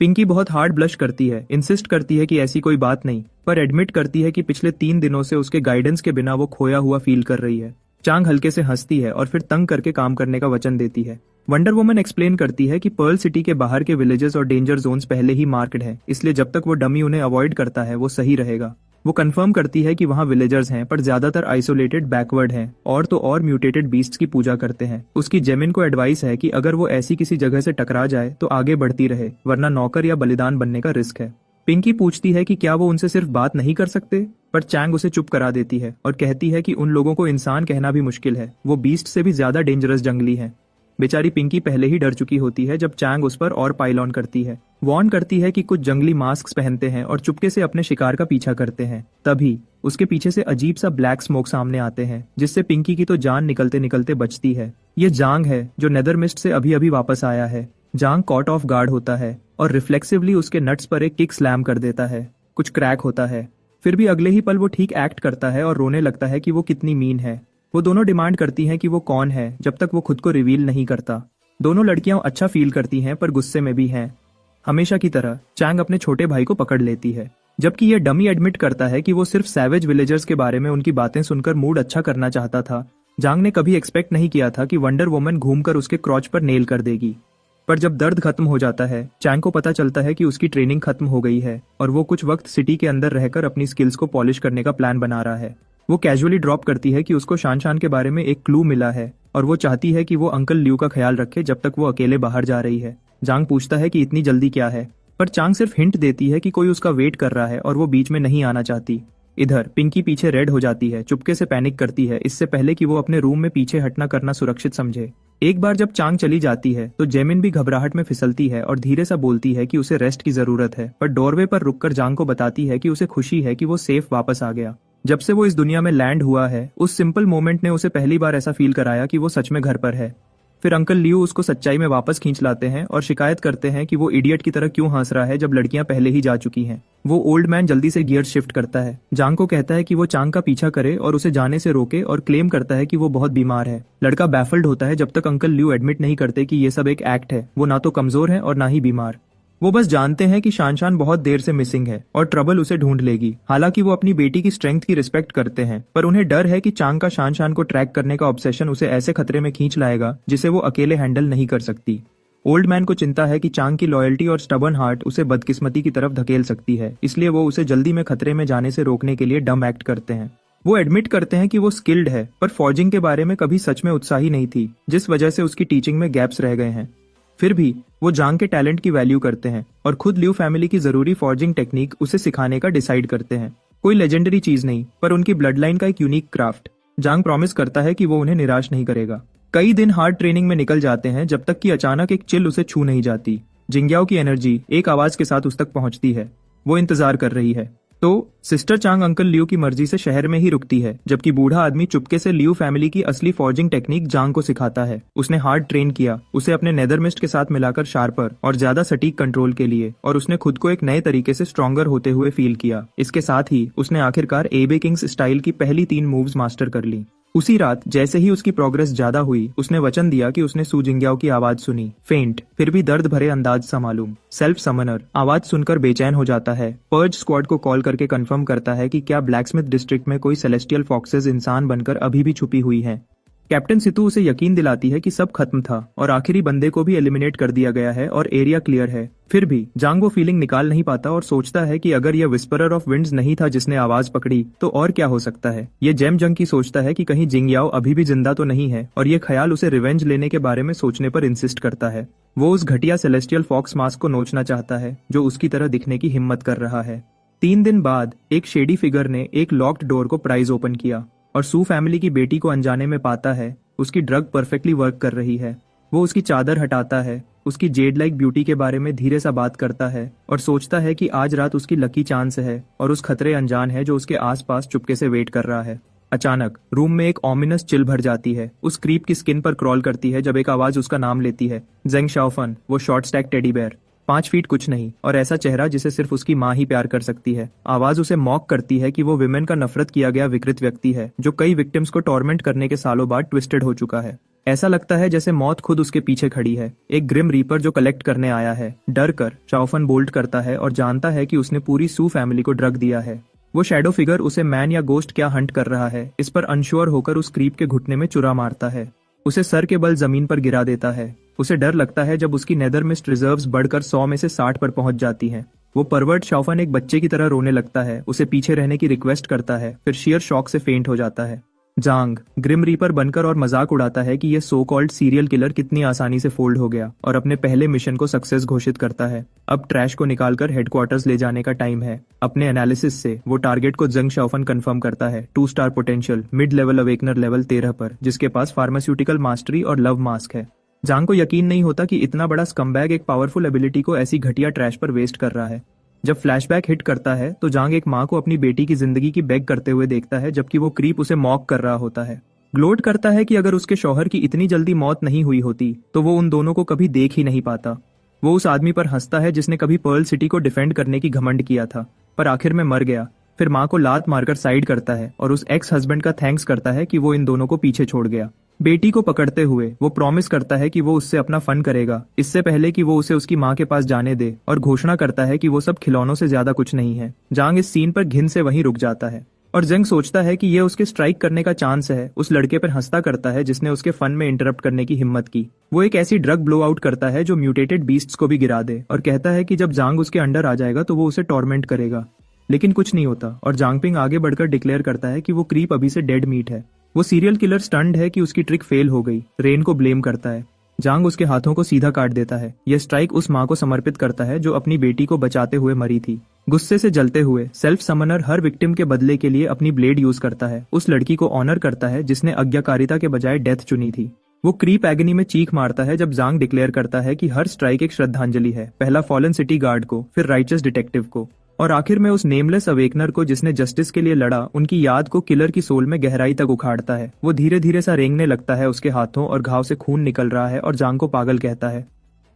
पिंकी बहुत हार्ड ब्लश करती है, इंसिस्ट करती है कि ऐसी कोई बात नहीं, पर एडमिट करती है कि पिछले 3 दिनों से उसके गाइडेंस के बिना वो खोया हुआ फील कर रही है। चांग हल्के से हंसती है और फिर तंग करके काम करने का वचन देती है। वंडर वुमन एक्सप्लेन करती है कि पर्ल सिटी के बाहर के विलेजेस और डेंजर जोन्स पहले ही मार्क्ड हैं, इसलिए जब तक वो डमी उन्हें अवॉइड करता है वो सही रहेगा। वो कंफर्म करती है कि वहाँ विलेजर्स हैं, पर ज्यादातर आइसोलेटेड बैकवर्ड हैं और तो और म्यूटेटेड बीस्ट्स की पूजा करते हैं। उसकी जेमिन को एडवाइस है कि अगर वो ऐसी किसी जगह से टकरा जाए तो आगे बढ़ती रहे, वरना नौकर या बलिदान बनने का रिस्क है। पिंकी पूछती है कि क्या वो उनसे सिर्फ बात नहीं कर सकते, पर चैंग उसे चुप करा देती है और कहती है कि उन लोगों को इंसान कहना भी मुश्किल है, वो बीस्ट से भी ज्यादा डेंजरस जंगली है। बेचारी पिंकी पहले ही डर चुकी होती है जब चैंग उस पर और पाइल ऑन करती है। वार्न करती है कि कुछ जंगली मास्क पहनते हैं और चुपके से अपने शिकार का पीछा करते हैं। तभी उसके पीछे से अजीब सा ब्लैक स्मोक सामने आते हैं, जिससे पिंकी की तो जान निकलते निकलते बचती है। ये जांग है जो नेदरमिस्ट से अभी अभी वापस आया है। जांग कॉट ऑफ गार्ड होता है और रिफ्लेक्सिवली उसके नट्स पर एक किक स्लैम कर देता है। कुछ क्रैक होता है, फिर भी अगले ही पल वो ठीक एक्ट करता है और रोने लगता है कि वो कितनी मीन है। वो दोनों डिमांड करती हैं कि वो कौन है जब तक वो खुद को रिवील नहीं करता। दोनों लड़कियां अच्छा फील करती हैं पर गुस्से में भी हैं। हमेशा की तरह चैंग अपने छोटे भाई को पकड़ लेती है, जबकि यह डमी एडमिट करता है कि वो सिर्फ सैवेज विलेजर्स के बारे में उनकी बातें सुनकर मूड अच्छा करना चाहता था। जांग ने कभी एक्सपेक्ट नहीं किया था कि वंडर वुमन घूमकर उसके क्रॉच पर नेल कर देगी। पर जब दर्द खत्म हो जाता है, चैंग को पता चलता है कि उसकी ट्रेनिंग खत्म हो गई है और वो कुछ वक्त सिटी के अंदर रहकर अपनी स्किल्स को पॉलिश करने का प्लान बना रहा है। वो कैजुअली ड्रॉप करती है कि उसको शान के बारे में एक क्लू मिला है और वो चाहती है कि वो अंकल लियू का ख्याल रखे जब तक वो अकेले बाहर जा रही है। जांग पूछता है कि इतनी जल्दी क्या है, पर चांग सिर्फ हिंट देती है कि कोई उसका वेट कर रहा है और वो बीच में नहीं आना चाहती। इधर पिंकी पीछे रेड हो जाती है, चुपके से पैनिक करती है इससे पहले कि वो अपने रूम में पीछे हटना करना सुरक्षित समझे। एक बार जब चांग चली जाती है तो जेमिन भी घबराहट में फिसलती है और धीरे सा बोलती है कि उसे रेस्ट की जरूरत है, पर डोरवे पर रुककर जांग को बताती है कि उसे खुशी है कि वो सेफ वापस आ गया। जब से वो इस दुनिया में लैंड हुआ है, उस सिंपल मोमेंट ने उसे पहली बार ऐसा फील कराया कि वो सच में घर पर है। फिर अंकल लियू उसको सच्चाई में वापस खींच लाते हैं और शिकायत करते हैं कि वो इडियट की तरह क्यों हंस रहा है जब लड़कियां पहले ही जा चुकी हैं। वो ओल्ड मैन जल्दी से गियर शिफ्ट करता है, जांग को कहता है कि वो चांग का पीछा करे और उसे जाने से रोके और क्लेम करता है कि वो बहुत बीमार है। लड़का बैफल्ड होता है जब तक अंकल लियू एडमिट नहीं करते कि ये सब एक एक्ट है, वो ना तो कमजोर है और ना ही बीमार। वो बस जानते हैं कि शान बहुत देर से मिसिंग है और ट्रबल उसे ढूंढ लेगी। हालांकि वो अपनी बेटी की स्ट्रेंथ की रिस्पेक्ट करते हैं, पर उन्हें डर है कि चांग का शान को ट्रैक करने का ऑब्सेशन उसे ऐसे खतरे में खींच लाएगा जिसे वो अकेले हैंडल नहीं कर सकती। ओल्ड मैन को चिंता है कि चांग की लॉयल्टी और स्टबर्न हार्ट उसे बदकिस्मती की तरफ धकेल सकती है, इसलिए वो उसे जल्दी में खतरे में जाने से रोकने के लिए डम एक्ट करते हैं। वो एडमिट करते हैं कि वो स्किल्ड है, पर फॉर्जिंग के बारे में कभी सच में उत्साही नहीं थी, जिस वजह से उसकी टीचिंग में गैप्स रह गए हैं। फिर भी वो जांग के टैलेंट की वैल्यू करते हैं और खुद लियू फैमिली की जरूरी फॉर्जिंग टेक्निक उसे सिखाने का डिसाइड करते हैं। कोई लेजेंडरी चीज नहीं, पर उनकी ब्लड लाइन का एक यूनिक क्राफ्ट। जांग प्रॉमिस करता है कि वो उन्हें निराश नहीं करेगा। कई दिन हार्ड ट्रेनिंग में निकल जाते हैं जब तक कि अचानक एक चिल उसे छू नहीं जाती। जिंग्याओ की एनर्जी एक आवाज के साथ उस तक पहुंचती है। वो इंतजार कर रही है तो सिस्टर चांग अंकल लियू की मर्जी से शहर में ही रुकती है, जबकि बूढ़ा आदमी चुपके से लियू फैमिली की असली फॉर्जिंग टेक्निक जांग को सिखाता है। उसने हार्ड ट्रेन किया, उसे अपने नेदर मिस्ट के साथ मिलाकर शार्पर और ज्यादा सटीक कंट्रोल के लिए, और उसने खुद को एक नए तरीके से स्ट्रॉन्गर होते हुए फील किया। इसके साथ ही उसने आखिरकार एबे किंग्स स्टाइल की पहली 3 मूव्स मास्टर कर ली। उसी रात जैसे ही उसकी प्रोग्रेस ज्यादा हुई, उसने वचन दिया कि उसने सू जिंग्याओ की आवाज सुनी। फेंट फिर भी दर्द भरे अंदाज सा मालूम। सेल्फ समनर आवाज सुनकर बेचैन हो जाता है। पर्ज स्क्वाड को कॉल करके कंफर्म करता है कि क्या ब्लैकस्मिथ डिस्ट्रिक्ट में कोई सेलेस्टियल फॉक्सेस इंसान बनकर अभी भी छुपी हुई हैं। कैप्टन सितु उसे यकीन दिलाती है कि सब खत्म था और आखिरी बंदे को भी एलिमिनेट कर दिया गया है और एरिया क्लियर है। फिर भी जांग वो फीलिंग निकाल नहीं पाता और सोचता है कि अगर यह विस्परर ऑफ विंड्स नहीं था जिसने आवाज पकड़ी, तो और क्या हो सकता है। ये जेम जंग की सोचता है कि कहीं जिंग्याओ अभी भी जिंदा तो नहीं है, और ये ख्याल उसे रिवेंज लेने के बारे में सोचने पर इंसिस्ट करता है। वो उस घटिया सेलेस्टियल फॉक्स मास्क को नोचना चाहता है जो उसकी तरह दिखने की हिम्मत कर रहा है। 3 दिन बाद एक शेडी फिगर ने एक लॉक्ड डोर को प्राइज ओपन किया और सू फैमिली की बेटी को अनजाने में पाता है उसकी ड्रग परफेक्टली वर्क कर रही है। वो उसकी चादर हटाता है, उसकी जेड लाइक ब्यूटी के बारे में धीरे सा बात करता है और सोचता है कि आज रात उसकी लकी चांस है और उस खतरे अनजान है जो उसके आसपास चुपके से वेट कर रहा है। अचानक रूम में एक ऑमिनस चिल भर जाती है। उस क्रीप की स्किन पर क्रॉल करती है जब एक आवाज उसका नाम लेती है। जेंग शाओफन, वो short stack teddy bear, 5 feet कुछ नहीं, और ऐसा चेहरा जिसे सिर्फ उसकी माँ ही प्यार कर सकती है। आवाज उसे मॉक करती है कि वो विमेन का नफरत किया गया विकृत व्यक्ति है जो कई विक्टिम्स को टॉर्मेंट करने के सालों बाद ट्विस्टेड हो चुका है। ऐसा लगता है जैसे मौत खुद उसके पीछे खड़ी है, एक ग्रिम रीपर जो कलेक्ट करने आया है। डर कर शाओफन बोल्ट करता है और जानता है कि उसने पूरी सू फैमिली को ड्रग दिया है। वो शैडो फिगर उसे मैन या गोस्ट क्या हंट कर रहा है, इस पर अनश्योर होकर उस क्रीप के घुटने में चुरा मारता है। उसे सर के बल जमीन पर गिरा देता है। उसे डर लगता है जब उसकी नेदर मिस्ट रिजर्व्स बढ़कर 100 में से 60 पर पहुंच जाती हैं। वो परवर्ट शाओफन एक बच्चे की तरह रोने लगता है, उसे पीछे रहने की रिक्वेस्ट करता है, फिर शेयर शॉक से फेंट हो जाता है। जांग ग्रिम रीपर बनकर और मजाक उड़ाता है कि ये सो कॉल्ड सीरियल किलर कितनी आसानी से फोल्ड हो गया और अपने पहले मिशन को सक्सेस घोषित करता है। अब ट्रैश को निकालकर हेडक्वार्टर्स ले जाने का टाइम है। अपने एनालिसिस से वो टारगेट को जेंग शाओफन कंफर्म करता है। 2 star potential, mid level awakener level 13 पर, जिसके पास फार्मास्यूटिकल मास्टरी और लव मास्क है। जांग को यकीन नहीं होता कि इतना बड़ा स्कमबैग एक पावरफुल एबिलिटी को ऐसी घटिया ट्रैश पर वेस्ट कर रहा है। जब फ्लैशबैक हिट करता है तो जांग एक माँ को अपनी बेटी की जिंदगी की बेग करते हुए देखता है, जबकि वो क्रीप उसे मॉक कर रहा होता है। ग्लोट करता है कि अगर उसके शौहर की इतनी जल्दी मौत नहीं हुई होती तो वो उन दोनों को कभी देख ही नहीं पाता। वो उस आदमी पर हंसता है जिसने कभी पर्ल सिटी को डिफेंड करने की घमंड किया था, पर आखिर में मर गया। फिर माँ को लात मारकर साइड करता है और उस एक्स हस्बैंड का थैंक्स करता है कि वो इन दोनों को पीछे छोड़ गया। बेटी को पकड़ते हुए वो प्रॉमिस करता है कि वो उससे अपना फन करेगा, इससे पहले कि वो उसे उसकी माँ के पास जाने दे, और घोषणा करता है कि वो सब खिलौनों से ज्यादा कुछ नहीं है। जांग इस सीन पर घिन से वहीं रुक जाता है और जेंग सोचता है कि ये उसके स्ट्राइक करने का चांस है। उस लड़के पर हंसता करता है जिसने उसके फन में इंटरप्ट करने की हिम्मत की। वो एक ऐसी ड्रग ब्लो आउट करता है जो म्यूटेटेड बीस्ट्स को भी गिरा दे और कहता है कि जब जांग उसके अंडर आ जाएगा तो वो उसे टॉर्मेंट करेगा। लेकिन कुछ नहीं होता और जांगपिंग आगे बढ़कर डिक्लेयर करता है कि वो क्रीप अभी से डेड मीट है। वो सीरियल किलर स्टन्ड है कि उसकी ट्रिक फेल हो गई। रेन को ब्लेम करता है। जांग उसके हाथों को सीधा काट देता है। यह स्ट्राइक उस माँ को समर्पित करता है जो अपनी बेटी को बचाते हुए मरी थी। गुस्से से जलते हुए सेल्फ समनर हर विक्टिम के बदले के लिए अपनी ब्लेड यूज करता है। उस लड़की को ऑनर करता है जिसने आज्ञाकारिता के बजाय डेथ चुनी थी। वो क्रीप एगनी में चीख मारता है जब जांग डिक्लेयर करता है कि हर स्ट्राइक एक श्रद्धांजलि है, पहला फॉलन सिटी गार्ड को, फिर राइचस डिटेक्टिव को और आखिर में उस नेमलेस अवेकनर को जिसने जस्टिस के लिए लड़ा। उनकी याद को किलर की सोल में गहराई तक उखाड़ता है। वो धीरे धीरे सा रेंगने लगता है उसके हाथों और घाव से खून निकल रहा है और जांग को पागल कहता है।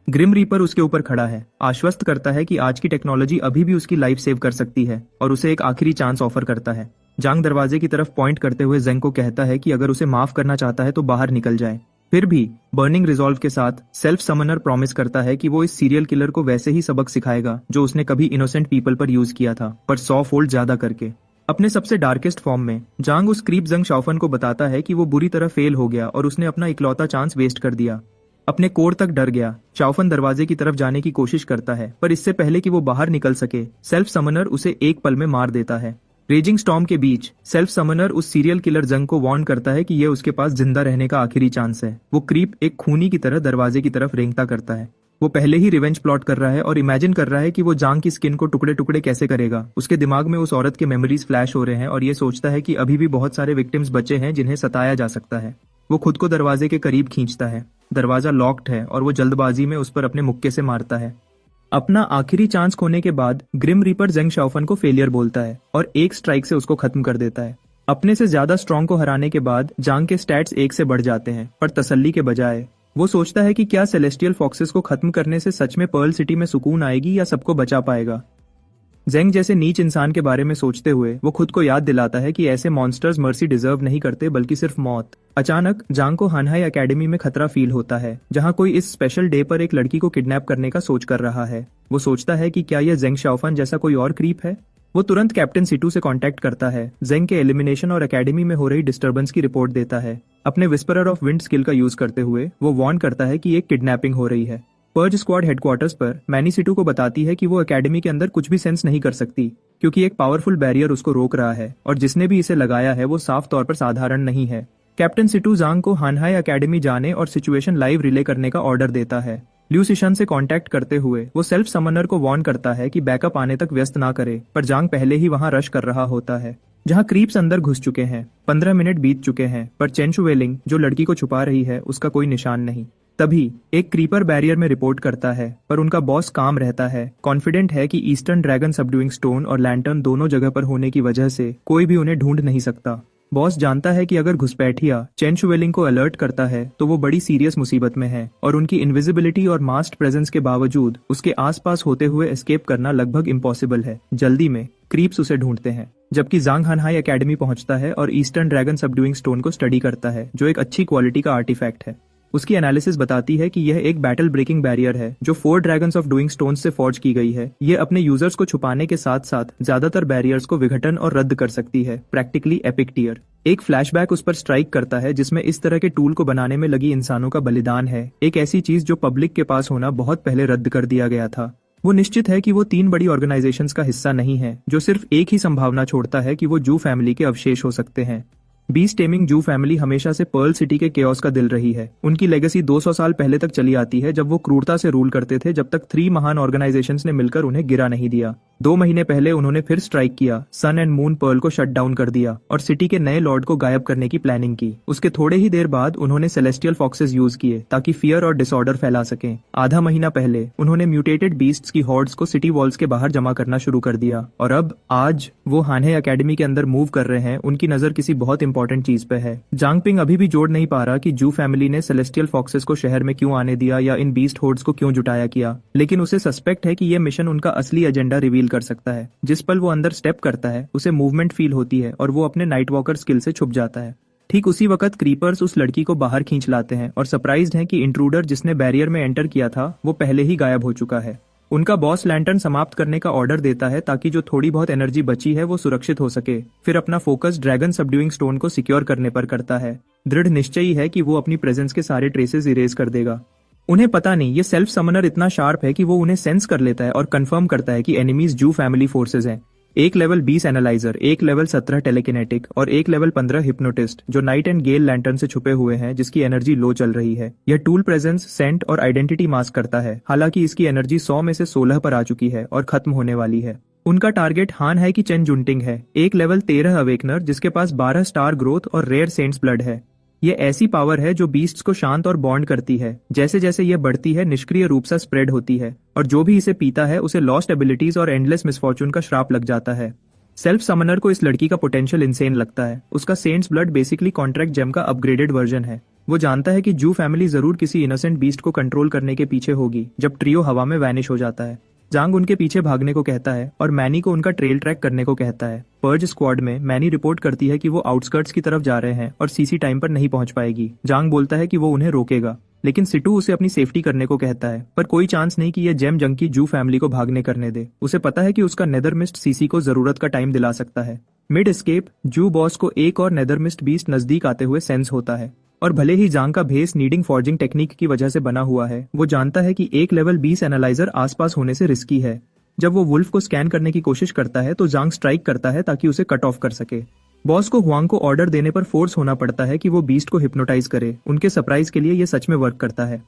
ग्रिम रीपर उसके ऊपर खड़ा है, आश्वस्त करता है कि आज की टेक्नोलॉजी अभी भी उसकी लाइफ सेव कर सकती है और उसे एक आखिरी चांस ऑफर करता है। जांग दरवाजे की तरफ पॉइंट करते हुए जेंग को कहता है कि अगर उसे माफ करना चाहता है तो बाहर निकल जाए। फिर भी बर्निंग रिजॉल्व के साथ सेल्फ समनर प्रॉमिस करता है कि वो इस सीरियल किलर को वैसे ही सबक सिखाएगा जो उसने कभी इनोसेंट पीपल पर यूज किया था, पर 100 फोल्ड ज्यादा करके। अपने सबसे डार्केस्ट फॉर्म में जांग उस क्रीप जंग शाओफन को बताता है कि वो बुरी तरह फेल हो गया और उसने अपना इकलौता चांस वेस्ट कर दिया। अपने कोर तक डर गया। शाओफन दरवाजे की तरफ जाने की कोशिश करता है, पर इससे पहले कि वो बाहर निकल सके सेल्फ समनर उसे एक पल में मार देता है। रेजिंग स्टॉर्म के बीच सेल्फ समनर उस सीरियल किलर जंग को वार्न करता है कि ये उसके पास जिंदा रहने का आखिरी चांस है। वो क्रीप एक खूनी की तरह दरवाजे की तरफ रेंगता करता है। वो पहले ही रिवेंज प्लॉट कर रहा है और इमेजिन कर रहा है कि वो जांग की स्किन को टुकड़े टुकड़े कैसे करेगा। उसके दिमाग में उस औरत के मेमोरीज फ्लैश हो रहे हैं और ये सोचता है कि अभी भी बहुत सारे विक्टिम्स बचे हैं जिन्हें सताया जा सकता है। वो खुद को दरवाजे के करीब खींचता है। दरवाजा लॉक्ड है और वो जल्दबाजी में उस पर अपने मुक्के से मारता है। अपना आखिरी चांस खोने के बाद ग्रिम रीपर जेंग शाओफन को फेलियर बोलता है और एक स्ट्राइक से उसको खत्म कर देता है। अपने से ज्यादा स्ट्रॉन्ग को हराने के बाद जांग के स्टैट्स 1 से बढ़ जाते हैं, पर तसल्ली के बजाय वो सोचता है कि क्या सेलेस्टियल फॉक्सेस को खत्म करने से सच में पर्ल सिटी में सुकून आएगी या सबको बचा पाएगा। जेंग जैसे नीच इंसान के बारे में सोचते हुए वो खुद को याद दिलाता है कि ऐसे मॉन्स्टर्स मर्सी डिजर्व नहीं करते बल्कि सिर्फ मौत। अचानक जांग को हानहाई एकेडमी में खतरा फील होता है, जहां कोई इस स्पेशल डे पर एक लड़की को किडनैप करने का सोच कर रहा है। वो सोचता है कि क्या यह जेंग शाओफन जैसा कोई और क्रीप है। वो तुरंत कैप्टन सिटू से कांटेक्ट करता है, जेंग के एलिमिनेशन और एकेडमी में हो रही डिस्टर्बेंस की रिपोर्ट देता है। अपने विस्परर ऑफ विंड स्किल का यूज करते हुए वो वार्न करता है कि एक किडनैपिंग हो रही है। पर्ज स्क्वाड हेडक्वार्टर्स पर मैनी सिटू को बताती है कि वो एकेडमी के अंदर कुछ भी सेंस नहीं कर सकती क्योंकि एक पावरफुल बैरियर उसको रोक रहा है और जिसने भी इसे लगाया है वो साफ तौर पर साधारण नहीं है। कैप्टन सिटू जांग को हानहाई एकेडमी जाने और सिचुएशन लाइव रिले करने का ऑर्डर देता है। ल्यू सिशन से कांटेक्ट करते हुए वो सेल्फ समनर को वार्न करता है कि बैकअप आने तक व्यस्त ना करे, पर जांग पहले ही वहां रश कर रहा होता है जहां क्रीप्स अंदर घुस चुके हैं। 15 मिनट बीत चुके हैं, पर चेन शुवेलिंग जो लड़की को छुपा रही है उसका कोई निशान नहीं। तभी एक क्रीपर बैरियर में रिपोर्ट करता है, पर उनका बॉस काम रहता है, कॉन्फिडेंट है कि ईस्टर्न ड्रैगन सबड्यूइंग स्टोन और लैंटर्न दोनों जगह पर होने की वजह से कोई भी उन्हें ढूंढ नहीं सकता। बॉस जानता है कि अगर घुसपैठिया चेन शुवेलिंग को अलर्ट करता है तो वो बड़ी सीरियस मुसीबत में है और उनकी इनविजिबिलिटी और मास्ड प्रेजेंस के बावजूद उसके आसपास होते हुए एस्केप करना लगभग इम्पॉसिबल है। जल्दी में क्रीप्स उसे ढूंढते हैं, जबकि जांग हानहाई एकेडमी पहुंचता है और ईस्टर्न ड्रैगन सबड्यूइंग स्टोन को स्टडी करता है, जो एक अच्छी क्वालिटी का आर्टिफैक्ट है। उसकी एनालिसिस बताती है कि यह एक बैटल ब्रेकिंग बैरियर है जो 4 ड्रैगन्स ऑफ डूइंग स्टोन्स से फॉर्ज की गई है। ये अपने यूजर्स को छुपाने के साथ साथ ज्यादातर बैरियर्स को विघटन और रद्द कर सकती है, प्रैक्टिकली एपिक टियर। एक फ्लैशबैक उस पर स्ट्राइक करता है जिसमें इस तरह के टूल को बनाने में लगी इंसानों का बलिदान है, एक ऐसी चीज जो पब्लिक के पास होना बहुत पहले रद्द कर दिया गया था। वो निश्चित है कि वो 3 बड़ी ऑर्गेनाइजेशंस का हिस्सा नहीं है, जो सिर्फ एक ही संभावना छोड़ता है कि वो जू फैमिली के अवशेष हो सकते हैं। बीस्ट टेमिंग जू फैमिली हमेशा से पर्ल सिटी के केओस का दिल रही है। उनकी लेगेसी 200 साल पहले तक चली आती है, जब वो क्रूरता से रूल करते थे, जब तक 3 महान ऑर्गेनाइजेशंस ने मिलकर उन्हें गिरा नहीं दिया। 2 महीने पहले उन्होंने फिर स्ट्राइक किया, सन एंड मून पर्ल को शट डाउन कर दिया और सिटी के नए लॉर्ड को गायब करने की प्लानिंग की। उसके थोड़े ही देर बाद उन्होंने सेलेस्टियल फॉक्सेस यूज किए ताकि फियर और डिसऑर्डर फैला सकें। आधा महीना पहले उन्होंने म्यूटेटेड बीस्ट्स की हॉर्ड्स को सिटी वॉल्स के बाहर जमा करना शुरू कर दिया और अब आज वो हानहे एकेडमी के अंदर मूव कर रहे हैं। उनकी नजर किसी बहुत इंपॉर्टेंट चीज पे है। जांगपिंग अभी भी जोड़ नहीं पा रहा कि जू फैमिली ने सेलेस्टियल फॉक्सेस को शहर में क्यों आने दिया या इन बीस्ट हॉर्ड्स को क्यों जुटाया किया, लेकिन उसे सस्पेक्ट है कि यह मिशन उनका असली एजेंडा रिवील कर सकता है। जिस पल वो अंदर स्टेप करता है उसे मूवमेंट फील होती है और वो अपने नाइट वॉकर स्किल से छुप जाता है। ठीक उसी वक्त क्रीपर्स उस लड़की को बाहर खींच लाते हैं और सरप्राइज्ड हैं कि इंट्रूडर जिसने बैरियर में एंटर किया था वो पहले ही गायब हो चुका है। उनका बॉस लैंटर्न समाप्त करने का ऑर्डर देता है ताकि जो थोड़ी बहुत एनर्जी बची है वो सुरक्षित हो सके। फिर अपना फोकस ड्रैगन सबड्यूइंग स्टोन को सिक्योर करने पर करता है। दृढ़ निश्चयी है कि वो अपनी प्रेजेंस के सारे ट्रेसेस इरेज कर देगा। उन्हें पता नहीं ये सेल्फ समनर इतना शार्प है कि वो उन्हें सेंस कर लेता है और कंफर्म करता है कि एनिमीज जू फैमिली फोर्सेज हैं। एक लेवल 20 एनालाइजर, एक लेवल 17 टेलीकिनेटिक और एक लेवल 15 हिप्नोटिस्ट जो नाइट एंड गेल लैंटर्न से छुपे हुए हैं जिसकी एनर्जी लो चल रही है। यह टूल प्रेजेंस, सेंट और आइडेंटिटी मास्क करता है। हालांकि इसकी एनर्जी 100 में से 16 पर आ चुकी है और खत्म होने वाली है। उनका टारगेट हान है कि चेन जुंटिंग है, एक लेवल 13 अवेकनर जिसके पास 12 स्टार ग्रोथ और रेयर सेंट्स ब्लड है। ये ऐसी पावर है जो बीस्ट्स को शांत और बॉन्ड करती है। जैसे जैसे यह बढ़ती है निष्क्रिय रूप से स्प्रेड होती है और जो भी इसे पीता है उसे लॉस्ट एबिलिटीज और एंडलेस मिसफॉर्चून का श्राप लग जाता है। सेल्फ समनर को इस लड़की का पोटेंशियल इंसेन लगता है। उसका saint's blood basically contract gem का अपग्रेडेड वर्जन है। वो जानता है कि जू फैमिली जरूर किसी इनोसेंट बीस्ट को कंट्रोल करने के पीछे होगी जब ट्रियो हवा में वैनिश हो जाता है। जांग उनके पीछे भागने को कहता है और मैनी को उनका ट्रेल ट्रैक करने को कहता है। पर्ज स्क्वाड में मैनी रिपोर्ट करती है कि वो आउटस्कर्ट्स की तरफ जा रहे हैं और सीसी टाइम पर नहीं पहुंच पाएगी। जांग बोलता है कि वो उन्हें रोकेगा, लेकिन सिटू उसे अपनी सेफ्टी करने को कहता है, पर कोई चांस नहीं कि ये जेम जंकी जू फैमिली को भागने करने दे। उसे पता है कि उसका नेदरमिस्ट सीसी को जरूरत का टाइम दिला सकता है। मिड एस्केप जू बॉस को एक और नेदरमिस्ट बीस्ट नजदीक आते हुए सेंस होता है और भले ही जांग का भेस नीडिंग फॉर्जिंग टेक्निक की वजह से बना हुआ है, वो जानता है कि एक लेवल 20 एनालाइजर आसपास होने से रिस्की है। जब वो वुल्फ को स्कैन करने की कोशिश करता है तो जांग स्ट्राइक करता है ताकि उसे कट ऑफ कर सके। बॉस को हुआंग को ऑर्डर देने पर फोर्स होना पड़ता है कि वो बीस्ट को हिप्नोटाइज करे। उनके सरप्राइज के लिए ये सच में वर्क करता है,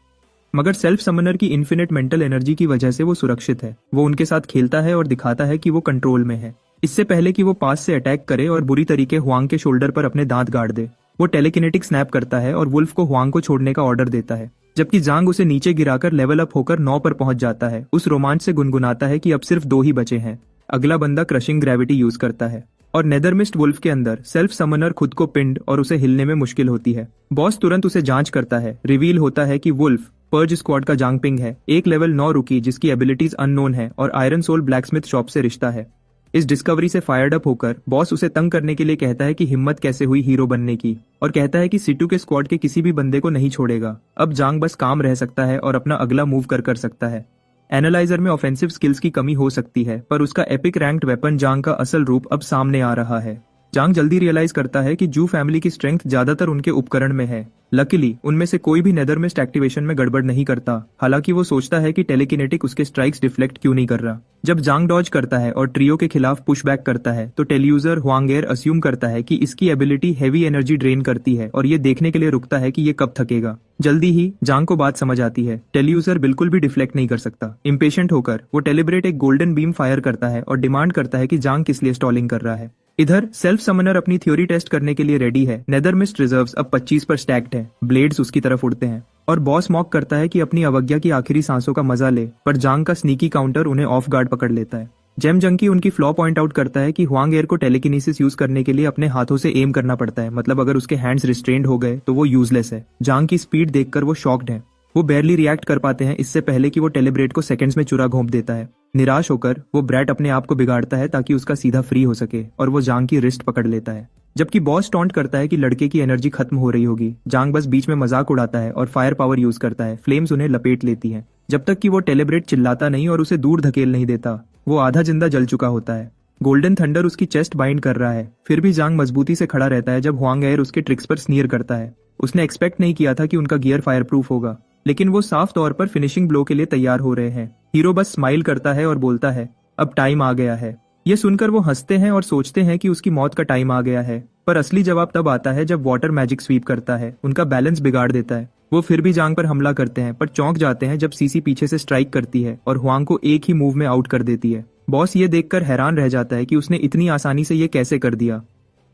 मगर सेल्फ समनर की इन्फिनिट मेंटल एनर्जी की वजह से वो सुरक्षित है। वो उनके साथ खेलता है और दिखाता है कि वो कंट्रोल में है। इससे पहले कि वो पास से अटैक करे और बुरी तरीके हुआंग के शोल्डर पर अपने दांत गाड़ दे, वो टेलीकिनेटिक स्नैप करता है और वुल्फ को हुआंग को छोड़ने का ऑर्डर देता है, जबकि जांग उसे नीचे गिराकर लेवल अप होकर 9 पर पहुंच जाता है। उस रोमांच से गुनगुनाता है कि अब सिर्फ 2 ही बचे हैं। अगला बंदा क्रशिंग ग्रेविटी यूज करता है और नेदरमिस्ट वुल्फ के अंदर सेल्फ समनर खुद को पिंड और उसे हिलने में मुश्किल होती है। बॉस तुरंत उसे जांच करता है। रिवील होता है कि वुल्फ पर्ज स्क्वाड का जांग पिंग है, एक लेवल 9 रुकी जिसकी एबिलिटीज अननोन है और आयरन सोल ब्लैकस्मिथ शॉप से रिश्ता है। इस डिस्कवरी से फायर्ड अप होकर बॉस उसे तंग करने के लिए कहता है कि हिम्मत कैसे हुई हीरो बनने की, और कहता है कि सिटू के स्क्वाड के किसी भी बंदे को नहीं छोड़ेगा। अब जांग बस काम रह सकता है और अपना अगला मूव कर सकता है। एनालाइजर में ऑफेंसिव स्किल्स की कमी हो सकती है, पर उसका एपिक रैंक्ड वेपन जांग का असल रूप अब सामने आ रहा है। जांग जल्दी रियलाइज करता है कि जू फैमिली की स्ट्रेंथ ज्यादातर उनके उपकरण में है। लकीली उनमें से कोई भी नेदरमिस्ट एक्टिवेशन में गड़बड़ नहीं करता। हालांकि वो सोचता है कि टेलीकिनेटिक उसके स्ट्राइक्स डिफ्लेक्ट क्यों नहीं कर रहा। जब जांग डॉज करता है और ट्रियो के खिलाफ पुश बैक करता है तो टेलीयूजर हुआंगेर अस्यूम करता है कि इसकी एबिलिटी हैवी एनर्जी ड्रेन करती है और ये देखने के लिए रुकता है कि ये कब थकेगा। जल्दी ही जांग को बात समझ आती है। टेलीयूजर बिल्कुल भी डिफ्लेक्ट नहीं कर सकता। इम्पेशेंट होकर वो टेलीब्रेट एक गोल्डन बीम फायर करता है और डिमांड करता है कि जांग किस लिए स्टॉलिंग कर रहा है। इधर सेल्फ समनर अपनी थ्योरी टेस्ट करने के लिए रेडी है। नेदरमिस्ट रिजर्व्स अब 25 पर स्टैक्ड है। ब्लेड्स उसकी तरफ उड़ते हैं और बॉस मॉक करता है कि अपनी अवज्ञा की आखिरी सांसों का मजा ले, पर जांग का स्नीकी काउंटर उन्हें ऑफ गार्ड पकड़ लेता है। जेम जंकी उनकी फ्लॉ पॉइंट आउट करता है कि हुआंग एयर को टेलीकिनेसिस यूज करने के लिए अपने हाथों से एम करना पड़ता है, मतलब अगर उसके हैंड्स रिस्ट्रेंड हो गए तो वो यूजलेस है। जांग की स्पीड देखकर वो शॉक्ड है। वो बैरली रिएक्ट कर पाते हैं इससे पहले कि वो टेलीब्रेट को सेकंड्स में चुरा घोंप देता है। निराश होकर वो ब्रैट अपने आप को बिगाड़ता है ताकि उसका सीधा फ्री हो सके और वो जांग की रिस्ट पकड़ लेता है। जबकि बॉस टॉन्ट करता है कि लड़के की एनर्जी खत्म हो रही होगी। जांग बस बीच में मजाक उड़ाता है और फायर पावर यूज करता है। फ्लेम्स उन्हें लपेट लेती हैं जब तक कि वो टेलीब्रेट चिल्लाता नहीं और उसे दूर धकेल नहीं देता। वो आधा जिंदा जल चुका होता है। गोल्डन थंडर उसकी चेस्ट बाइंड कर रहा है, फिर भी जांग मजबूती से खड़ा रहता है जब हुआंग एयर उसके ट्रिक्स पर स्नीयर करता है। उसने एक्सपेक्ट नहीं किया था कि उनका गियर फायर प्रूफ होगा, लेकिन वो साफ तौर पर फिनिशिंग ब्लो के लिए तैयार हो रहे हैं। हीरो बस स्माइल करता है और बोलता है, अब टाइम आ गया है। ये सुनकर वो हंसते हैं और सोचते हैं कि उसकी मौत का टाइम आ गया है, पर असली जवाब तब आता है जब वाटर मैजिक स्वीप करता है, उनका बैलेंस बिगाड़ देता है। वो फिर भी जांग पर हमला करते हैं, पर चौंक जाते हैं जब सीसी पीछे से स्ट्राइक करती है और हुआंग को एक ही मूव में आउट कर देती है। बॉस ये देखकर हैरान रह जाता है कि उसने इतनी आसानी से ये कैसे कर दिया।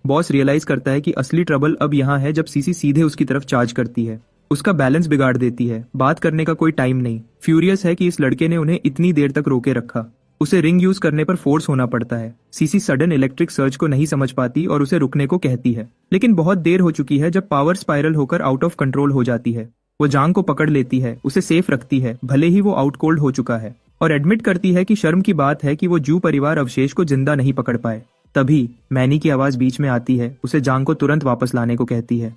बॉस रियलाइज करता है कि असली ट्रबल अब यहाँ है जब सीसी सीधे उसकी तरफ चार्ज करती है। उसका बैलेंस बिगाड़ देती है। बात करने का कोई टाइम नहीं। फ्यूरियस है कि इस लड़के ने उन्हें इतनी देर तक रोके रखा। उसे रिंग यूज करने पर फोर्स होना पड़ता है। सीसी सडन इलेक्ट्रिक सर्ज को नहीं समझ पाती और उसे रुकने को कहती है, लेकिन बहुत देर हो चुकी है जब पावर स्पाइरल होकर आउट ऑफ कंट्रोल हो जाती है। वो जांग को पकड़ लेती है, उसे सेफ रखती है भले ही वो आउट कोल्ड हो चुका है, और एडमिट करती है कि शर्म की बात है कि वो जू परिवार अवशेष को जिंदा नहीं पकड़ पाए। तभी मैनी की आवाज बीच में आती है, उसे जांग को तुरंत वापस लाने को कहती है।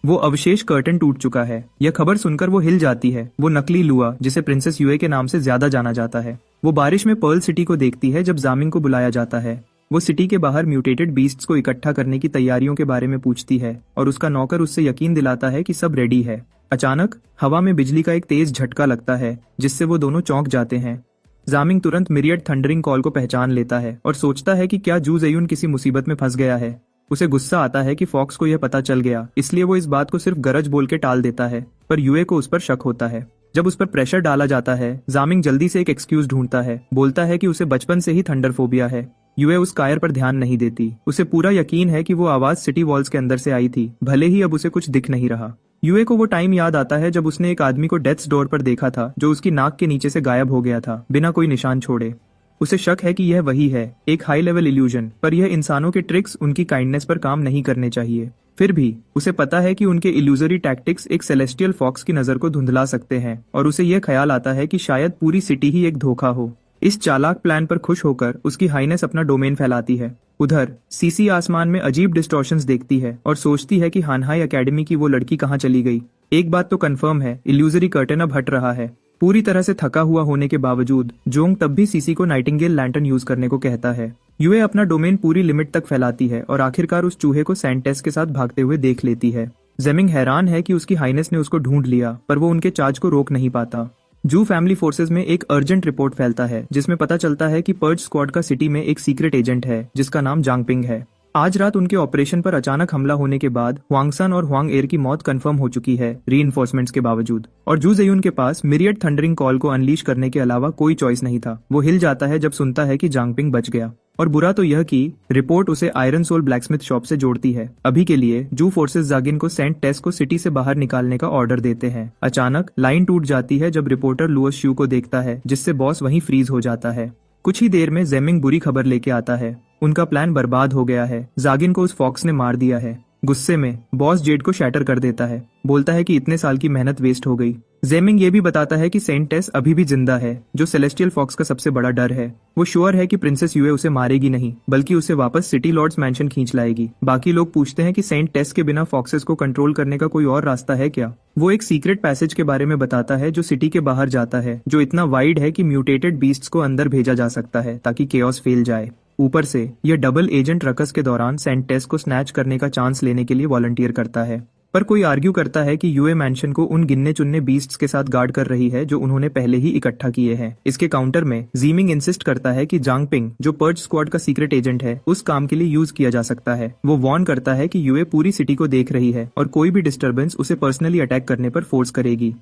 वो अवशेष कर्टन टूट चुका है। यह खबर सुनकर वो हिल जाती है। वो नकली लुआ, जिसे प्रिंसेस यूए के नाम से ज्यादा जाना जाता है। वो बारिश में पर्ल सिटी को देखती है जब जामिंग को बुलाया जाता है। वो सिटी के बाहर म्यूटेटेड बीस्ट्स को इकट्ठा करने की तैयारियों के बारे में पूछती है और उसका नौकर उससे यकीन दिलाता है कि सब रेडी है। अचानक हवा में बिजली का एक तेज झटका लगता है जिससे वो दोनों चौंक जाते हैं। जामिंग तुरंत मिरियड थंडरिंग कॉल को पहचान लेता है और सोचता है कि क्या जू ज़ेयुन किसी मुसीबत में फंस गया है। उसे गुस्सा आता है कि फॉक्स को यह पता चल गया, इसलिए वो इस बात को सिर्फ गरज बोल के टाल देता है, पर यूए को उस पर शक होता है। जब उस पर प्रेशर डाला जाता है, जामिंग जल्दी से एक एक्सक्यूज ढूंढता है, बोलता है कि उसे बचपन से ही थंडर फोबिया है। यूए उस कायर पर ध्यान नहीं देती। उसे पूरा यकीन है कि वो आवाज सिटी वॉल्स के अंदर से आई थी, भले ही अब उसे कुछ दिख नहीं रहा। यूए को वो टाइम याद आता है जब उसने एक आदमी को डेथ्स डोर पर देखा था, जो उसकी नाक के नीचे से गायब हो गया था, बिना कोई निशान छोड़े। उसे शक है कि यह वही है, एक हाई लेवल इल्यूजन, पर यह इंसानों के ट्रिक्स उनकी काइंडनेस पर काम नहीं करने चाहिए। फिर भी उसे पता है कि उनके इल्यूजरी टैक्टिक्स एक सेलेस्टियल फॉक्स की नजर को धुंधला सकते हैं, और उसे यह ख्याल आता है कि शायद पूरी सिटी ही एक धोखा हो। इस चालाक प्लान पर खुश होकर उसकी हाईनेस अपना डोमेन फैलाती है। उधर सीसी आसमान में अजीब डिस्टॉर्शंस देखती है और सोचती है कि हानहाई एकेडमी की वो लड़की कहाँ चली गई। एक बात तो कंफर्म है, इल्यूजरी कर्टेन अब हट रहा है। पूरी तरह से थका हुआ होने के बावजूद जोंग तब भी सीसी को नाइटिंगेल लैंटर्न यूज करने को कहता है। यूए अपना डोमेन पूरी लिमिट तक फैलाती है और आखिरकार उस चूहे को सैंटेस के साथ भागते हुए देख लेती है। जेमिंग हैरान है कि उसकी हाईनेस ने उसको ढूंढ लिया, पर वो उनके चार्ज को रोक नहीं पाता। जू फैमिली फोर्सेस में एक अर्जेंट रिपोर्ट फैलता है, जिसमें पता चलता है कि पर्ज स्क्वाड का सिटी में एक सीक्रेट एजेंट है, जिसका नाम जांगपिंग है। आज रात उनके ऑपरेशन पर अचानक हमला होने के बाद हुआंगसन और हुआंग एर की मौत कंफर्म हो चुकी है, रीइंफोर्समेंट्स के बावजूद। और जू ज़ेयुन के पास मिरियड थंडरिंग कॉल को अनलीश करने के अलावा कोई चॉइस नहीं था। वो हिल जाता है जब सुनता है कि जांगपिंग बच गया। और बुरा तो यह कि रिपोर्ट उसे आयरन सोल ब्लैकस्मिथ शॉप से जोड़ती है। अभी के लिए जू फोर्सेस जागिन को सेंट टेस को सिटी से बाहर निकालने का ऑर्डर देते हैं। अचानक लाइन टूट जाती है जब रिपोर्टर लुओस शू को देखता है, जिससे बॉस वहीं फ्रीज हो जाता है। कुछ ही देर में जेमिंग बुरी खबर लेके आता है, उनका प्लान बर्बाद हो गया है। जागिन को उस फॉक्स ने मार दिया है। गुस्से में बॉस जेड को शैटर कर देता है, बोलता है कि इतने साल की मेहनत वेस्ट हो गई। जेमिंग ये भी बताता है कि सेंट टेस अभी भी जिंदा है, जो सेलेस्टियल फॉक्स का सबसे बड़ा डर है। वो श्योर है कि प्रिंसेस यूए उसे मारेगी नहीं, बल्कि उसे वापस सिटी लॉर्ड्स मैंशन खींच लाएगी। बाकी लोग पूछते हैं कि सेंट टेस के बिना फॉक्सेस को कंट्रोल करने का कोई और रास्ता है क्या। वो एक सीक्रेट पैसेज के बारे में बताता है जो सिटी के बाहर जाता है, जो इतना वाइड है कि म्यूटेटेड बीस्ट्स को अंदर भेजा जा सकता है ताकि केओस फैल जाए। ऊपर से यह डबल एजेंट रकस के दौरान सेंट टेस को स्नैच करने का चांस लेने के लिए वॉलंटियर करता है। पर कोई आर्ग्यू करता है कि यूए मैंशन को उन गिनने चुनने बीस्ट्स के साथ गार्ड कर रही है जो उन्होंने पहले ही इकट्ठा किए हैं। इसके काउंटर में जीमिंग इंसिस्ट करता है कि जांगपिंग, जो पर्ज स्क्वाड का सीक्रेट एजेंट है, उस काम के लिए यूज किया जा सकता है। वो वार्न करता है कि यूए पूरी सिटी को देख रही है और कोई भी डिस्टर्बेंस उसे पर्सनली अटैक करने पर फोर्स करेगी।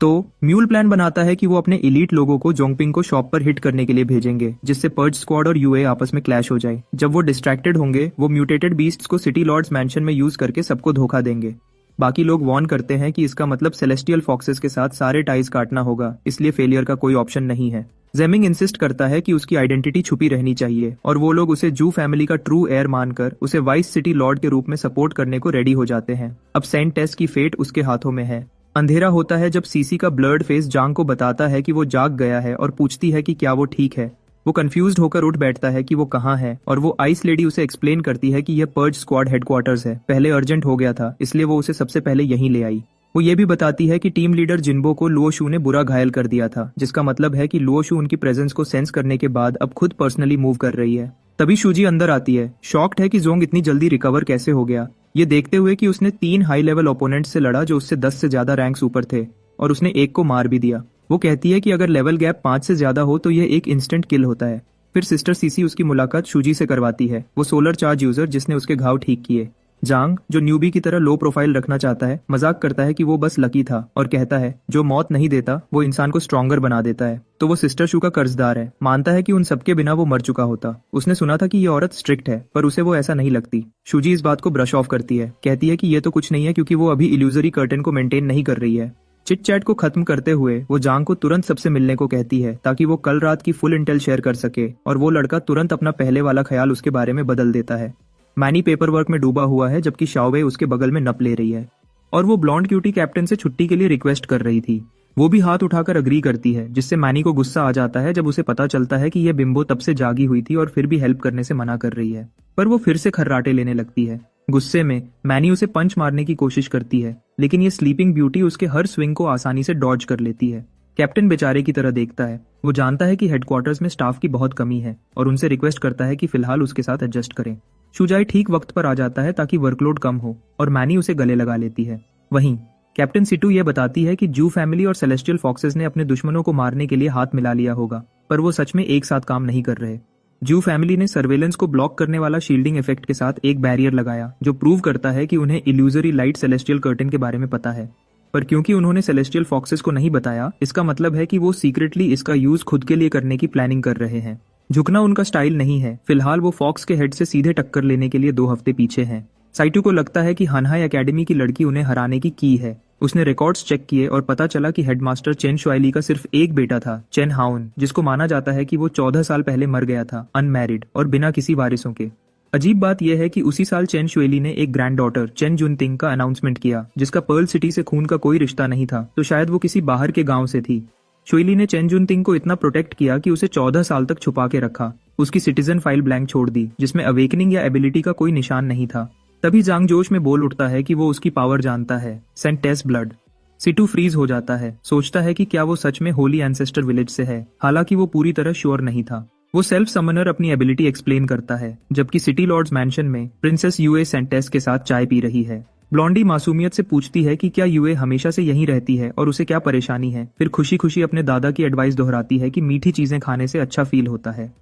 तो म्यूल प्लान बनाता है कि वो अपने इलीट लोगों को जोंगपिंग को शॉप पर हिट करने के लिए भेजेंगे, जिससे पर्ज स्क्वाड और यूए आपस में क्लैश हो जाए। जब वो डिस्ट्रैक्टेड होंगे, वो म्यूटेटेड बीस्ट्स को सिटी लॉर्ड्स मैंशन में यूज करके सबको धोखा देंगे। बाकी लोग वार्न करते हैं कि इसका मतलब सेलेस्टियल फॉक्सेस के साथ सारे टाइज काटना होगा, इसलिए फेलियर का कोई ऑप्शन नहीं है। जेमिंग इंसिस्ट करता है कि उसकी आइडेंटिटी छुपी रहनी चाहिए, और वो लोग उसे जू फैमिली का ट्रू एयर मानकर उसे वाइस सिटी लॉर्ड के रूप में सपोर्ट करने को रेडी हो जाते हैं। अब सेंट टेस की फेट उसके हाथों में है। अंधेरा होता है जब सीसी का ब्लर्ड फेस जांग को बताता है कि वो जाग गया है और पूछती है कि क्या वो ठीक है। वो कंफ्यूज्ड होकर उठ बैठता है कि वो कहाँ है, और वो आइस लेडी उसे एक्सप्लेन करती है कि यह पर्ज स्क्वाड हेडक्वार्टर्स है। पहले अर्जेंट हो गया था, इसलिए वो उसे सबसे पहले यहीं ले आई। वो ये भी बताती है कि टीम लीडर जिन्बो को लुओ शू ने बुरा घायल कर दिया था, जिसका मतलब है कि लुओ शू उनकी प्रेजेंस को सेंस करने के बाद अब खुद पर्सनली मूव कर रही है। तभी शूजी अंदर आती है, शॉक्ड है कि जोंग इतनी जल्दी रिकवर कैसे हो गया, ये देखते हुए कि उसने 3 हाई लेवल ओपोनेंट्स से लड़ा जो उससे 10 से ज्यादा रैंक्स ऊपर थे, और उसने एक को मार भी दिया। वो कहती है कि अगर लेवल गैप 5 से ज्यादा हो तो यह एक इंस्टेंट किल होता है। फिर सिस्टर सीसी उसकी मुलाकात शूजी से करवाती है, वो सोलर चार्ज यूजर जिसने उसके घाव ठीक किए। जांग, जो न्यूबी की तरह लो प्रोफाइल रखना चाहता है, मजाक करता है कि वो बस लकी था, और कहता है जो मौत नहीं देता वो इंसान को स्ट्रॉन्गर बना देता है। तो वो सिस्टर शू का कर्जदार है, मानता है कि उन सबके बिना वो मर चुका होता। उसने सुना था कि ये औरत स्ट्रिक्ट है, पर उसे वो ऐसा नहीं लगती। शूजी इस बात को ब्रश ऑफ करती है, कहती है कि ये तो कुछ नहीं है क्योंकि वो अभी इल्यूजरी कर्टेन को मेंटेन नहीं कर रही है। चिट चैट को खत्म करते हुए वो जांग को तुरंत सबसे मिलने को कहती है, ताकि वो कल रात की फुल इंटेल शेयर कर सके, और वो लड़का तुरंत अपना पहले वाला ख्याल उसके बारे में बदल देता है। मैनी पेपर वर्क में डूबा हुआ है, जबकि शाओवे उसके बगल में नप ले रही है, और वो ब्लॉन्ड क्यूटी कैप्टन से छुट्टी के लिए रिक्वेस्ट कर रही थी। वो भी हाथ उठाकर अग्री करती है, जिससे मैनी को गुस्सा आ जाता है जब उसे पता चलता है कि यह बिम्बो तब से जागी हुई थी और फिर भी हेल्प करने से मना कर रही है। पर वो फिर से खर्राटे लेने लगती है। गुस्से में मैनी उसे पंच मारने की कोशिश करती है, लेकिन ये स्लीपिंग ब्यूटी उसके हर स्विंग को आसानी से डॉज कर लेती है। कैप्टन बेचारे की तरह देखता है। वो जानता है कि हेडक्वार्टर्स में स्टाफ की बहुत कमी है, और उनसे रिक्वेस्ट करता है कि फिलहाल उसके साथ एडजस्ट करें। शुजाई ठीक वक्त पर आ जाता है ताकि वर्कलोड कम हो, और मैनी उसे गले लगा लेती है। वहीं कैप्टन सिटू ये बताती है कि जू फैमिली और सेलेस्टियल फॉक्सेस ने अपने दुश्मनों को मारने के लिए हाथ मिला लिया होगा। पर वो सच में एक साथ काम नहीं कर रहे। जू फैमिली ने सर्वेलेंस को ब्लॉक करने वाला शील्डिंग इफेक्ट के साथ एक बैरियर लगाया जो प्रूव करता है कि उन्हें इल्यूजरी लाइट सेलेस्टियल कर्टेन के बारे में पता है। पर क्योंकि उन्होंने सेलेस्टियल फॉक्सेस को नहीं बताया, इसका मतलब है कि वो सीक्रेटली इसका यूज खुद के लिए करने की प्लानिंग कर रहे हैं। झुकना उनका स्टाइल नहीं है। फिलहाल वो फॉक्स के हेड से सीधे टक्कर लेने के लिए 2 हफ्ते पीछे हैं। साइटू को लगता है कि हनहाई एकेडमी की लड़की उन्हें हराने की है। उसने रिकॉर्ड्स चेक किए और पता चला कि हेडमास्टर चेन शुआइली का सिर्फ एक बेटा था, चेन हाउन, जिसको माना जाता है कि वो 14 साल पहले मर गया था, अनमैरिड और बिना किसी वारिसों के। अजीब बात यह है कि उसी साल चेन शुएली ने एक ग्रैंड डॉटर चेन जुनतिंग का अनाउंसमेंट किया, जिसका पर्ल सिटी से खून का कोई रिश्ता नहीं था, तो शायद वो किसी बाहर के गांव से थी। शुएली ने चेन जुनतिंग को इतना प्रोटेक्ट किया कि उसे 14 साल तक छुपा के रखा। उसकी सिटीजन फाइल ब्लैंक छोड़ दी, जिसमें अवेकनिंग या एबिलिटी का कोई निशान नहीं था। तभी जांग जोश में बोल उठता है कि वो उसकी पावर जानता है, सेंट टेस ब्लड। सिटू फ्रीज हो जाता है, सोचता है कि क्या वो सच में होली एंसेस्टर विलेज से है, हालांकि वो पूरी तरह श्योर नहीं था। वो सेल्फ समनर अपनी एबिलिटी एक्सप्लेन करता है, जबकि सिटी लॉर्ड्स मैंशन में प्रिंसेस यूए सेंटेस के साथ चाय पी रही है। ब्लॉन्डी मासूमियत से पूछती है कि क्या यूए हमेशा से यहीं रहती है और उसे क्या परेशानी है। फिर खुशी खुशी अपने दादा की एडवाइस दोहराती है कि मीठी चीजें खाने से अच्छा फील होता है।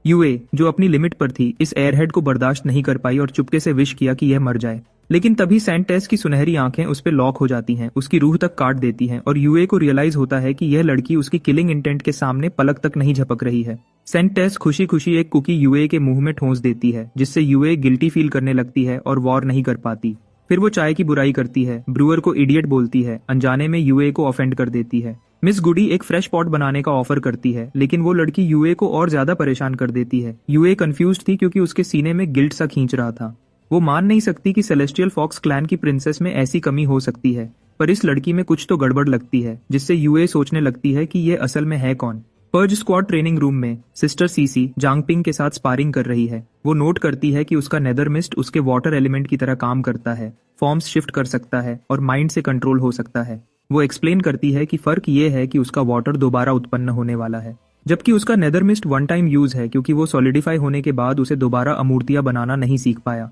यूए, जो अपनी लिमिट पर थी, इस एयरहेड को बर्दाश्त नहीं कर पाई और चुपके से विश किया कि यह मर जाए। लेकिन तभी सेंटेस की सुनहरी आंखें उस पर लॉक हो जाती हैं, उसकी रूह तक काट देती हैं और यूए को रियलाइज होता है कि यह लड़की उसकी किलिंग इंटेंट के सामने पलक तक नहीं झपक रही है। सेंटेस खुशी खुशी एक कुकी यूए के मुंह में ठोंस देती है, जिससे यूए गिल्टी फील करने लगती है और वॉर नहीं कर पाती। फिर वो चाय की बुराई करती है, ब्रूअर को इडियट बोलती है, अनजाने में यूए को ऑफेंड कर देती है। मिस गुडी एक फ्रेश पॉट बनाने का ऑफर करती है, लेकिन वो लड़की यूए को और ज्यादा परेशान कर देती है। यूए कंफ्यूज्ड थी क्योंकि उसके सीने में गिल्ट सा खींच रहा था। वो मान नहीं सकती कि सेलेस्टियल फॉक्स क्लैन की प्रिंसेस में ऐसी कमी हो सकती है, पर इस लड़की में कुछ तो गड़बड़ लगती है, जिससे यूए सोचने लगती है कि ये असल में है कौन। पर्ज स्क्वाड ट्रेनिंग रूम में सिस्टर सीसी जांगपिंग के साथ स्पारिंग कर रही है। वो नोट करती है कि उसका नेदर मिस्ट उसके वाटर एलिमेंट की तरह काम करता है, फॉर्म्स शिफ्ट कर सकता है और माइंड से कंट्रोल हो सकता है। वो एक्सप्लेन करती है कि फर्क ये है कि उसका वाटर दोबारा उत्पन्न होने वाला है, जबकि उसका nether mist one time use है, क्योंकि वो सॉलिडिफाई होने के बाद उसे दोबारा अमूर्तियां बनाना नहीं सीख पाया।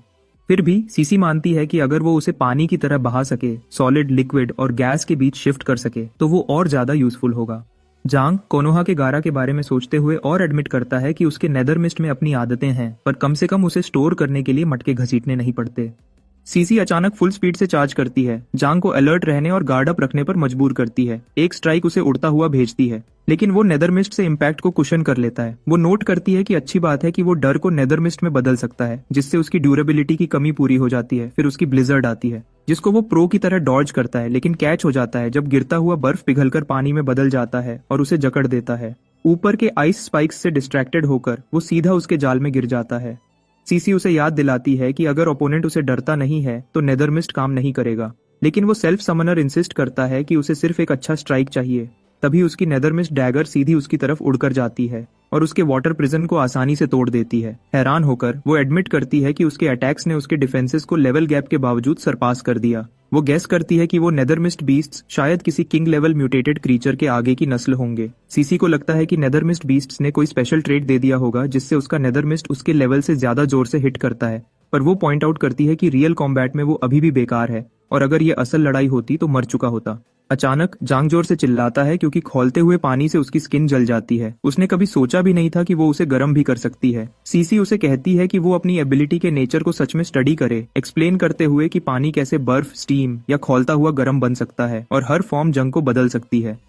फिर भी सीसी मानती है कि अगर वो उसे पानी की तरह बहा सके, सॉलिड, लिक्विड और गैस के बीच शिफ्ट कर सके, तो वो और ज्यादा यूजफुल होगा। जांग कोनोहा के गारा के बारे में सोचते हुए और एडमिट करता है कि उसके नेदर मिस्ट में अपनी आदतें हैं, पर कम से कम उसे स्टोर करने के लिए मटके घसीटने नहीं पड़ते। सीसी अचानक फुल स्पीड से चार्ज करती है, जांग को अलर्ट रहने और गार्ड अप रखने पर मजबूर करती है। एक स्ट्राइक उसे उड़ता हुआ भेजती है, लेकिन वो नेदर मिस्ट से इम्पैक्ट को कुशन कर लेता है। वो नोट करती है कि अच्छी बात है कि वो डर को नेदर मिस्ट में बदल सकता है, जिससे उसकी ड्यूरेबिलिटी की कमी पूरी हो जाती है। फिर उसकी ब्लिजर्ड आती है, जिसको वो प्रो की तरह डॉज करता है, लेकिन कैच हो जाता है जब गिरता हुआ बर्फ पिघलकर पानी में बदल जाता है और उसे जकड़ देता है। ऊपर के आइस स्पाइक्स से डिस्ट्रैक्टेड होकर वो सीधा उसके जाल में गिर जाता है। सीसी उसे याद दिलाती है कि अगर ओपोनेंट उसे डरता नहीं है तो नेदर मिस्ट काम नहीं करेगा, लेकिन वो सेल्फ समनर इंसिस्ट करता है कि उसे सिर्फ एक अच्छा स्ट्राइक चाहिए। तभी उसकी नेदर मिस्ट डैगर सीधी उसकी तरफ उड़कर जाती है और उसके वाटर प्रिजन को आसानी से तोड़ देती है। हैरान होकर वो एडमिट करती है कि उसके अटैक्स ने उसके डिफेंसेस को लेवल गैप के बावजूद सरपास कर दिया। वो गेस करती है कि वो नेदर मिस्ट बीस्ट्स शायद किसी किंग लेवल म्यूटेटेड क्रीचर के आगे की नस्ल होंगे। सीसी को लगता है कि नेदर मिस्ट बीस्ट्स ने कोई स्पेशल ट्रेट दे दिया होगा, जिससे उसका नेदर मिस्ट उसके लेवल से ज्यादा जोर से हिट करता है। पर वो पॉइंट आउट करती है कि रियल कॉम्बैट में वो अभी भी बेकार है, और अगर ये असल लड़ाई होती तो मर चुका होता। अचानक जांग जोर से चिल्लाता है क्योंकि खौलते हुए पानी से उसकी स्किन जल जाती है। उसने कभी सोचा भी नहीं था कि वो उसे गर्म भी कर सकती है। सीसी उसे कहती है कि वो अपनी एबिलिटी के नेचर को सच में स्टडी करे, एक्सप्लेन करते हुए कि पानी कैसे बर्फ, स्टीम या खौलता हुआ गर्म बन सकता है और हर फॉर्म जंग को बदल सकती है।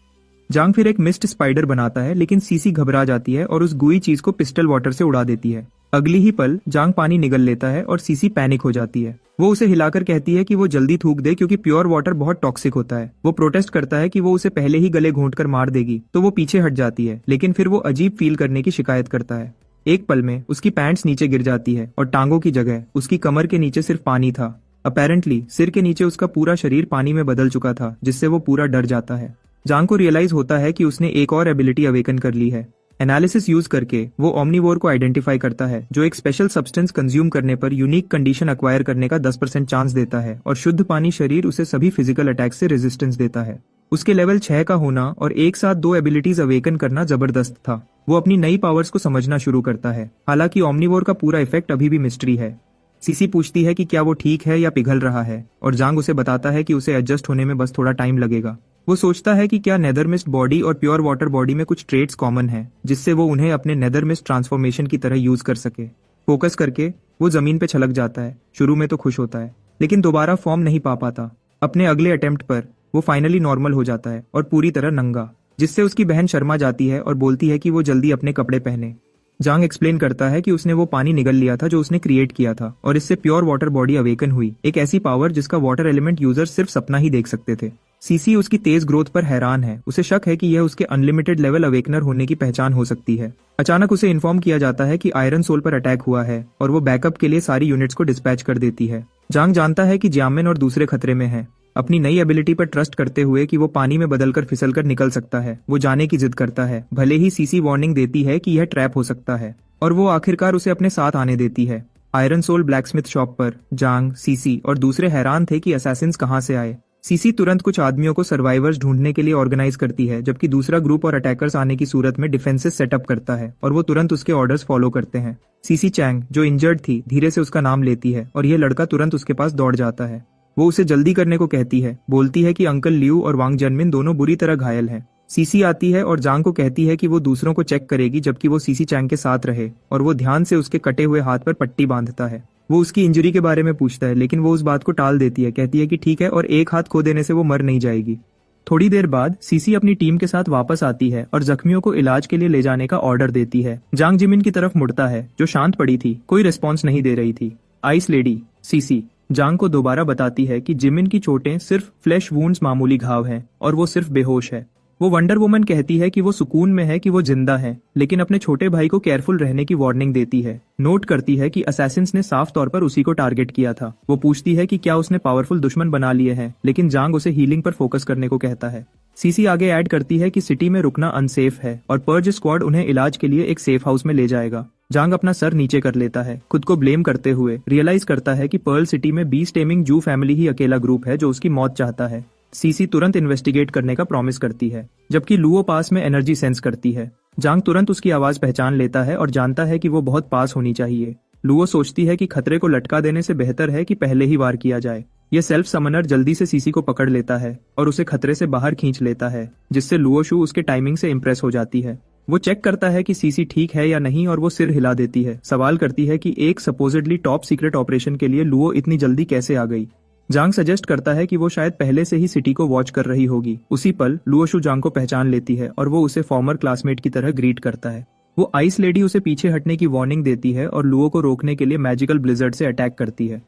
जांग फिर एक मिस्ट स्पाइडर बनाता है, लेकिन सीसी घबरा जाती है और उस गुई चीज को पिस्टल वाटर से उड़ा देती है। अगली ही पल जांग पानी निगल लेता है और सीसी पैनिक हो जाती है। वो उसे हिलाकर कहती है कि वो जल्दी थूक दे क्योंकि प्योर वाटर बहुत टॉक्सिक होता है। वो प्रोटेस्ट करता है कि वो उसे पहले ही गले घोंटकर मार देगी, तो वो पीछे हट जाती है, लेकिन फिर वो अजीब फील करने की शिकायत करता है। एक पल में उसकी पैंट्स नीचे गिर जाती है और टांगों की जगह उसकी कमर के नीचे सिर्फ पानी था। अपेरेंटली सिर के नीचे उसका पूरा शरीर पानी में बदल चुका था, जिससे वो पूरा डर जाता है। जांग को रियलाइज होता है कि उसने एक और एबिलिटी अवेकन कर ली है। एनालिसिस यूज करके वो ओमनीवोर को आइडेंटिफाई करता है, जो एक स्पेशल सब्सटेंस कंज्यूम करने पर यूनिक कंडीशन अक्वायर करने का 10% चांस देता है, और शुद्ध पानी शरीर उसे सभी फिजिकल अटैक से रेजिस्टेंस देता है। उसके लेवल 6 का होना और एक साथ 2 एबिलिटीज अवेकन करना जबरदस्त था। वो अपनी नई पावर्स को समझना शुरू करता है, हालांकि ओमनीवोर का पूरा इफेक्ट अभी भी मिस्ट्री है। सीसी पूछती है कि क्या वो ठीक है या पिघल रहा है, और जांग उसे बताता है कि उसे एडजस्ट होने में बस थोड़ा टाइम लगेगा। वो सोचता है कि क्या नेदरमिस्ट बॉडी और प्योर वाटर बॉडी में कुछ ट्रेड्स कॉमन हैं, जिससे वो उन्हें अपने नेदरमिस्ट ट्रांसफॉर्मेशन की तरह यूज कर सके। फोकस करके वो जमीन पे छलक जाता है। शुरू में तो खुश होता है, लेकिन दोबारा फॉर्म नहीं पा पाता। अपने अगले अटेम्प्ट पर वो फाइनली नॉर्मल हो जाता है और पूरी तरह नंगा, जिससे उसकी बहन शर्मा जाती है और बोलती है कि वो जल्दी अपने कपड़े पहने। जांग एक्सप्लेन करता है कि उसने वो पानी निगल लिया था जो उसने क्रिएट किया था, और इससे प्योर वाटर बॉडी अवेकन हुई, एक ऐसी पावर जिसका वाटर एलिमेंट यूजर सिर्फ सपना ही देख सकते थे। सीसी उसकी तेज ग्रोथ पर हैरान है। उसे शक है कि यह उसके अनलिमिटेड लेवल अवेकनर होने की पहचान हो सकती है। अचानक उसे इन्फॉर्म किया जाता है कि आयरन सोल पर अटैक हुआ है और वो बैकअप के लिए सारी यूनिट्स को डिस्पैच कर देती है। जांग जानता है कि जियामिन और दूसरे खतरे में है। अपनी नई एबिलिटी पर ट्रस्ट करते हुए कि वो पानी में बदलकर फिसलकर निकल सकता है, वो जाने की जिद करता है, भले ही सीसी वार्निंग देती है कि यह ट्रैप हो सकता है, और वो आखिरकार उसे अपने साथ आने देती है। आयरन सोल ब्लैकस्मिथ शॉप पर जांग, सीसी और दूसरे हैरान थे कि असैसिन्स कहां से आए। सीसी तुरंत कुछ आदमियों को सर्वाइवर्स ढूंढने के लिए ऑर्गेनाइज करती है, जबकि दूसरा ग्रुप और अटैकर्स आने की सूरत में डिफेंसेस सेटअप करता है, और वो तुरंत उसके ऑर्डर्स फॉलो करते हैं। सीसी चैंग, जो इंजर्ड थी, धीरे से उसका नाम लेती है, और यह लड़का तुरंत उसके पास दौड़ जाता है। वो उसे जल्दी करने को कहती है, बोलती है कि अंकल लियू और वांग जनमिन दोनों बुरी तरह घायल हैं। सीसी आती है और जांग को कहती है कि वो दूसरों को चेक करेगी, जबकि वो सीसी चैंग के साथ रहे, और वो ध्यान से उसके कटे हुए हाथ पर पट्टी बांधता है। वो उसकी इंजरी के बारे में पूछता है, लेकिन वो उस बात को टाल देती है, कहती है कि ठीक है, और एक हाथ खो देने से वो मर नहीं जाएगी। थोड़ी देर बाद सीसी अपनी टीम के साथ वापस आती है और जख्मियों को इलाज के लिए ले जाने का ऑर्डर देती है। जांग जिमिन की तरफ मुड़ता है, जो शांत पड़ी थी, कोई रिस्पॉन्स नहीं दे रही थी। आइस लेडी सीसी जांग को दोबारा बताती है कि जिमिन की चोटें सिर्फ फ्लैश वुंड्स, मामूली घाव हैं, और वो सिर्फ बेहोश है। वो वंडर वुमन कहती है कि वो सुकून में है कि वो जिंदा है, लेकिन अपने छोटे भाई को केयरफुल रहने की वार्निंग देती है। नोट करती है कि असैसिन्स ने साफ तौर पर उसी को टारगेट किया था। वो पूछती है कि क्या उसने पावरफुल दुश्मन बना लिए हैं, लेकिन जांग उसे हीलिंग पर फोकस करने को कहता है। सीसी आगे ऐड करती है कि सिटी में रुकना अनसेफ है और पर्ज स्क्वाड उन्हें इलाज के लिए एक सेफ हाउस में ले जाएगा। जांग अपना सर नीचे कर लेता है, खुद को ब्लेम करते हुए रियलाइज करता है कि पर्ल सिटी में बीस्ट टेमिंग जू फैमिली ही अकेला ग्रुप है जो उसकी मौत चाहता है। सीसी तुरंत इन्वेस्टिगेट करने का प्रॉमिस करती है, जबकि लुओ पास में एनर्जी सेंस करती है। जांग तुरंत उसकी आवाज पहचान लेता है और जानता है कि वो बहुत पास होनी चाहिए। लुओ सोचती है कि खतरे को लटका देने से बेहतर है कि पहले ही वार किया जाए। यह सेल्फ समनर जल्दी से सीसी को पकड़ लेता है और उसे खतरे से बाहर खींच लेता है, जिससे लुओ शू उसके टाइमिंग से इम्प्रेस हो जाती है। वो चेक करता है कि सीसी ठीक है या नहीं, और वो सिर हिला देती है, सवाल करती है कि एक सपोजिडली टॉप सीक्रेट ऑपरेशन के लिए लुओ इतनी जल्दी कैसे आ गई। जांग सजेस्ट करता है कि वो शायद पहले से ही सिटी को वॉच कर रही होगी। उसी पल लुओ शू जांग को पहचान लेती है और वो उसे फॉर्मर क्लासमेट की तरह ग्रीट करता है। वो आइस लेडी उसे पीछे हटने की वार्निंग देती है और लुओ को रोकने के लिए मैजिकल ब्लिजर्ड से अटैक करती है।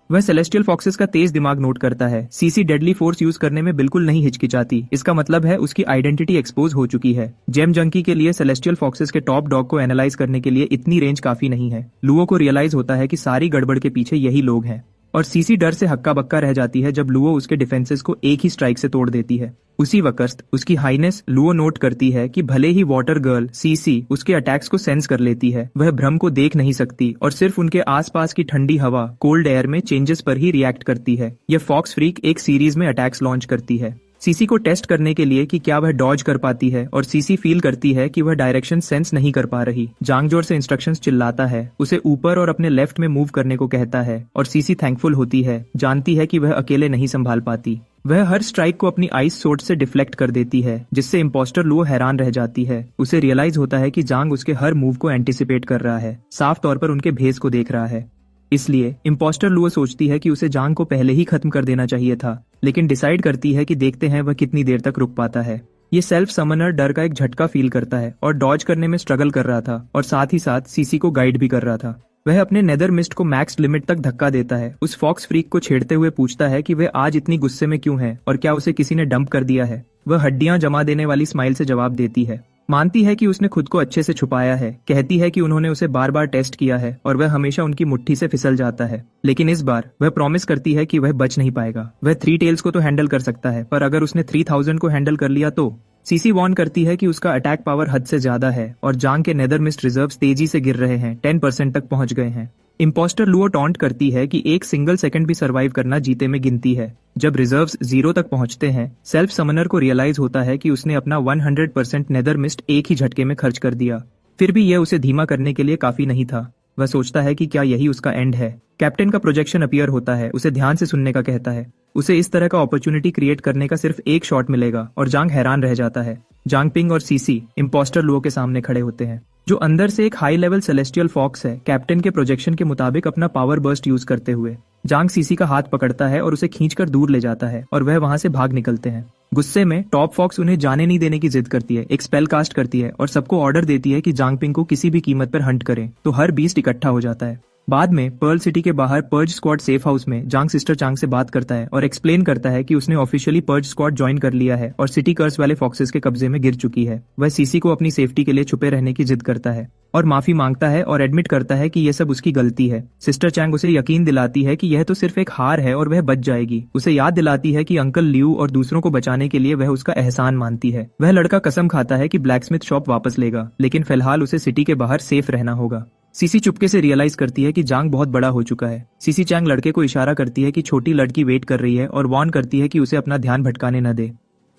वह सेलेस्टियल फॉक्सेस का तेज दिमाग नोट करता है। सीसी डेडली फोर्स यूज करने में बिल्कुल नहीं हिचकिचाती। इसका मतलब है उसकी आइडेंटिटी एक्सपोज हो चुकी है। जेम जंकी के लिए सेलेस्टियल फॉक्सेस के टॉप डॉग को एनालाइज करने के लिए इतनी रेंज काफी नहीं है। लुओ को रियलाइज होता है कि सारी गड़बड़ के पीछे यही लोग हैं, और सीसी डर से हक्का बक्का रह जाती है जब लुओ उसके डिफेंसेस को एक ही स्ट्राइक से तोड़ देती है। उसी वक्त उसकी हाईनेस लुओ नोट करती है कि भले ही वाटर गर्ल सीसी उसके अटैक्स को सेंस कर लेती है, वह भ्रम को देख नहीं सकती और सिर्फ उनके आसपास की ठंडी हवा, कोल्ड एयर में चेंजेस पर ही रिएक्ट करती है। यह फॉक्स फ्रीक एक सीरीज में अटैक्स लॉन्च करती है, सीसी को टेस्ट करने के लिए कि क्या वह डॉज कर पाती है, और सीसी फील करती है कि वह डायरेक्शन सेंस नहीं कर पा रही। जांग जोर से इंस्ट्रक्शंस चिल्लाता है, उसे ऊपर और अपने लेफ्ट में मूव करने को कहता है, और सीसी थैंकफुल होती है, जानती है कि वह अकेले नहीं संभाल पाती। वह हर स्ट्राइक को अपनी आइस सोर्ड से डिफ्लेक्ट कर देती है, जिससे इम्पोस्टर लुओ हैरान रह जाती है। उसे रियलाइज होता है कि जांग उसके हर मूव को एंटिसिपेट कर रहा है, साफ तौर पर उनके भेस को देख रहा है। इसलिए इम्पोस्टर लुओ सोचती है कि उसे जांग को पहले ही खत्म कर देना चाहिए था, लेकिन डिसाइड करती है कि देखते हैं वह कितनी देर तक रुक पाता है। ये सेल्फ समनर डर का एक झटका फील करता है और डॉज करने में स्ट्रगल कर रहा था, और साथ ही साथ सीसी को गाइड भी कर रहा था। वह अपने नेदर मिस्ट को मैक्स लिमिट तक धक्का देता है। उस फॉक्स फ्रीक को छेड़ते हुए पूछता है कि वह आज इतनी गुस्से में क्यों है और क्या उसे किसी ने डंप कर दिया है। वह हड्डियां जमा देने वाली स्माइल से जवाब देती है, मानती है कि उसने खुद को अच्छे से छुपाया है, कहती है कि उन्होंने उसे बार बार टेस्ट किया है और वह हमेशा उनकी मुट्ठी से फिसल जाता है, लेकिन इस बार वह प्रॉमिस करती है कि वह बच नहीं पाएगा। वह 3 टेल्स को तो हैंडल कर सकता है, पर अगर उसने 3000 को हैंडल कर लिया तो। सीसी वॉर्न करती है कि उसका अटैक पावर हद से ज्यादा है और जांग के नेदर मिस्ट रिजर्व्स तेजी से गिर रहे हैं, 10% तक पहुंच गए हैं। इम्पोस्टर लुओ टॉन्ट करती है कि एक सिंगल सेकंड भी सरवाइव करना जीते में गिनती है। जब रिजर्व्स 0 तक पहुंचते हैं, सेल्फ समनर को रियलाइज होता है कि उसने अपना 100% नेदर मिस्ट एक ही झटके में खर्च कर दिया। फिर भी यह उसे धीमा करने के लिए काफी नहीं था। वह सोचता है कि क्या यही उसका एंड है। कैप्टन का प्रोजेक्शन अपीयर होता है, उसे ध्यान से सुनने का कहता है। उसे इस तरह का अपॉर्चुनिटी क्रिएट करने का सिर्फ एक शॉट मिलेगा और जांग हैरान रह जाता है। जांग पिंग और सीसी इम्पोस्टर लुओ के सामने खड़े होते हैं, जो अंदर से एक हाई लेवल सेलेस्टियल फॉक्स है। कैप्टन के प्रोजेक्शन के मुताबिक अपना पावर बर्स्ट यूज करते हुए जांग सीसी का हाथ पकड़ता है और उसे खींचकर दूर ले जाता है और वह वहां से भाग निकलते हैं। गुस्से में टॉप फॉक्स उन्हें जाने नहीं देने की जिद करती है, एक स्पेल कास्ट करती है और सबको ऑर्डर देती है कि जांग पिंग को किसी भी कीमत पर हंट करें, तो हर बीस्ट इकट्ठा हो जाता है। बाद में पर्ल सिटी के बाहर पर्ज स्क्वाड सेफ हाउस में जांग सिस्टर चांग से बात करता है और एक्सप्लेन करता है कि उसने ऑफिशियली पर्ज स्क्वाड ज्वाइन कर लिया है और सिटी कर्स वाले फॉक्सेस के कब्जे में गिर चुकी है। वह सीसी को अपनी सेफ्टी के लिए छुपे रहने की जिद करता है और माफी मांगता है और एडमिट करता है कि यह सब उसकी गलती है। सिस्टर चैंग उसे यकीन दिलाती है कि यह तो सिर्फ एक हार है और वह बच जाएगी। उसे याद दिलाती है कि अंकल लियू और दूसरों को बचाने के लिए वह उसका एहसान मानती है। वह लड़का कसम खाता है कि ब्लैकस्मिथ शॉप वापस लेगा, लेकिन फिलहाल उसे सिटी के बाहर सेफ रहना होगा। सीसी चुपके से रियलाइज करती है कि जांग बहुत बड़ा हो चुका है। सीसी चैंग लड़के को इशारा करती है कि छोटी लड़की वेट कर रही है और वार्न करती है कि उसे अपना ध्यान भटकाने न दे।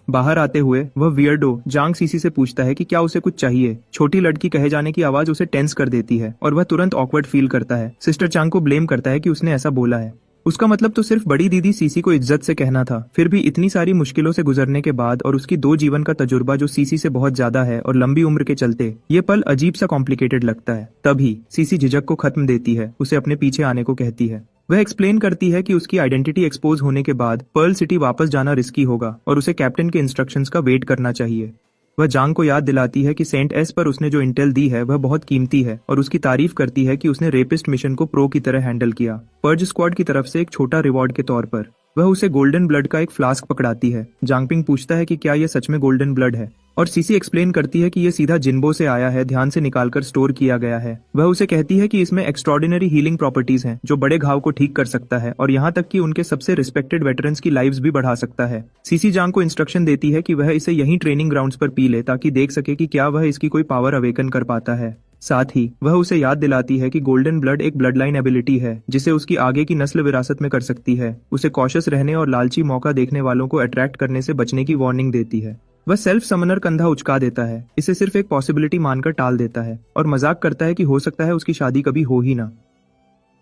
बाहर आते हुए वह वियर्डो जांग सीसी से पूछता है कि क्या उसे कुछ चाहिए। छोटी लड़की कहे जाने की आवाज उसे टेंस कर देती है और वह तुरंत ऑकवर्ड फील करता है। सिस्टर चांग को ब्लेम करता है कि उसने ऐसा बोला है। उसका मतलब तो सिर्फ बड़ी दीदी सीसी को इज्जत से कहना था। फिर भी इतनी सारी मुश्किलों से गुजरने के बाद और उसकी 2 जीवन का तजुर्बा जो सीसी से बहुत ज्यादा है और लंबी उम्र के चलते ये पल अजीब सा कॉम्प्लिकेटेड लगता है। तभी सीसी झिझक को खत्म देती है, उसे अपने पीछे आने को कहती है। वह एक्सप्लेन करती है कि उसकी आइडेंटिटी एक्सपोज होने के बाद पर्ल सिटी वापस जाना रिस्की होगा और उसे कैप्टन के इंस्ट्रक्शंस का वेट करना चाहिए। वह जांग को याद दिलाती है कि सेंट एस पर उसने जो इंटेल दी है वह बहुत कीमती है और उसकी तारीफ करती है कि उसने रेपिस्ट मिशन को प्रो की तरह हैंडल किया। पर्ज स्क्वाड की तरफ से एक छोटा रिवॉर्ड के तौर पर वह उसे गोल्डन ब्लड का एक फ्लास्क पकड़ाती है। जांगपिंग पूछता है कि क्या यह सच में गोल्डन ब्लड है और सीसी एक्सप्लेन करती है कि यह सीधा जिन्बो से आया है, ध्यान से निकालकर स्टोर किया गया है। वह उसे कहती है कि इसमें एक्स्ट्रॉर्डिनरी हीलिंग प्रॉपर्टीज हैं जो बड़े घाव को ठीक कर सकता है और यहाँ तक कि उनके सबसे रिस्पेक्टेड वेटरन्स की लाइव्स भी बढ़ा सकता है। सीसी जांग को इंस्ट्रक्शन देती है कि वह इसे यहीं ट्रेनिंग ग्राउंड्स पर पी ले ताकि देख सके कि क्या वह इसकी कोई पावर अवेकन कर पाता है। साथ ही वह उसे याद दिलाती है कि गोल्डन ब्लड एक ब्लड लाइन एबिलिटी है जिसे उसकी आगे की नस्ल विरासत में कर सकती है। उसे कॉशियस रहने और लालची मौका देखने वालों को अट्रैक्ट करने से बचने की वार्निंग देती है। वह सेल्फ समनर कंधा उचका देता है, इसे सिर्फ एक पॉसिबिलिटी मानकर टाल देता है और मजाक करता है कि हो सकता है उसकी शादी कभी हो ही ना।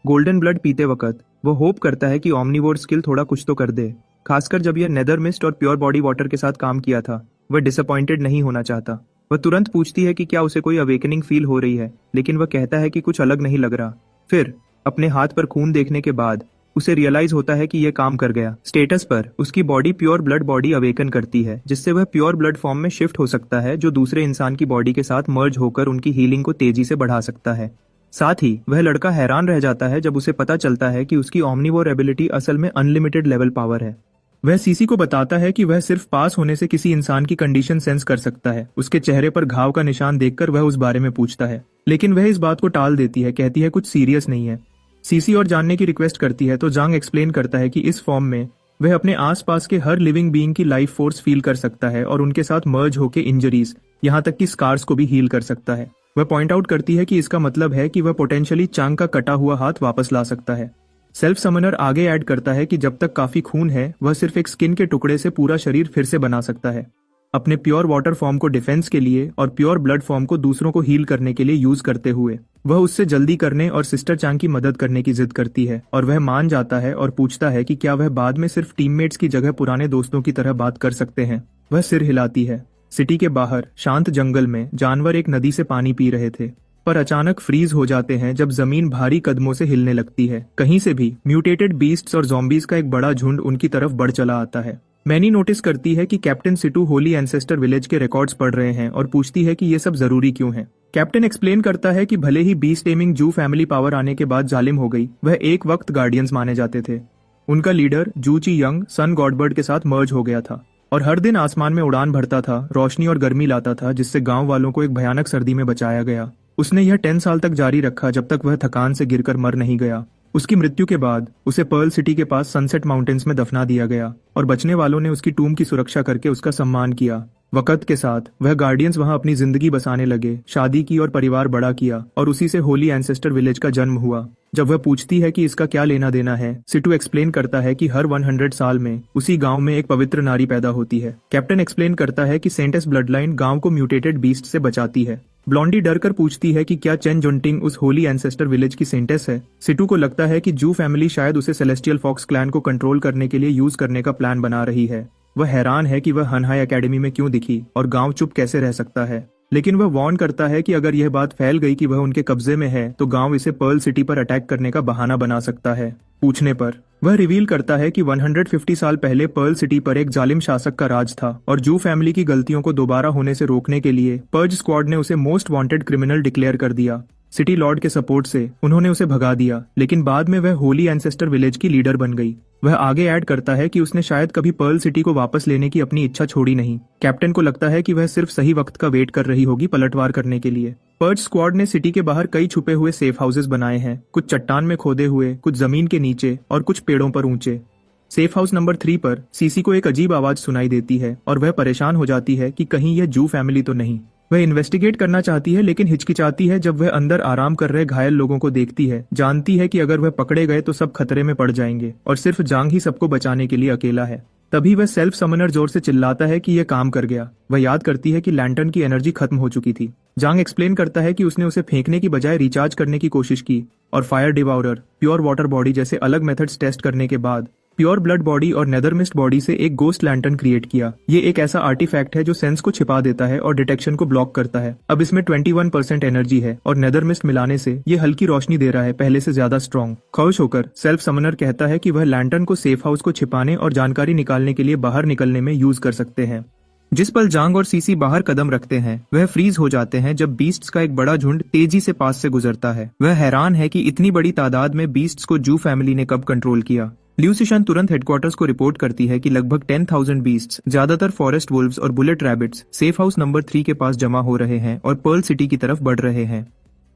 गोल्डन ब्लड पीते वक्त वह होप करता है कि ओमनिवोर स्किल थोड़ा कुछ तो कर दे, खासकर जब यह नेदर मिस्ट और प्योर बॉडी वाटर के साथ काम किया था। वह डिसअपॉइंटेड नहीं होना चाहता। वह तुरंत पूछती है कि क्या उसे कोई अवेकनिंग फील हो रही है, लेकिन वह कहता है कि कुछ अलग नहीं लग रहा। फिर अपने हाथ पर खून देखने के बाद उसे रियलाइज होता है कि यह काम कर गया। स्टेटस पर उसकी body pure blood body awaken करती है, जिससे वह प्योर ब्लड फॉर्म में शिफ्ट हो सकता है जो दूसरे इंसान की बॉडी के साथ मर्ज होकर उनकी हीलिंग को तेजी से बढ़ा सकता है। साथ ही वह लड़का हैरान रह जाता है जब उसे पता चलता है कि उसकी ओमनिवोर एबिलिटी असल में अनलिमिटेड लेवल पावर है। वह सीसी को बताता है कि वह सिर्फ पास होने से किसी इंसान की कंडीशन सेंस कर सकता है। उसके चेहरे पर घाव का निशान देखकर वह उस बारे में पूछता है, लेकिन वह इस बात को टाल देती है, कहती है कुछ सीरियस नहीं है। सीसी और जानने की रिक्वेस्ट करती है तो जांग एक्सप्लेन करता है कि इस फॉर्म में वह अपने आसपास के हर लिविंग बीइंग की लाइफ फोर्स फील कर सकता है और उनके साथ मर्ज होकर इंजरीज, यहाँ तक कि स्कार्स को भी हील कर सकता है। वह पॉइंट आउट करती है कि इसका मतलब है कि वह पोटेंशियली चांग का कटा हुआ हाथ वापस ला सकता है। सेल्फ समनर आगे ऐड करता है कि जब तक काफी खून है वह सिर्फ एक स्किन के टुकड़े से पूरा शरीर फिर से बना सकता है। अपने प्योर वाटर फॉर्म को डिफेंस के लिए और प्योर ब्लड फॉर्म को दूसरों को हील करने के लिए यूज करते हुए वह उससे जल्दी करने और सिस्टर चांग की मदद करने की जिद करती है और वह मान जाता है और पूछता है कि क्या वह बाद में सिर्फ टीममेट्स की जगह पुराने दोस्तों की तरह बात कर सकते हैं। वह सिर हिलाती है। सिटी के बाहर शांत जंगल में जानवर एक नदी से पानी पी रहे थे, पर अचानक फ्रीज हो जाते हैं जब जमीन भारी कदमों से हिलने लगती है। कहीं से भी म्यूटेटेड बीस्ट्स और ज़ॉम्बीज का एक बड़ा झुंड उनकी तरफ बढ़ चला आता है। मैनी नोटिस करती है कि captain Situ Holi ancestor village के रिकॉर्ड्स पढ़ रहे हैं और पूछती है कि ये सब जरूरी क्यों है। कैप्टन एक्सप्लेन करता है कि भले ही बीस्ट टेमिंग जू फैमिली पावर आने के बाद जालिम हो गई, वह एक वक्त गार्डियंस माने जाते थे। उनका लीडर जू ची यंग सन गॉडबर्ड के साथ मर्ज हो गया था और हर दिन आसमान में उड़ान भरता था, रोशनी और गर्मी लाता था, जिससे गांव वालों को एक भयानक सर्दी में बचाया गया। उसने यह 10 साल तक जारी रखा जब तक वह थकान से गिरकर मर नहीं गया। उसकी मृत्यु के बाद उसे पर्ल सिटी के पास सनसेट माउंटेन्स में दफना दिया गया और बचने वालों ने उसकी टूम की सुरक्षा करके उसका सम्मान किया। वक्त के साथ वह गार्डियंस वहां अपनी जिंदगी बसाने लगे, शादी की और परिवार बड़ा किया और उसी से होली एंसेस्टर विलेज का जन्म हुआ। जब वह पूछती है कि इसका क्या लेना देना है, सिटू एक्सप्लेन करता है कि हर 100 साल में उसी गांव में एक पवित्र नारी पैदा होती है। कैप्टन एक्सप्लेन करता है कि सेंटेस ब्लड लाइन गांव को म्यूटेटेड बीस्ट से बचाती है। ब्लॉन्डी डर कर पूछती है कि क्या चेन जुनटिंग उस होली एंसेस्टर विलेज की सेंटेस है। सिटू को लगता है कि जू फैमिली शायद उसे सेलेस्टियल फॉक्स क्लैन को कंट्रोल करने के लिए यूज करने का प्लान बना रही है। वह हैरान है कि वह हनहाई एकेडमी में क्यों दिखी और गांव चुप कैसे रह सकता है, लेकिन वह वार्न करता है कि अगर यह बात फैल गई कि वह उनके कब्जे में है तो गांव इसे पर्ल सिटी पर अटैक करने का बहाना बना सकता है। पूछने पर वह रिवील करता है कि 150 साल पहले पर्ल सिटी पर एक जालिम शासक का राज था और जू फैमिली की गलतियों को दोबारा होने से रोकने के लिए पर्ज स्क्वाड ने उसे मोस्ट वांटेड क्रिमिनल डिक्लेयर कर दिया। सिटी लॉर्ड के सपोर्ट से उन्होंने उसे भगा दिया, लेकिन बाद में वह होली एंसेस्टर विलेज की लीडर बन गई। वह आगे ऐड करता है कि उसने शायद कभी पर्ल सिटी को वापस लेने की अपनी इच्छा छोड़ी नहीं। कैप्टन को लगता है कि वह सिर्फ सही वक्त का वेट कर रही होगी पलटवार करने के लिए। पर्ज स्क्वाड ने सिटी के बाहर कई छुपे हुए सेफ हाउसेस बनाए हैं, कुछ चट्टान में खोदे हुए, कुछ जमीन के नीचे और कुछ पेड़ों पर ऊंचे। सेफ हाउस नंबर 3 पर सीसी को एक अजीब आवाज सुनाई देती है और वह परेशान हो जाती है कि कहीं यह जू फैमिली तो नहीं। वह इन्वेस्टिगेट करना चाहती है लेकिन हिचकिचाती है जब वह अंदर आराम कर रहे घायल लोगों को देखती है। जानती है कि अगर वह पकड़े गए तो सब खतरे में पड़ जाएंगे और सिर्फ जांग ही सबको बचाने के लिए अकेला है। तभी वह सेल्फ समनर जोर से चिल्लाता है कि यह काम कर गया। वह याद करती है कि लैंटर्न की एनर्जी खत्म हो चुकी थी। जांग एक्सप्लेन करता है कि उसने उसे फेंकने की बजाय रिचार्ज करने की कोशिश की और फायर डिवाउरर, प्योर वाटर बॉडी जैसे अलग मेथड्स टेस्ट करने के बाद प्योर ब्लड बॉडी और नेदरमिस्ट बॉडी से एक गोस्ट लैंटर्न क्रिएट किया। ये एक ऐसा आर्टिफैक्ट है जो सेंस को छिपा देता है और डिटेक्शन को ब्लॉक करता है। अब इसमें 21% एनर्जी है और नेदरमिस्ट मिलाने से ये हल्की रोशनी दे रहा है, पहले से ज्यादा स्ट्रॉन्ग। खुश होकर सेल्फ समनर कहता है कि वह लैंटर्न को सेफ हाउस को छिपाने और जानकारी निकालने के लिए बाहर निकलने में यूज कर सकते हैं। जिस पल जांग और सीसी बाहर कदम रखते हैं वह फ्रीज हो जाते हैं जब बीस्ट्स का एक बड़ा झुंड तेजी से पास से गुजरता है। वह हैरान है कि इतनी बड़ी तादाद में बीस्ट्स को जू फैमिली ने कब कंट्रोल किया। ल्यूसिशन तुरंत हेडक्वार्टर्स को रिपोर्ट करती है कि लगभग 10,000 बीस्ट्स, ज्यादातर फॉरेस्ट वुल्व्स और bullet rabbits, safe house number 3 के पास जमा हो रहे हैं और पर्ल सिटी की तरफ बढ़ रहे हैं।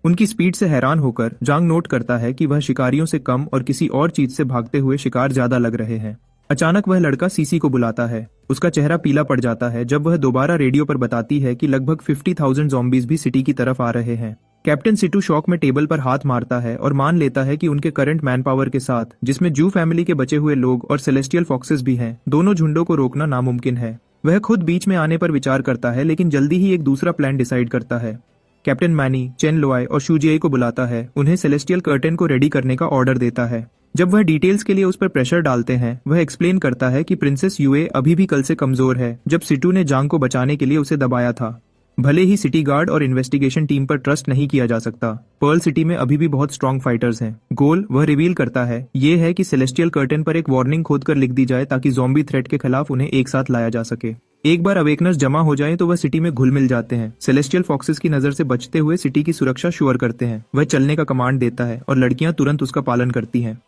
उनकी स्पीड से हैरान होकर जांग नोट करता है कि वह शिकारियों से कम और किसी और चीज से भागते हुए शिकार ज्यादा लग रहे हैं। अचानक वह लड़का सीसी को बुलाता है। उसका चेहरा पीला पड़ जाता है जब वह दोबारा रेडियो पर बताती है कि लगभग 50,000 ज़ॉम्बीज भी सिटी की तरफ आ रहे हैं। कैप्टन सिटू शॉक में टेबल पर हाथ मारता है और मान लेता है कि उनके करंट मैन पावर के साथ, जिसमें जू फैमिली के बचे हुए लोग और सेलेस्टियल फॉक्सेस भी हैं, दोनों झुंडों को रोकना नामुमकिन है। वह खुद बीच में आने पर विचार करता है लेकिन जल्दी ही एक दूसरा प्लान डिसाइड करता है। कैप्टन मैनी, चेन लोआई और शूजियाई को बुलाता है, उन्हें सेलेस्टियल कर्टेन को रेडी करने का ऑर्डर देता है। जब वह डिटेल्स के लिए उस पर प्रेशर डालते हैं, वह एक्सप्लेन करता है कि प्रिंसेस यूए अभी भी कल से कमजोर है, जब सिटू ने जांग को बचाने के लिए उसे दबाया था। भले ही सिटी गार्ड और इन्वेस्टिगेशन टीम पर ट्रस्ट नहीं किया जा सकता, पर्ल सिटी में अभी भी बहुत स्ट्रॉन्ग फाइटर्स हैं। गोल वह रिवील करता है ये है कि सेलेस्टियल कर्टेन पर एक वार्निंग खोदकर लिख दी जाए ताकि ज़ॉम्बी थ्रेट के खिलाफ उन्हें एक साथ लाया जा सके। एक बार अवेकनर्स जमा हो जाएं तो वह सिटी में घुल मिल जाते हैं। सेलेस्टियल फॉक्सेस की नजर से बचते हुए सिटी की सुरक्षा श्योर करते हैं। वह चलने का कमांड देता है और लड़कियां तुरंत उसका पालन करती हैं।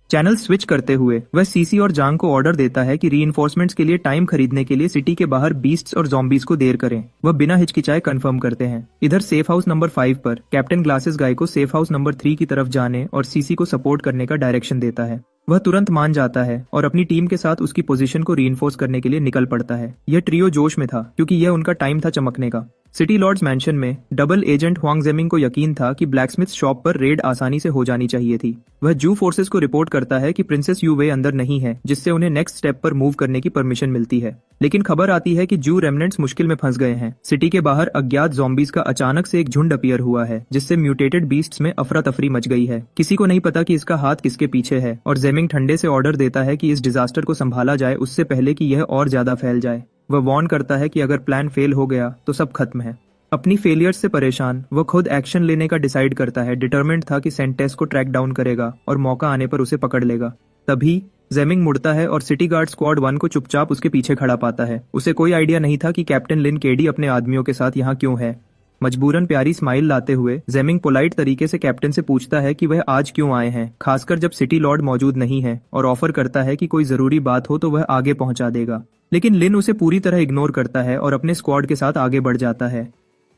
चैनल स्विच करते हुए वह सीसी और जांग को ऑर्डर देता है कि रीइंफोर्समेंट्स के लिए टाइम खरीदने के लिए सिटी के बाहर बीस्ट्स और ज़ॉम्बीज को देर करें। वह बिना हिचकिचाए कंफर्म करते हैं। इधर सेफ हाउस नंबर 5 पर कैप्टन ग्लासेस गाय को सेफ हाउस नंबर 3 की तरफ जाने और सीसी को सपोर्ट करने का डायरेक्शन देता है। वह तुरंत मान जाता है और अपनी टीम के साथ उसकी पोजीशन को रीइंफोर्स करने के लिए निकल पड़ता है। यह ट्रियो जोश में था क्योंकि यह उनका टाइम था चमकने का। सिटी लॉर्ड्स मैंशन में डबल एजेंट हुआंग जेमिंग को यकीन था कि ब्लैकस्मिथ शॉप पर रेड आसानी से हो जानी चाहिए थी। वह जू फोर्सेस को रिपोर्ट करता है कि प्रिंसेस यू वे अंदर नहीं है, जिससे उन्हें नेक्स्ट स्टेप पर मूव करने की परमिशन मिलती है। लेकिन खबर आती है कि जू रेमनेंट्स मुश्किल में फंस गए हैं। सिटी के बाहर अज्ञात ज़ॉम्बीज का अचानक से एक झुंड अपीयर हुआ है, जिससे म्यूटेटेड बीस्ट्स में अफरा तफरी मच गई है। किसी को नहीं पता कि इसका हाथ किसके पीछे है और जेमिंग ठंडे से ऑर्डर देता है कि इस डिजास्टर को संभाला जाए उससे पहले कि यह और ज्यादा फैल जाए। वह वार्न करता है कि अगर प्लान फेल हो गया तो सब खत्म है। अपनी फेलियर्स से परेशान वह खुद एक्शन लेने का डिसाइड करता है। डिटरमिन्ड था कि सेंटेस को ट्रैक डाउन करेगा और मौका आने पर उसे पकड़ लेगा। तभी जेमिंग मुड़ता है और सिटी गार्ड स्क्वाड 1 को चुपचाप उसके पीछे खड़ा पाता है। उसे कोई आइडिया नहीं था कि कैप्टन लिन केडी अपने आदमियों के साथ यहाँ क्यों है। मजबूरन प्यारी स्माइल लाते हुए जेमिंग पोलाइट तरीके से कैप्टन से पूछता है कि वह आज क्यों आए हैं, खासकर जब सिटी लॉर्ड मौजूद नहीं है, और ऑफर करता है कि कोई जरूरी बात हो तो वह आगे पहुंचा देगा। लेकिन लिन उसे पूरी तरह इग्नोर करता है और अपने स्क्वाड के साथ आगे बढ़ जाता है।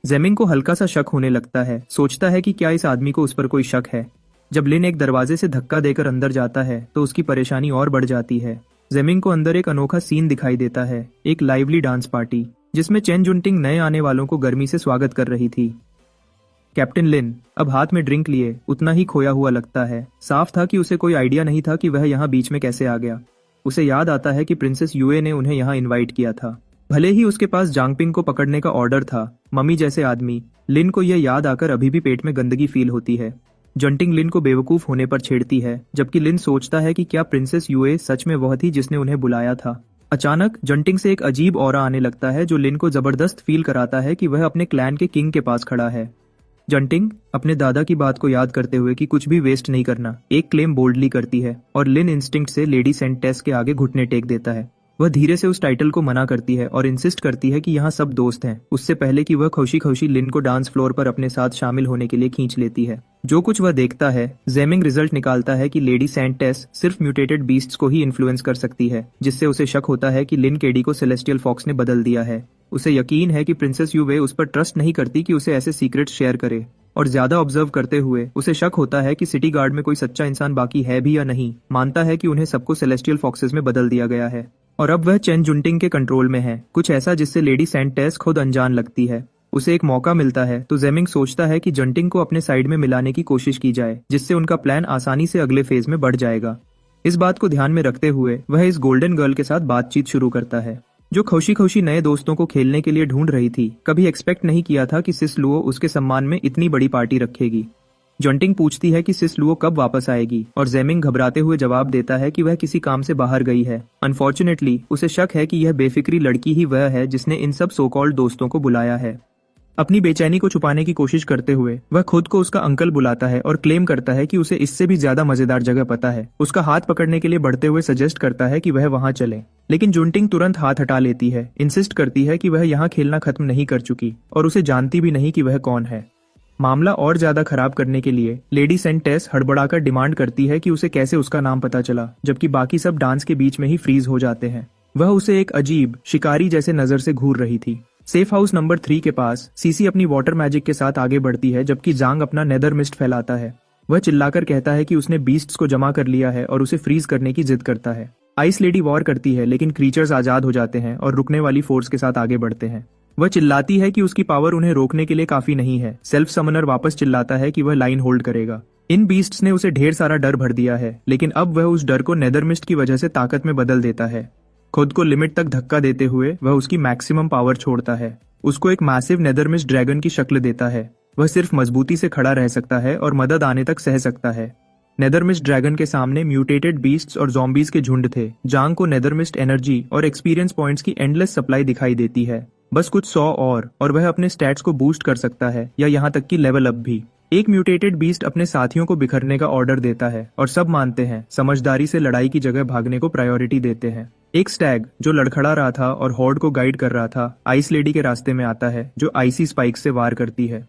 जेमिंग को हल्का सा शक होने लगता है। सोचता है कि क्या इस आदमी को उस पर कोई शक है। जब लिन एक दरवाजे से धक्का देकर अंदर जाता है तो उसकी परेशानी और बढ़ जाती है। जेमिंग को अंदर एक अनोखा सीन दिखाई देता है, एक लाइवली डांस पार्टी जिसमें चेन जुनटिंग नए आने वालों को गर्मी से स्वागत कर रही थी। कैप्टन लिन अब हाथ में ड्रिंक लिए उतना ही खोया हुआ लगता है। साफ था कि उसे कोई आइडिया नहीं था कि वह यहाँ बीच में कैसे आ गया। उसे याद आता है कि प्रिंसेस यूए ने उन्हें यहाँ इनवाइट किया था। भले ही उसके पास जांगपिंग को पकड़ने का ऑर्डर था, मम्मी जैसे आदमी, लिन को यह याद आकर अभी भी पेट में गंदगी फील होती है। जंटिंग लिन को बेवकूफ होने पर छेड़ती है, जबकि लिन सोचता है कि क्या प्रिंसेस यूए सच में वह थी जिसने उन्हें बुलाया था। अचानक जंटिंग से एक अजीब ऑरा आने लगता है जो लिन को जबरदस्त फील कराता है कि वह अपने क्लैन के किंग के पास खड़ा है। जंटिंग अपने दादा की बात को याद करते हुए कि कुछ भी वेस्ट नहीं करना, एक क्लेम बोल्डली करती है और लिन इंस्टिंक्ट से लेडी सेंटेस के आगे घुटने टेक देता है। वह धीरे से उस टाइटल को मना करती है और इंसिस्ट करती है कि यहाँ सब दोस्त हैं, उससे पहले कि वह खुशी खुशी लिन को डांस फ्लोर पर अपने साथ शामिल होने के लिए खींच लेती है। जो कुछ वह देखता है, जेमिंग रिजल्ट निकालता है कि लेडी सेंटेस सिर्फ म्यूटेटेड बीस्ट्स को ही इन्फ्लुएंस कर सकती है, जिससे उसे शक होता है कि लिन केडी को सेलेस्टियल फॉक्स ने बदल दिया है। उसे यकीन है कि प्रिंसेस यूवे उस पर ट्रस्ट नहीं करती कि उसे ऐसे सीक्रेट शेयर करे, और ज्यादा ऑब्जर्व करते हुए उसे शक होता है कि सिटी गार्ड में कोई सच्चा इंसान बाकी है भी या नहीं। मानता है कि उन्हें सबको सेलेस्टियल फॉक्सेस में बदल दिया गया है और अब वह चेन जुंटिंग के कंट्रोल में है, कुछ ऐसा जिससे लेडी सेंटेस खुद अनजान लगती है। उसे एक मौका मिलता है तो जेमिंग सोचता है कि जंटिंग को अपने साइड में मिलाने की कोशिश की जाए, जिससे उनका प्लान आसानी से अगले फेज में बढ़ जाएगा। इस बात को ध्यान में रखते हुए वह इस गोल्डन गर्ल के साथ बातचीत शुरू करता है, जो खुशी खुशी नए दोस्तों को खेलने के लिए ढूंढ रही थी। कभी एक्सपेक्ट नहीं किया था कि सिस लुओ उसके सम्मान में इतनी बड़ी पार्टी रखेगी। जंटिंग पूछती है कि सिस लुओ कब वापस आएगी और जेमिंग घबराते हुए जवाब देता है कि वह किसी काम से बाहर गई है। अनफॉर्चुनेटली उसे शक है कि यह बेफिक्री लड़की ही वह है जिसने इन सब सो कॉल्ड दोस्तों को बुलाया है। अपनी बेचैनी को छुपाने की कोशिश करते हुए वह खुद को उसका अंकल बुलाता है और क्लेम करता है कि उसे इससे भी ज्यादा मजेदार जगह पता है। उसका हाथ पकड़ने के लिए बढ़ते हुए सजेस्ट करता है कि वह वहां चले, लेकिन जुंटिंग तुरंत हाथ हटा लेती है, इंसिस्ट करती है कि वह यहाँ खेलना खत्म नहीं कर चुकी और उसे जानती भी नहीं कि वह कौन है। मामला और ज्यादा खराब करने के लिए लेडी सेंटेस हड़बड़ाकर डिमांड करती है कि उसे कैसे उसका नाम पता चला, जबकि बाकी सब डांस के बीच में ही फ्रीज हो जाते हैं। वह उसे एक अजीब शिकारी जैसे नजर से घूर रही थी। सेफ हाउस नंबर 3 के पास सीसी अपनी वाटर मैजिक के साथ आगे बढ़ती है, जबकि जांग अपना नेदर मिस्ट फैलाता है। वह चिल्लाकर कहता है कि उसने बीस्ट्स को जमा कर लिया है और उसे फ्रीज करने की जिद करता है। आइस लेडी वॉर करती है, लेकिन क्रीचर्स आजाद हो जाते हैं और रुकने वाली फोर्स के साथ आगे बढ़ते हैं। वह चिल्लाती है कि उसकी पावर उन्हें रोकने के लिए काफी नहीं है। सेल्फ समनर वापस चिल्लाता है कि वह लाइन होल्ड करेगा। इन बीस्ट्स ने उसे ढेर सारा डर भर दिया है, लेकिन अब वह उस डर को नेदर मिस्ट की वजह से ताकत में बदल देता है। खुद को लिमिट तक धक्का देते हुए वह उसकी मैक्सिमम पावर छोड़ता है। उसको एक मैसिव नेदर मिस्ट ड्रैगन की शक्ल देता है। वह सिर्फ मजबूती से खड़ा रह सकता है और मदद आने तक सह सकता है। नेदर मिस्ट ड्रैगन के सामने म्यूटेटेड बीस्ट्स और ज़ॉम्बीज के झुंड थे। जांग को नेदर मिस्ट एनर्जी और एक्सपीरियंस पॉइंट्स की एंडलेस सप्लाई दिखाई देती है, बस कुछ 100 और वह अपने स्टैट्स को बूस्ट कर सकता है या यहाँ तक कि लेवल अप भी। एक म्यूटेटेड बीस्ट अपने साथियों को बिखरने का ऑर्डर देता है और सब मानते हैं, समझदारी से लड़ाई की जगह भागने को प्रायोरिटी देते हैं। एक स्टैग जो लड़खड़ा रहा था और हॉर्ड को गाइड कर रहा था, आइस लेडी के रास्ते में आता है, जो आइसी स्पाइक से वार करती है।